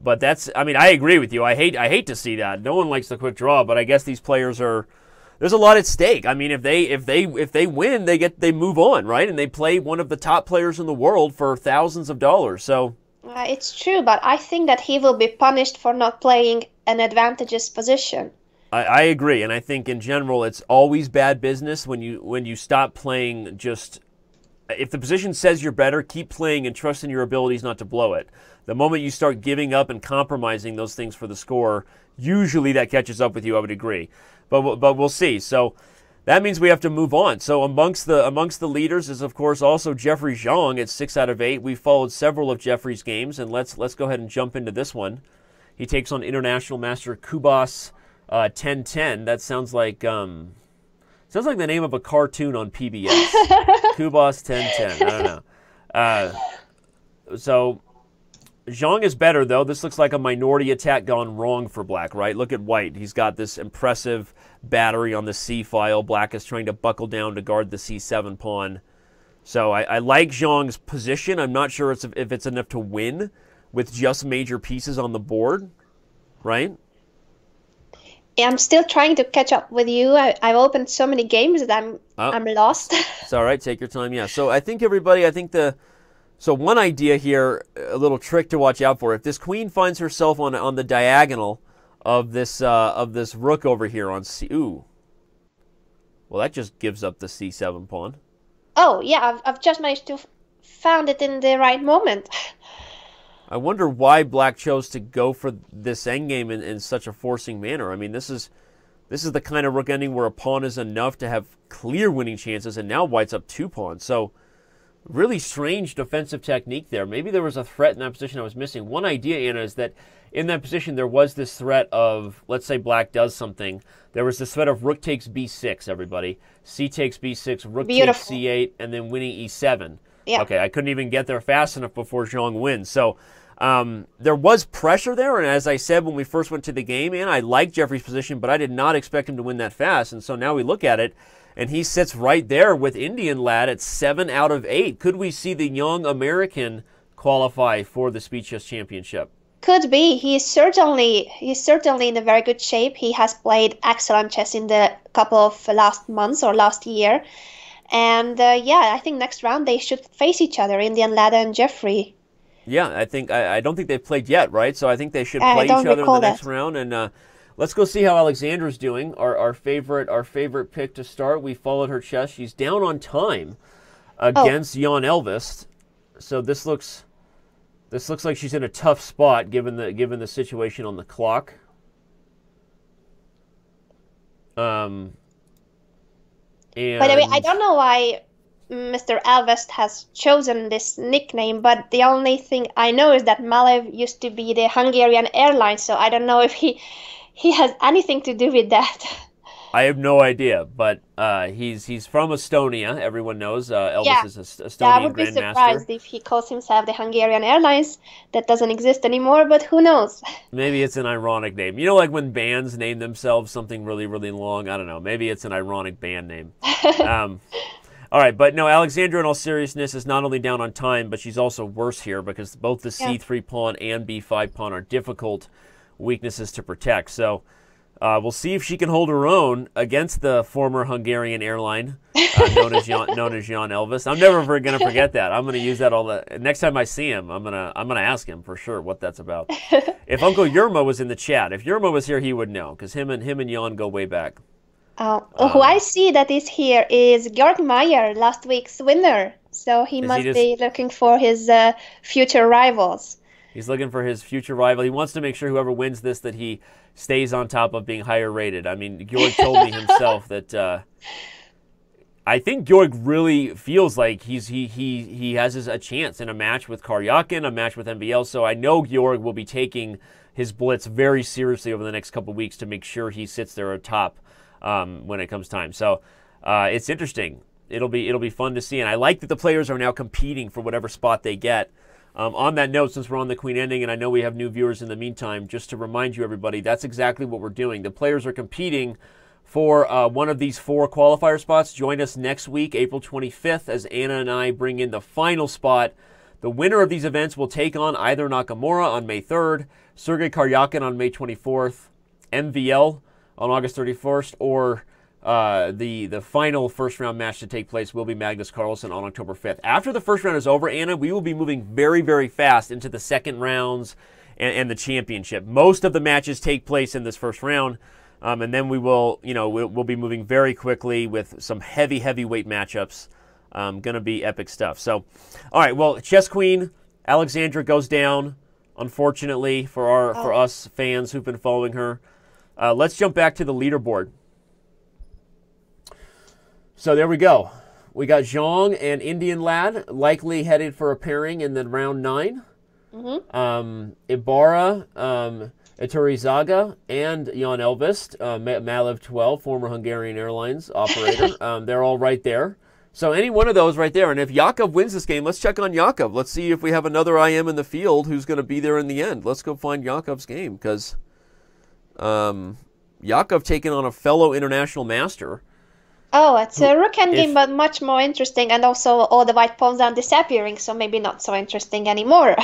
But I agree with you. I hate to see that. No one likes the quick draw, but I guess these players there's a lot at stake. I mean, if they win, they move on, right? And they play one of the top players in the world for thousands of dollars. So it's true, but I think that he will be punished for not playing an advantageous position. I agree, and I think in general it's always bad business when you stop playing just. If the position says you're better, keep playing and trust in your abilities not to blow it. The moment you start giving up and compromising those things for the score, usually that catches up with you, I would agree. But we'll see. So that means we have to move on. So amongst the leaders is, of course, also Jeffrey Zhang at 6 out of 8. We followed several of Jeffrey's games, and let's go ahead and jump into this one. He takes on International Master Kubas 1010. That sounds like the name of a cartoon on PBS. Kubas 1010. I don't know. So Zhang is better, though. This looks like a minority attack gone wrong for Black, right? Look at White. He's got this impressive battery on the C file. Black is trying to buckle down to guard the C7 pawn. So I like Zhang's position. I'm not sure if it's enough to win with just major pieces on the board, right? I'm still trying to catch up with you. I've opened so many games that I'm lost. It's all right. Take your time. Yeah. So I think everybody. So one idea here, a little trick to watch out for. If this queen finds herself on the diagonal of this rook over here on C. Ooh. Well, that just gives up the C7 pawn. Oh yeah, I've just managed to found it in the right moment. I wonder why Black chose to go for this endgame in such a forcing manner. I mean, this is the kind of rook ending where a pawn is enough to have clear winning chances, and now White's up 2 pawns. So really strange defensive technique there. Maybe there was a threat in that position I was missing. One idea, Anna, is that in that position there was this threat of, let's say Black does something. There was this threat of rook takes b6, everybody. C takes b6, rook takes c8, and then winning e7. Yeah. Okay, I couldn't even get there fast enough before Zhang wins. So there was pressure there, and as I said when we first went to the game, and I liked Jeffrey's position, but I did not expect him to win that fast. And so now we look at it, and he sits right there with Indian Lad at 7 out of 8. Could we see the young American qualify for the Speed Chess Championship? Could be. He's certainly in a very good shape. He has played excellent chess in the couple of last months or last year. And I think next round they should face each other, Indian Lad and Jeffrey. Yeah, I don't think they've played yet, right? So I think they should play each other in the next round. And let's go see how Alexandra's doing. Our favorite pick to start. We followed her chess. She's down on time against Jan Elvest. So this looks like she's in a tough spot given the situation on the clock. And by the way, I don't know why Mr. Elvest has chosen this nickname, but the only thing I know is that Malev used to be the Hungarian airline, so I don't know if he has anything to do with that. I have no idea, but he's from Estonia. Everyone knows Elvis is an Estonian grandmaster. I would be surprised if he calls himself the Hungarian Airlines. That doesn't exist anymore, but who knows? Maybe it's an ironic name. You know, like when bands name themselves something really, really long? I don't know. Maybe it's an ironic band name. All right, but no, Alexandra, in all seriousness, is not only down on time, but she's also worse here because both the C3 pawn and B5 pawn are difficult weaknesses to protect. So we'll see if she can hold her own against the former Hungarian airline known as Jan Elvis. I'm never going to forget that. I'm going to use that next time I see him. I'm gonna ask him for sure what that's about. If Uncle Yerma was in the chat, if Yerma was here, he would know because him and Jan go way back. Who I see that is here is Georg Meyer, last week's winner. So he must be looking for his future rivals. He's looking for his future rival. He wants to make sure whoever wins this that he stays on top of being higher rated. I mean, Georg told me himself that I think Georg really feels like he has a chance in a match with Karyakin, a match with MVL. So I know Georg will be taking his blitz very seriously over the next couple of weeks to make sure he sits there atop when it comes time. So it's interesting. It'll be fun to see, and I like that the players are now competing for whatever spot they get. On that note, since we're on the Queen ending, and I know we have new viewers in the meantime, just to remind you, everybody, that's exactly what we're doing. The players are competing for one of these 4 qualifier spots. Join us next week, April 25th, as Anna and I bring in the final spot. The winner of these events will take on either Nakamura on May 3rd, Sergei Karyakin on May 24th, MVL on August 31st, or the final first-round match to take place will be Magnus Carlsen on October 5th. After the first round is over, Anna, we will be moving very, very fast into the second rounds and the championship. Most of the matches take place in this first round. And then we will, we'll be moving very quickly with some heavyweight matchups. Going to be epic stuff. So, all right, well, Chess Queen, Alexandra goes down, unfortunately, for us fans who've been following her. Let's jump back to the leaderboard. So there we go. We got Zhang and Indian Lad likely headed for a pairing in the round 9. Mm-hmm. Ibarra, Iturizaga, and Jan Elvist, Malev 12, former Hungarian Airlines operator. They're all right there. So any one of those right there. And if Yakov wins this game, let's check on Yakov. Let's see if we have another IM in the field who's going to be there in the end. Let's go find Yakov's game, because Yakov taking on a fellow international master. Oh, it's a rook endgame, but much more interesting, and also all the white pawns are disappearing, so maybe not so interesting anymore.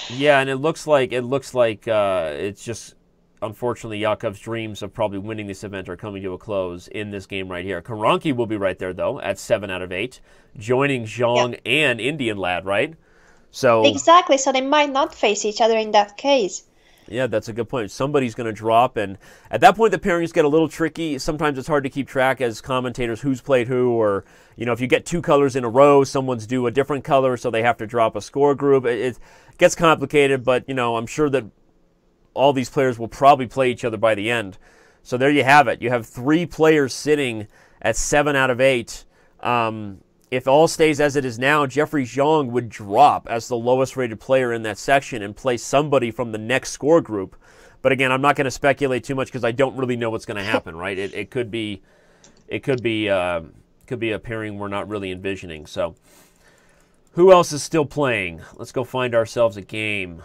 Yeah, and it looks like it's just, unfortunately, Yakov's dreams of probably winning this event are coming to a close in this game right here. Karanki will be right there, though, at 7 out of 8, joining Zhang and Indian Lad, right? So exactly, so they might not face each other in that case. Yeah, that's a good point. Somebody's going to drop, and at that point the pairings get a little tricky. Sometimes it's hard to keep track as commentators who's played who, or if you get 2 colors in a row, someone's due a different color, so they have to drop a score group. It gets complicated, but I'm sure that all these players will probably play each other by the end. So there you have it. You have 3 players sitting at 7 out of 8. If all stays as it is now, Jeffrey Zhang would drop as the lowest rated player in that section and play somebody from the next score group. But again, I'm not going to speculate too much because I don't really know what's going to happen, right? It could be a pairing we're not really envisioning. So who else is still playing? Let's go find ourselves a game.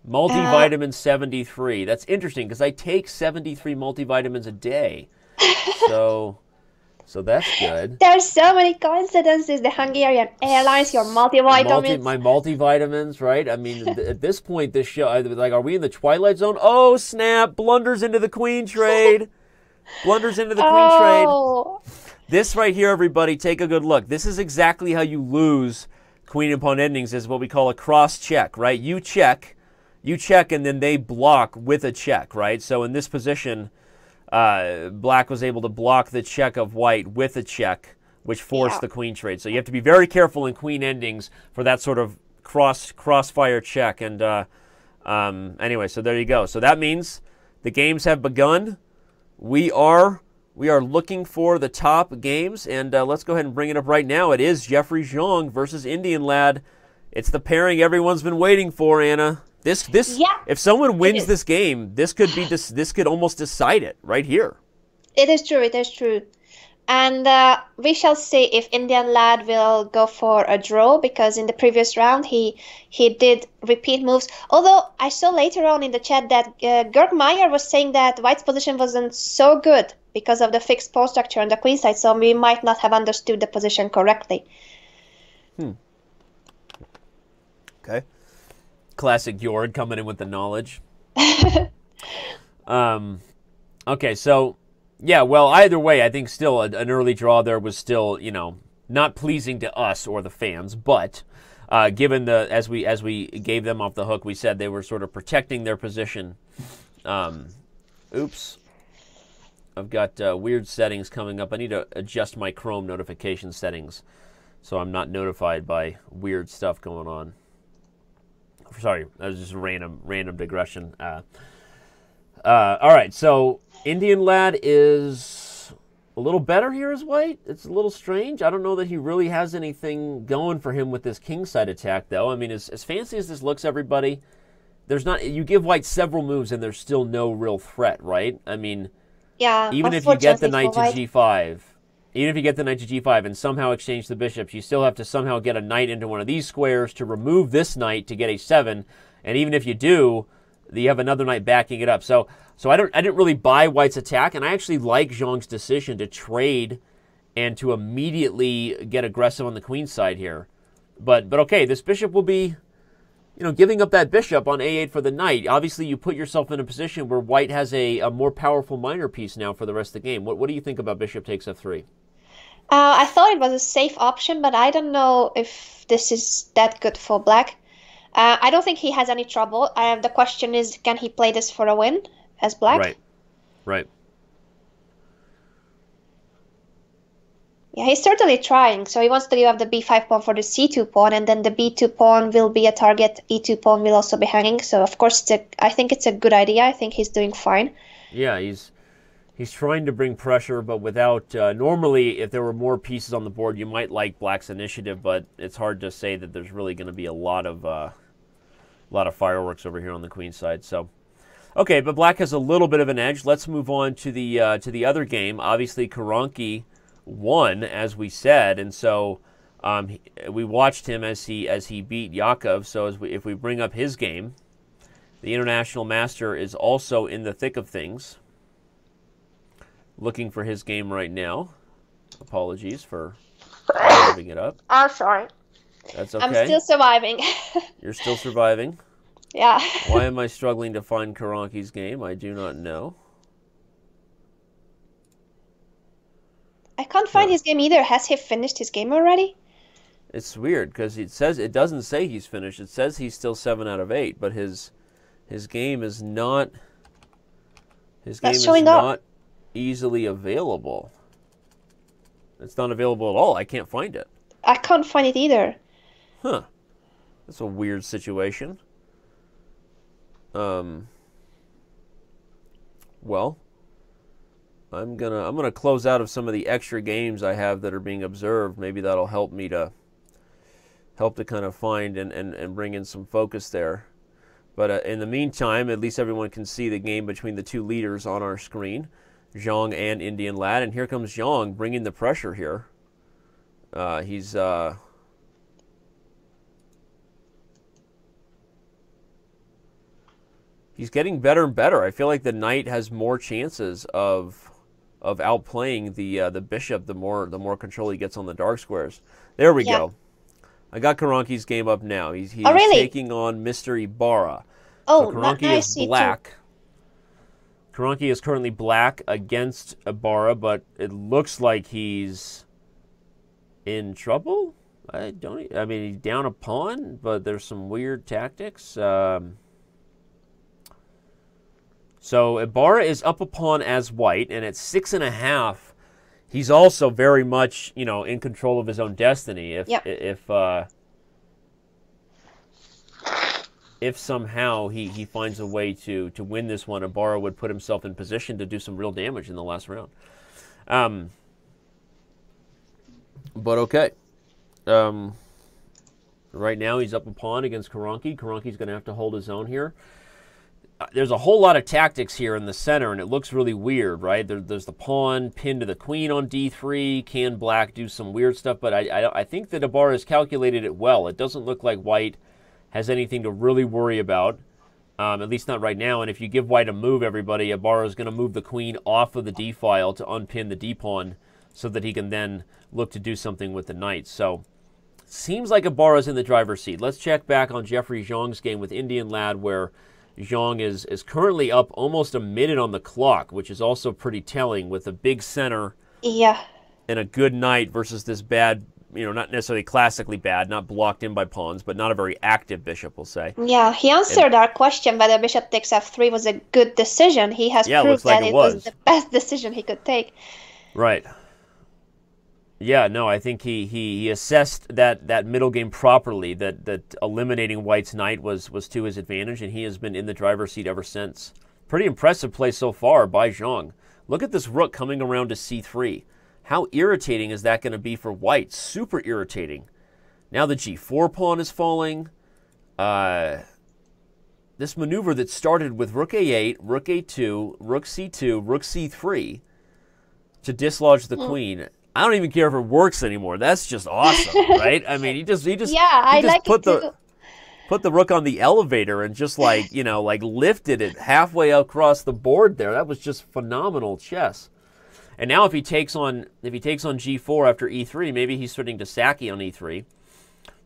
Multivitamin 73. That's interesting because I take 73 multivitamins a day. So that's good. There's so many coincidences. The Hungarian Airlines, your multivitamins. My multivitamins, right? I mean, at this point, this show, are we in the Twilight Zone? Oh, snap. Blunders into the Queen trade. Blunders into the Queen trade. This right here, everybody, take a good look. This is exactly how you lose Queen and Pawn endings, is what we call a cross-check, right? You check, and then they block with a check, right? So in this position, Black was able to block the check of White with a check, which forced the Queen trade. So you have to be very careful in Queen endings for that sort of crossfire check. And anyway, so there you go. So that means the games have begun. We are looking for the top games, and let's go ahead and bring it up right now. It is Jeffrey Zhang versus Indian Lad. It's the pairing everyone's been waiting for, Anna. If someone wins this game, this could almost decide it right here. It is true. And we shall see if Indian Lad will go for a draw, because in the previous round he did repeat moves. Although I saw later on in the chat that Georg Meyer was saying that White's position wasn't so good because of the fixed pawn structure on the queen side, so we might not have understood the position correctly. Okay. Classic Georg coming in with the knowledge. Okay, so yeah, well, either way, I think still an early draw there was still, not pleasing to us or the fans, but given as we gave them off the hook, we said they were sort of protecting their position. Oops. I've got weird settings coming up. I need to adjust my Chrome notification settings so I'm not notified by weird stuff going on. Sorry, that was just a random digression. All right, so Indian Lad is a little better here as white. It's a little strange. I don't know that he really has anything going for him with this kingside attack, though. I mean, as fancy as this looks, everybody, there's not. You give white several moves, and there's still no real threat, right? I mean, Yeah. even if you get the knight to white. g5, even if you get the knight to g5 and somehow exchange the bishops, you still have to somehow get a knight into one of these squares to remove this knight to get a7. And even if you do, you have another knight backing it up. So I didn't really buy white's attack, and I actually like Zhang's decision to trade and to immediately get aggressive on the queen side here. But okay, this bishop will be, giving up that bishop on a8 for the knight. Obviously, you put yourself in a position where white has a more powerful minor piece now for the rest of the game. What do you think about bishop takes f3? I thought it was a safe option, but I don't know if this is that good for black. I don't think he has any trouble. The question is, can he play this for a win as black? Right. Yeah, he's certainly trying. So he wants to give up the b5 pawn for the c2 pawn, and then the b2 pawn will be a target. e2 pawn will also be hanging. So of course, I think it's a good idea. I think he's doing fine. Yeah, he's trying to bring pressure, but without. Normally, if there were more pieces on the board, you might like black's initiative, but it's hard to say that there's really going to be a lot of fireworks over here on the queen side. So. Okay, but black has a little bit of an edge. Let's move on to the other game. Obviously, Karanki won, as we said, and so we watched him as he beat Yakov. So if we bring up his game, the international master is also in the thick of things, looking for his game right now. Apologies for giving it up. I'm sorry. That's okay. I'm still surviving. You're still surviving? Yeah. Why am I struggling to find Karanki's game? I do not know. I can't find his game either. Has he finished his game already? It's weird because it doesn't say he's finished. It says he's still 7 out of 8, but his game is not easily available. It's not available at all. I can't find it. I can't find it either. Huh. That's a weird situation. Well, I'm gonna close out of some of the extra games I have that are being observed. Maybe that'll help me to kind of find and bring in some focus there. But in the meantime, at least everyone can see the game between the two leaders on our screen, Zhang and Indian Lad. And here comes Zhang bringing the pressure here. He's getting better and better. I feel like the knight has more chances of outplaying the bishop the more control he gets on the dark squares. There we go. I got Karanki's game up now. He's really? taking on Mr. Ibarra. Oh, so Karanki nice. is black. Karanki is currently black against Ibarra, but it looks like he's in trouble. I mean, he's down a pawn, but there's some weird tactics. So Ibarra is up a pawn as white, and at 6.5, he's also very much, in control of his own destiny. If somehow he finds a way to win this one, Ibarra would put himself in position to do some real damage in the last round. But okay. Right now he's up a pawn against Karanki. Karanki's going to have to hold his own here. There's a whole lot of tactics here in the center, and it looks really weird, right? There's the pawn pinned to the queen on d3. Can black do some weird stuff? But I think that Ibarra has calculated it well. It doesn't look like white has anything to really worry about, at least not right now. And if you give white a move, everybody, Ibarra is going to move the queen off of the d file to unpin the d pawn so that he can then look to do something with the knight. So seems like Ibarra's in the driver's seat. Let's check back on Jeffrey Zhang's game with Indian Lad, where Zhang is currently up almost a minute on the clock, which is also pretty telling, with a big center and a good knight versus this bad, not necessarily classically bad, not blocked in by pawns, but not a very active bishop, we'll say. Yeah, he answered our question whether bishop takes f3 was a good decision. He has proved that it was the best decision he could take. Right. Yeah, no, I think he assessed that middle game properly, that eliminating white's knight was to his advantage, and he has been in the driver's seat ever since. Pretty impressive play so far by Zhang. Look at this rook coming around to c3. How irritating is that going to be for white? Super irritating. Now the g4 pawn is falling. This maneuver that started with rook a8, rook a2, rook c2, rook c3 to dislodge the queen. I don't even care if it works anymore. That's just awesome, right? I mean, he just put the rook on the elevator and just like, you know, like lifted it halfway across the board there. That was just phenomenal chess. And now if he takes on g4 after e3, maybe he's switching to Saki on e3.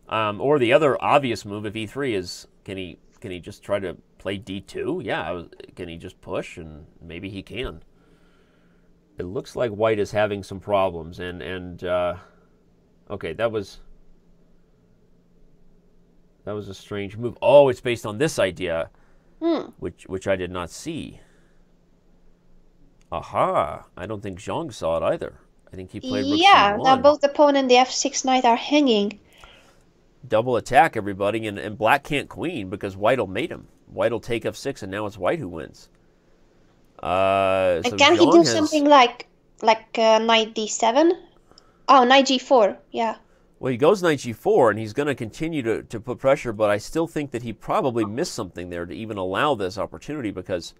Or the other obvious move, if e3 is, can he just try to play d2? Yeah, can he just push? And maybe he can. It looks like white is having some problems, okay, that was a strange move. Oh, it's based on this idea, which I did not see. Aha! I don't think Zhang saw it either. I think he played rook c1. Now both the pawn and the f6 knight are hanging. Double attack, everybody, and black can't queen because white will mate him. White will take f6, and now it's white who wins. So can he do something like knight d7? Oh, knight g4, yeah. Well, he goes knight g4, and he's going to continue to put pressure, but I still think that he probably missed something there to even allow this opportunity because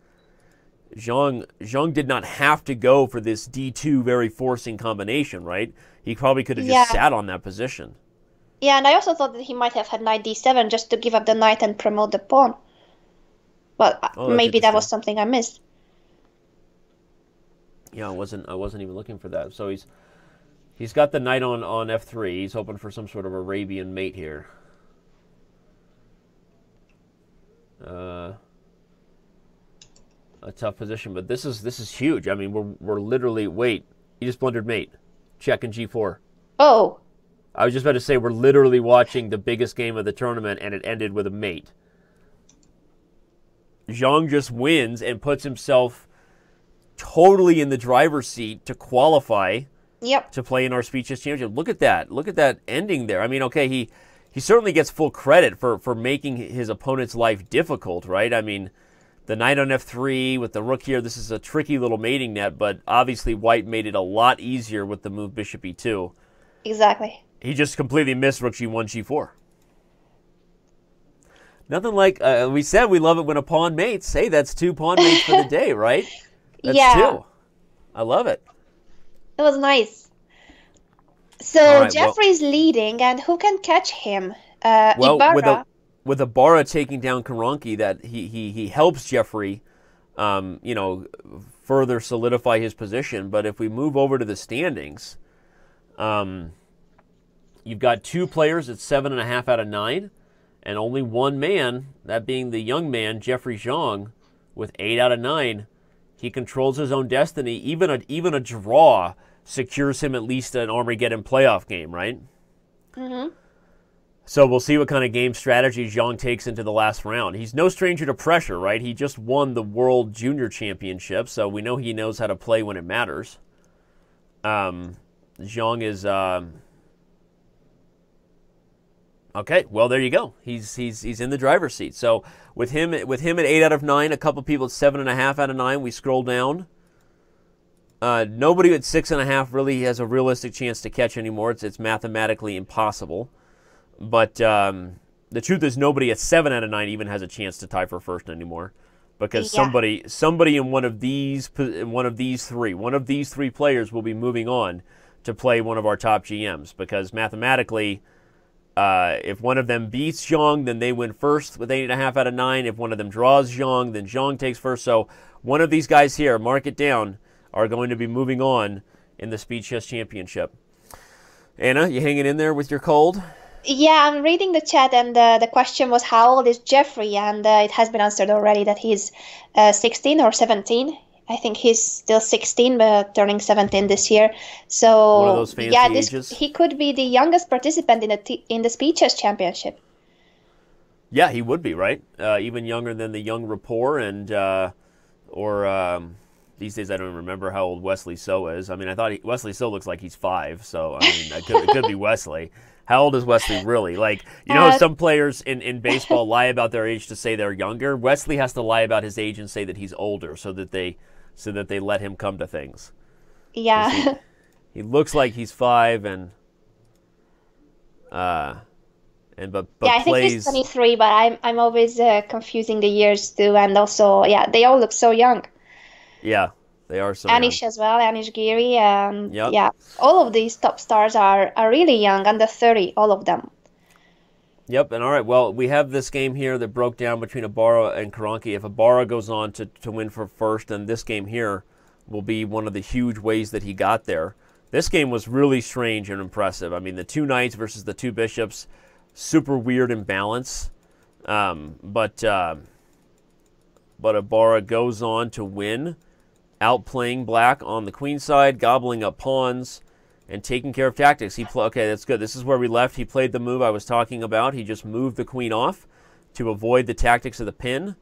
Zhang did not have to go for this d2 very forcing combination, right? He probably could have just sat on that position. Yeah, and I also thought that he might have had knight d7 just to give up the knight and promote the pawn. Well, maybe that was something I missed. Yeah, I wasn't even looking for that. So he's got the knight on f3. He's hoping for some sort of Arabian mate here. A tough position, but this is huge. I mean, we're literally he just blundered mate. Check in g4. Oh. I was just about to say we're literally watching the biggest game of the tournament, and it ended with a mate. Zhang just wins and puts himself totally in the driver's seat to qualify to play in our Speed Chess Championship. Look at that. Look at that ending there. I mean, okay, he certainly gets full credit for making his opponent's life difficult, right? I mean, the knight on f3 with the rook here, this is a tricky little mating net, but obviously white made it a lot easier with the move bishop e2. Exactly. He just completely missed rook g1, g4. Nothing like, we said we love it when a pawn mates. Hey, that's 2 pawn mates for the day, right? That's 2. I love it. It was nice. So right, Jeffrey's leading, and who can catch him? Ibarra. With Ibarra taking down Karanki, that he helps Jeffrey, further solidify his position. But if we move over to the standings, you've got 2 players at 7.5 out of 9, and only one man, that being the young man, Jeffrey Zhang, with 8 out of 9. He controls his own destiny. Even a draw secures him at least an Armageddon playoff game, right? Mm-hmm. So we'll see what kind of game strategy Zhang takes into the last round. He's no stranger to pressure, right? He just won the World Junior Championship, so we know he knows how to play when it matters. Zhang is... Okay, well, there you go. He's in the driver's seat. So with him at 8 out of 9, a couple people at 7.5 out of 9, we scroll down. Nobody at 6.5 really has a realistic chance to catch anymore. It's mathematically impossible. But the truth is, nobody at 7 out of 9 even has a chance to tie for first anymore, because somebody in one of these three players will be moving on to play one of our top GMs, because mathematically. If one of them beats Zhang, then they win first with 8.5 out of 9. If one of them draws Zhang, then Zhang takes first. So one of these guys here, mark it down, are going to be moving on in the Speed Chess Championship. Anna, you hanging in there with your cold? Yeah, I'm reading the chat, and the question was, how old is Jeffrey? And it has been answered already that he's 16 or 17. I think he's still 16, but turning 17 this year. So one of those fancy ages. He could be the youngest participant in the Speed Chess Championship. Yeah, he would be, right? Even younger than the young Rapport, and these days I don't remember how old Wesley So is. I mean, I thought Wesley So looks like he's 5, so I mean, it could be Wesley. How old is Wesley really? Like, you know, some players in baseball lie about their age to say they're younger. Wesley has to lie about his age and say that he's older, so that they so that they let him come to things. Yeah. He looks like he's 5 and but Yeah, I think he's 23, but I'm always confusing the years too, and also they all look so young. Yeah, they are so Anish young. as well, Anish Giri. Yep. Yeah, all of these top stars are really young, under 30, all of them. Yep, and all right, well, we have this game here that broke down between Ibarra and Karanki. If Ibarra goes on to win for first, then this game here will be one of the huge ways that he got there. This game was really strange and impressive. I mean, the 2 knights versus the 2 bishops, super weird imbalance. But Ibarra goes on to win, outplaying black on the queen side, gobbling up pawns, and taking care of tactics. Okay, that's good. This is where we left. He played the move I was talking about. He just moved the queen off to avoid the tactics of the pin.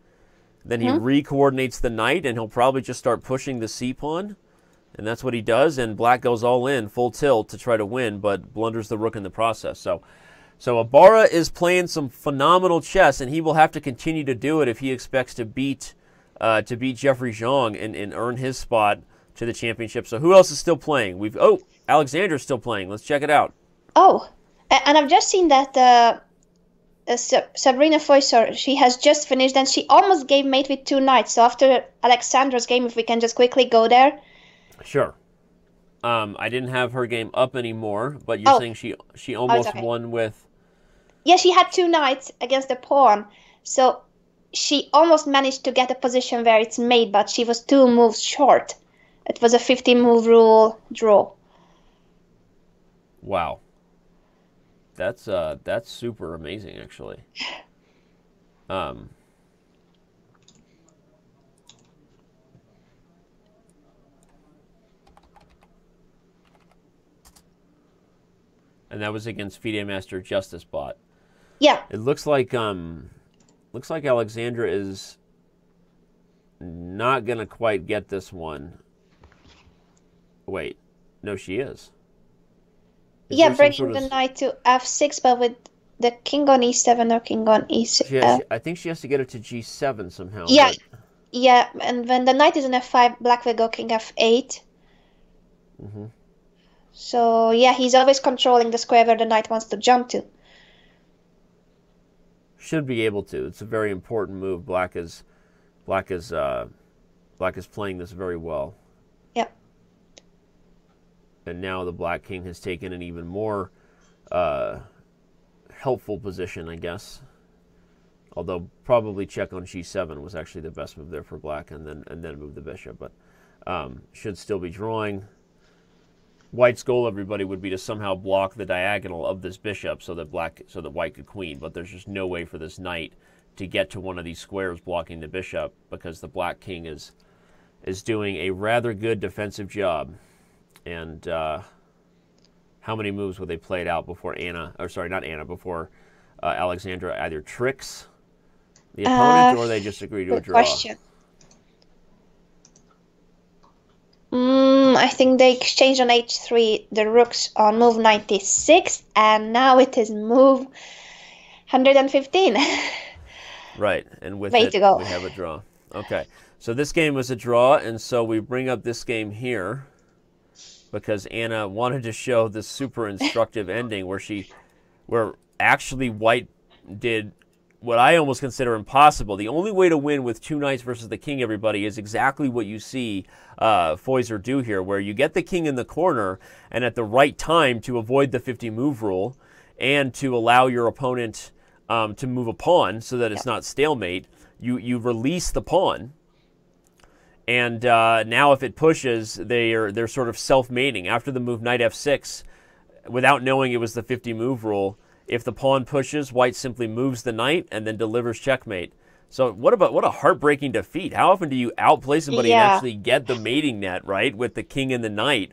Then he re-coordinates the knight, and he'll probably just start pushing the c-pawn. And that's what he does, and black goes all in, full tilt, to try to win, but blunders the rook in the process. So Ibarra is playing some phenomenal chess, and he will have to continue to do it if he expects to beat Jeffrey Zhang and earn his spot to the championship. So who else is still playing? Alexander's still playing. Let's check it out. Oh, and I've just seen that Sabrina Foyser, she has just finished, and she almost gave mate with 2 knights. So after Alexandra's game, if we can just quickly go there. Sure. I didn't have her game up anymore, but you're saying she almost won with... Yeah, she had 2 knights against the pawn, so she almost managed to get a position where it's mate, but she was 2 moves short. It was a 50-move rule draw. Wow. That's super amazing, actually. And that was against FIDE Master Justice Bot. Yeah. It looks like Alexandra is not gonna quite get this one. Wait, no, she is. Bringing the knight to f6, but with the king on e7 or king on e6. I think she has to get it to g7 somehow. Yeah, yeah, and when the knight is on f5, black will go king f8. Mm-hmm. So yeah, he's always controlling the square where the knight wants to jump to. Should be able to. It's a very important move. Black is playing this very well. Yep. And now the black king has taken an even more helpful position, I guess. Although probably check on g7 was actually the best move there for black, and then move the bishop. But should still be drawing. White's goal, everybody, would be to somehow block the diagonal of this bishop so that white could queen. But there's just no way for this knight to get to one of these squares blocking the bishop, because the black king is doing a rather good defensive job. And how many moves will they play it out before before Alexandra either tricks the opponent or they just agree to a draw? Question. I think they exchanged on h3 the rooks on move 96, and now it is move 115. Right, and with Way it, to go. we have a draw. Okay, so this game was a draw, and so we bring up this game here because Anna wanted to show this super instructive ending where actually white did what I almost consider impossible. The only way to win with 2 knights versus the king, everybody, is exactly what you see Foyser do here, where you get the king in the corner, and at the right time to avoid the 50-move rule and to allow your opponent to move a pawn so that it's not stalemate, you release the pawn. And now if it pushes, they're sort of self-mating. After the move knight f6, without knowing it was the 50-move rule, if the pawn pushes, white simply moves the knight and then delivers checkmate. So what a heartbreaking defeat. How often do you outplay somebody and actually get the mating net, right, with the king and the knight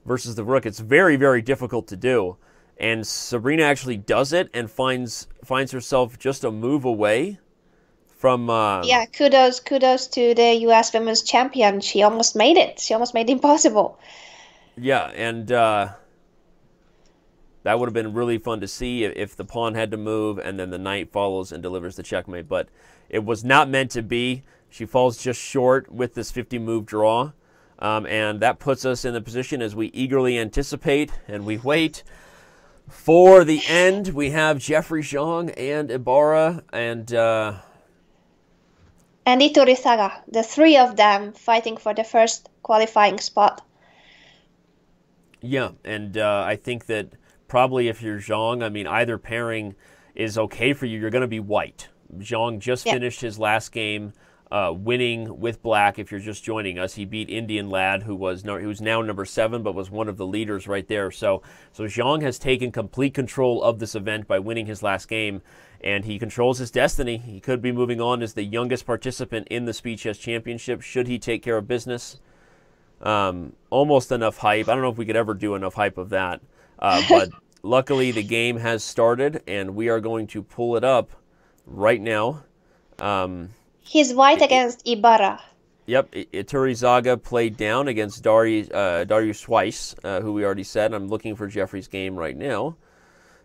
versus the rook? It's very, very difficult to do. And Sabrina actually does it and finds herself just a move away from... kudos to the U.S. Women's Champion. She almost made it. She almost made it impossible. Yeah, and That would have been really fun to see if the pawn had to move and then the knight follows and delivers the checkmate. But it was not meant to be. She falls just short with this 50-move draw. And that puts us in the position as we eagerly anticipate and we wait for the end. We have Jeffrey Zhang and Ibarra and Iturrizaga, the three of them fighting for the first qualifying spot. Yeah, and I think that probably if you're Zhang, I mean, either pairing is okay for you. You're going to be white. Zhang just finished his last game winning with black. If you're just joining us, he beat Indian Lad, who's now number 7, but was one of the leaders right there. So Zhang has taken complete control of this event by winning his last game, and he controls his destiny. He could be moving on as the youngest participant in the Speed Chess Championship should he take care of business. Almost enough hype. I don't know if we could ever do enough hype of that, but luckily the game has started, and we are going to pull it up right now. He's white against Ibarra. Yep, Iturrizaga played down against Dariusz Weiss, who we already said. I'm looking for Jeffrey's game right now.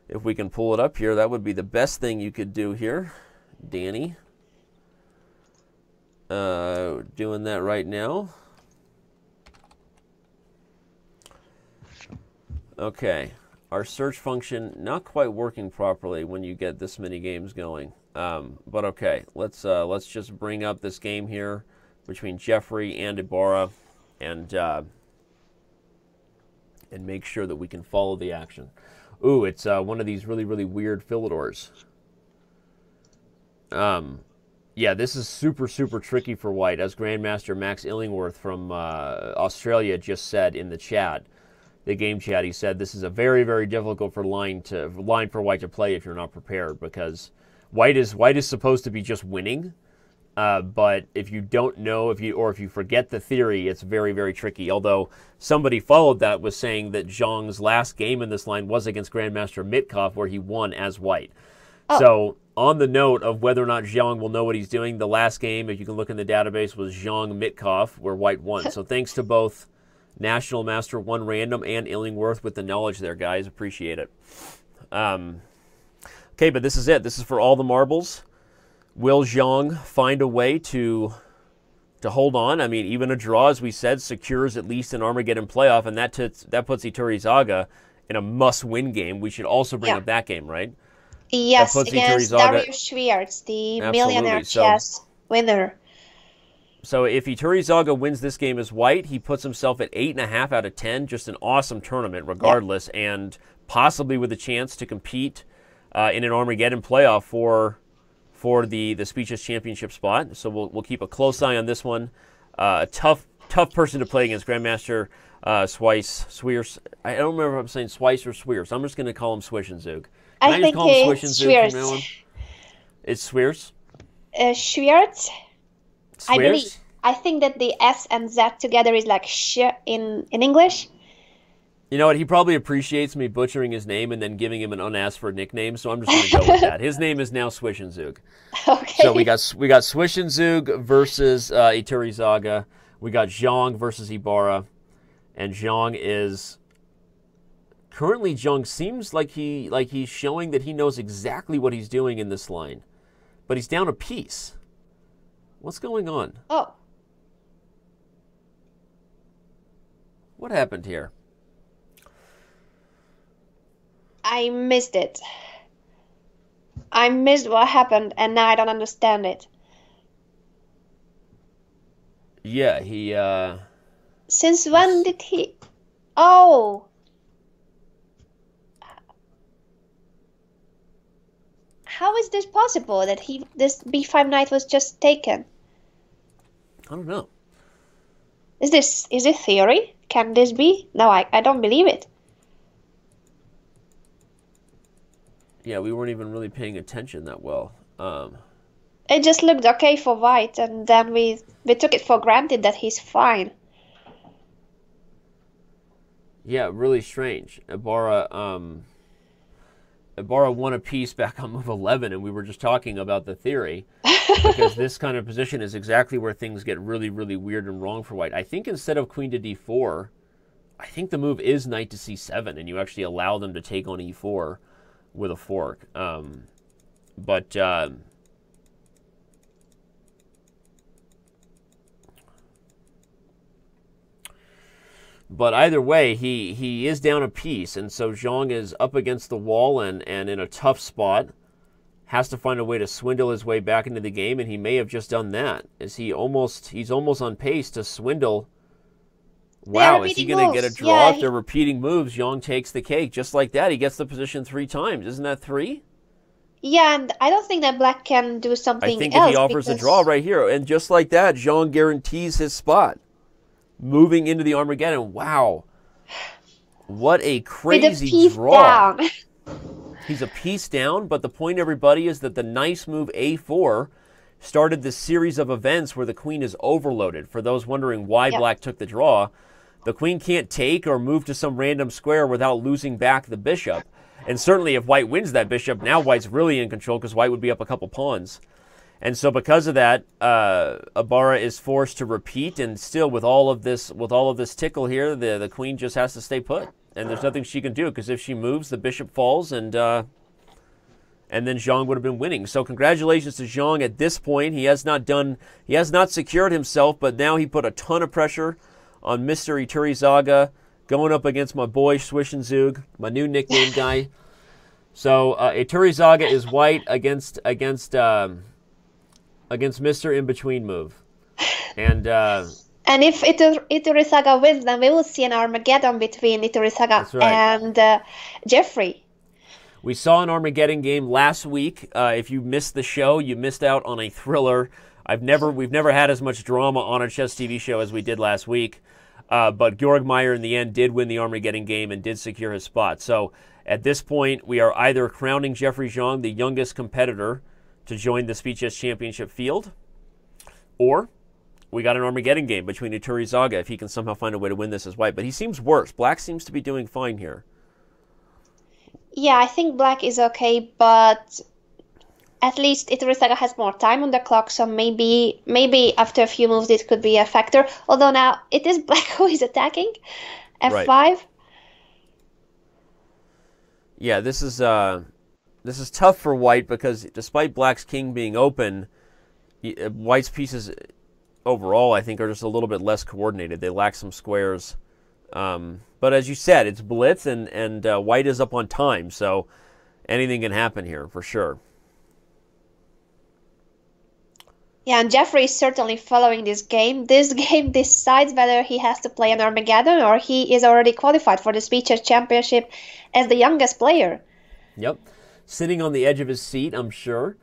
If we can pull it up here, that would be the best thing you could do here, Danny. Doing that right now. Okay, our search function not quite working properly when you get this many games going. But okay, let's just bring up this game here between Jeffrey and Ibarra, and make sure that we can follow the action. Ooh, it's one of these really weird Philidors. Yeah, this is super tricky for white, as Grandmaster Max Illingworth from Australia just said in the chat. The game chat, he said this is a very difficult for line for white to play if you're not prepared, because white is supposed to be just winning, but if you don't know, if you forget the theory, it's very tricky. Although somebody followed that was saying that Zhang's last game in this line was against Grandmaster Mitkov, where he won as white. Oh. So on the note of whether or not Zhang will know what he's doing, the last game, if you can look in the database, was Zhang Mitkov, where white won. So thanks to both National Master 1 Random and Illingworth with the knowledge there, guys. Appreciate it. Okay, but this is it. This is for all the marbles. Will Zhang find a way to hold on? I mean, even a draw, as we said, secures at least an Armageddon playoff, and that puts Iturrizaga in a must-win game. We should also bring up that game, right? Yes, against Dariusz Schwiertz, the millionaire chess winner. So if Iturrizaga wins this game as white, he puts himself at 8.5 out of 10. Just an awesome tournament regardless, and possibly with a chance to compete in an Armageddon playoff for the Speed Chess Championship spot. So we'll keep a close eye on this one. Tough person to play against, Grandmaster Schwiertz. I don't remember if I'm saying Schweiss or Schwiertz. I'm just going to call him Zug. I think it's Schwiertz. It's Schwiertz? Schwiertz. I believe. I think that the S and Z together is like sh in English. You know what? He probably appreciates me butchering his name and then giving him an unasked for nickname, so I'm just going to go with that. His name is now Zug. Okay. So we got Zug versus Iturrizaga. We got Zhang versus Ibarra, and Zhang is currently. Zhang seems like he's showing that he knows exactly what he's doing in this line, but he's down a piece. What's going on? Oh. What happened here? I missed it. I missed what happened, and now I don't understand it. Yeah, he, Since when did he... Oh! How is this possible that this b5 knight was just taken? I don't know. Is it theory? Can this be? No, I don't believe it. Yeah, we weren't even really paying attention that well. It just looked okay for white, and then we took it for granted that he's fine. Yeah, really strange. Ibarra won a piece back on move 11, and we were just talking about the theory, because this kind of position is exactly where things get really weird and wrong for white. I think instead of queen to d4, I think the move is knight to c7, and you actually allow them to take on e4 with a fork. But either way, he is down a piece, and so Zhang is up against the wall and in a tough spot. Has to find a way to swindle his way back into the game, and he may have just done that. He's almost on pace to swindle. Wow, is he going to get a draw? If they're repeating moves, Zhang takes the cake. Just like that, he gets the position 3 times. Isn't that 3? Yeah, and I don't think that Black can do something else. I think if he offers a draw right here, and just like that, Zhang guarantees his spot. Moving into the Armageddon. Wow. What a crazy draw. Down. He's a piece down, but the point, everybody, is that the nice move a4 started this series of events where the queen is overloaded. For those wondering why Black took the draw, the queen can't take or move to some random square without losing back the bishop. And certainly if White wins that bishop, now White's really in control because White would be up a couple pawns. And so because of that, Ibarra is forced to repeat, and still with all of this tickle here, the queen just has to stay put. And there's nothing she can do, because if she moves, the bishop falls, and then Zhang would have been winning. So congratulations to Zhang at this point. He has not secured himself, but now he put a ton of pressure on Mr. Iturrizaga, going up against my boy Zwischenzug, my new nickname guy. So Iturrizaga is White against Mr. In Between move, and if Iturrizaga wins, then we will see an Armageddon between Iturrizaga and Jeffrey. We saw an Armageddon game last week. If you missed the show, you missed out on a thriller. We've never had as much drama on a chess TV show as we did last week. But Georg Meyer in the end did win the Armageddon game and did secure his spot. So at this point, we are either crowning Jeffrey Zhang the youngest competitor to join the Speed Chess Championship field, or we got an Armageddon game between Iturrizaga if he can somehow find a way to win this as White. But he seems worse. Black seems to be doing fine here. Yeah, I think Black is okay, but at least Iturrizaga has more time on the clock, so maybe after a few moves this could be a factor. Although now it is Black who is attacking. F5. Right. Yeah, this is tough for White, because despite Black's king being open, White's pieces overall, I think, are just a little bit less coordinated. They lack some squares. But as you said, it's blitz, and White is up on time, so anything can happen here for sure. Yeah, and Jeffrey is certainly following this game. This game decides whether he has to play an Armageddon or he is already qualified for the Speed Chess Championship as the youngest player. Yep. Sitting on the edge of his seat, I'm sure.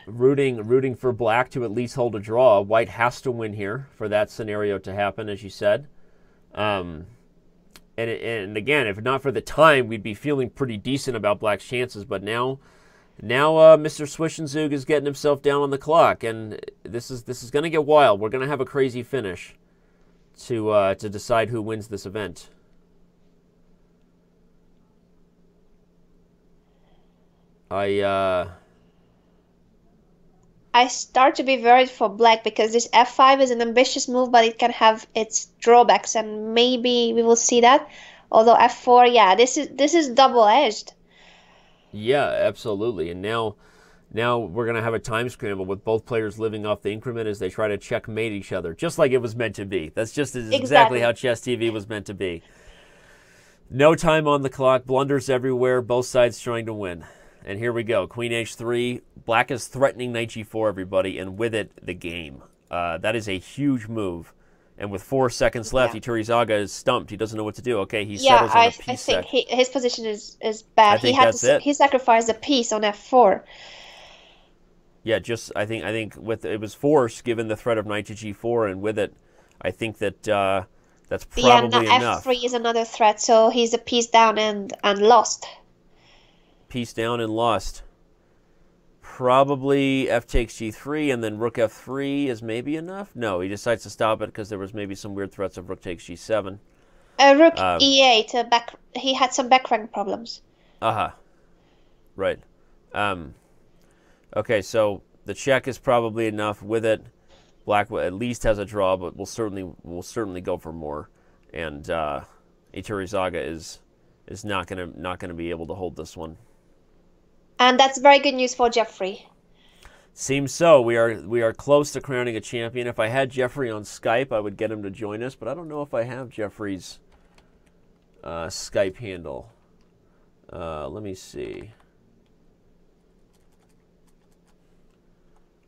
Rooting for Black to at least hold a draw. White has to win here for that scenario to happen, as you said. And again, if not for the time, we'd be feeling pretty decent about Black's chances. But now Mr. Zwischenzug is getting himself down on the clock, and this is going to get wild. We're going to have a crazy finish to decide who wins this event. I start to be worried for Black, because this F5 is an ambitious move, but it can have its drawbacks, and maybe we will see that. Although F4, yeah, this is double-edged. Yeah, absolutely. And now we're going to have a time scramble with both players living off the increment as they try to checkmate each other, just like it was meant to be. That's just exactly how Chess TV was meant to be. No time on the clock, blunders everywhere, both sides trying to win. And here we go, Queen H3. Black is threatening Knight G4, everybody, and with it, the game. That is a huge move. And with 4 seconds left, Iturrizaga is stumped. He doesn't know what to do. Okay, he settles on a piece. I think his position is bad. He sacrificed a piece on F4. Yeah, I think it was forced given the threat of Knight to G4, and with it, I think that that's probably enough. F3 is another threat, so he's a piece down and lost. Piece down and lost. Probably F takes G3, and then Rook F3 is maybe enough? No, he decides to stop it because there was maybe some weird threats of Rook takes G7. Rook E8, he had some back rank problems. Right. Okay, so the check is probably enough. With it, Black at least has a draw, but we'll certainly go for more. and Iturrizaga is not gonna be able to hold this one. And that's very good news for Jeffrey. Seems so. We are close to crowning a champion. If I had Jeffrey on Skype, I would get him to join us, but I don't know if I have Jeffrey's Skype handle. Let me see.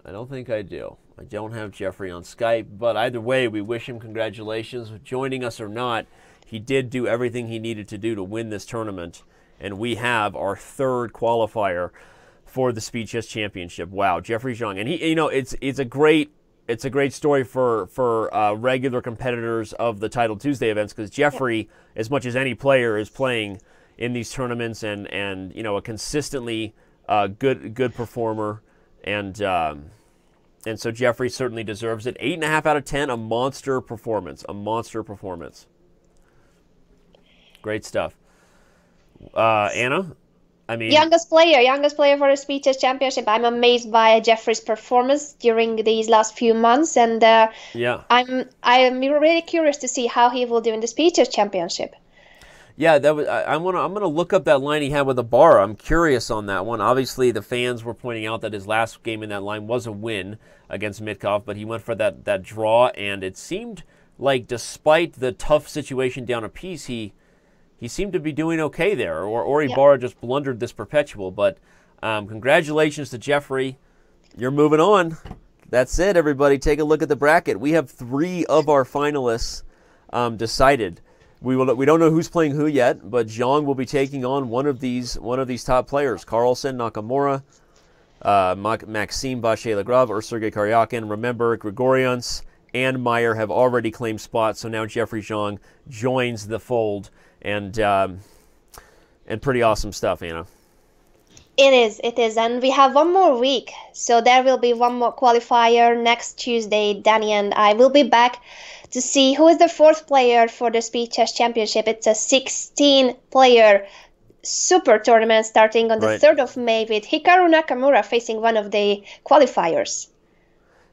I don't think I do. I don't have Jeffrey on Skype, but either way, we wish him congratulations. Joining us or not, he did do everything he needed to do to win this tournament, and we have our third qualifier for the Speed Chess Championship. Wow, Jeffrey Zhang, and he, it's a great story for regular competitors of the Title Tuesday events, because Jeffrey, as much as any player, is playing in these tournaments and a consistently good performer, and so Jeffrey certainly deserves it. 8.5 out of 10, a monster performance. Great stuff. Anna, I mean, youngest player for the Speed Chess Championship. I'm amazed by Jeffrey's performance during these last few months, and I'm really curious to see how he will do in the Speed Chess Championship. Yeah, I'm gonna look up that line he had with Ibarra. I'm curious on that one. Obviously, the fans were pointing out that his last game in that line was a win against Mitkov, but he went for that draw, and it seemed like, despite the tough situation down a piece, he seemed to be doing okay there. Or Ibarra just blundered this perpetual. But congratulations to Jeffrey. You're moving on. That's it, everybody. Take a look at the bracket. We have 3 of our finalists decided. We don't know who's playing who yet, but Zhang will be taking on one of these top players: Carlsen, Nakamura, Maxime Vacher-Lagrave, or Sergei Karyakin. Remember, Grigorians and Meyer have already claimed spots, so now Jeffrey Zhang joins the fold, and pretty awesome stuff, Anna. It is, and we have one more week, so there will be one more qualifier next Tuesday. Danny and I will be back to see who is the 4th player for the Speed Chess Championship. It's a 16-player super tournament starting on the 3rd of May with Hikaru Nakamura facing one of the qualifiers.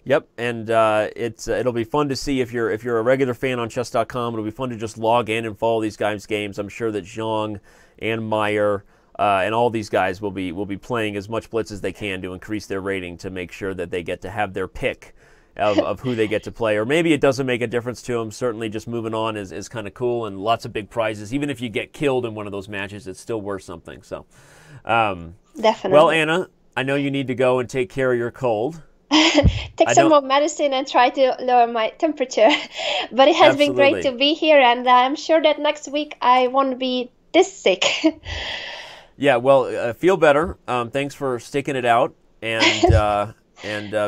Yep, and it'll be fun to see if you're a regular fan on Chess.com. It'll be fun to just log in and follow these guys' games. I'm sure that Zhang and Meyer and all these guys will be playing as much blitz as they can to increase their rating, to make sure that they get to have their pick of who they get to play. Or maybe it doesn't make a difference to them. Certainly just moving on is kind of cool, and lots of big prizes. Even if you get killed in one of those matches, it's still worth something. So, definitely. Well, Anna, I know you need to go and take care of your cold. Take some more medicine and try to lower my temperature. But it has been great to be here, and I'm sure that next week I won't be this sick. Yeah, well, feel better. Thanks for sticking it out and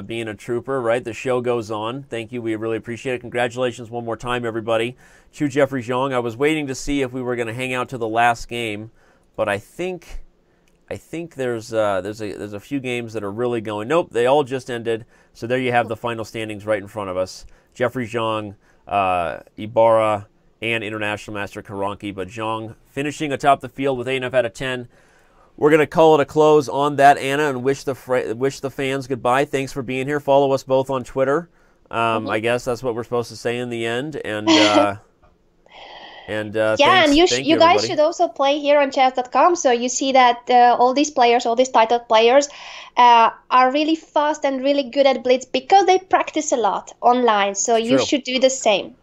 being a trooper, right? The show goes on. Thank you. We really appreciate it. Congratulations one more time, everybody, to Jeffrey Zhang. I was waiting to see if we were going to hang out to the last game, but I think there's a few games that are really going. Nope, they all just ended. So there you have the final standings right in front of us. Jeffrey Zhang, Ibarra, and International Master Karanki. But Zhang finishing atop the field with 8.5 out of 10. We're going to call it a close on that, Anna, and wish the fans goodbye. Thanks for being here. Follow us both on Twitter. I guess that's what we're supposed to say in the end. And you guys should also play here on Chess.com, so you see that all these titled players, are really fast and really good at blitz because they practice a lot online. So you should do the same.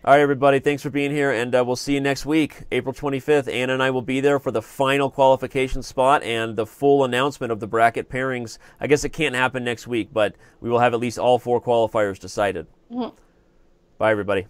All right, everybody, thanks for being here, and we'll see you next week, April 25th. Anna and I will be there for the final qualification spot and the full announcement of the bracket pairings. I guess it can't happen next week, but we will have at least all 4 qualifiers decided. Bye, everybody.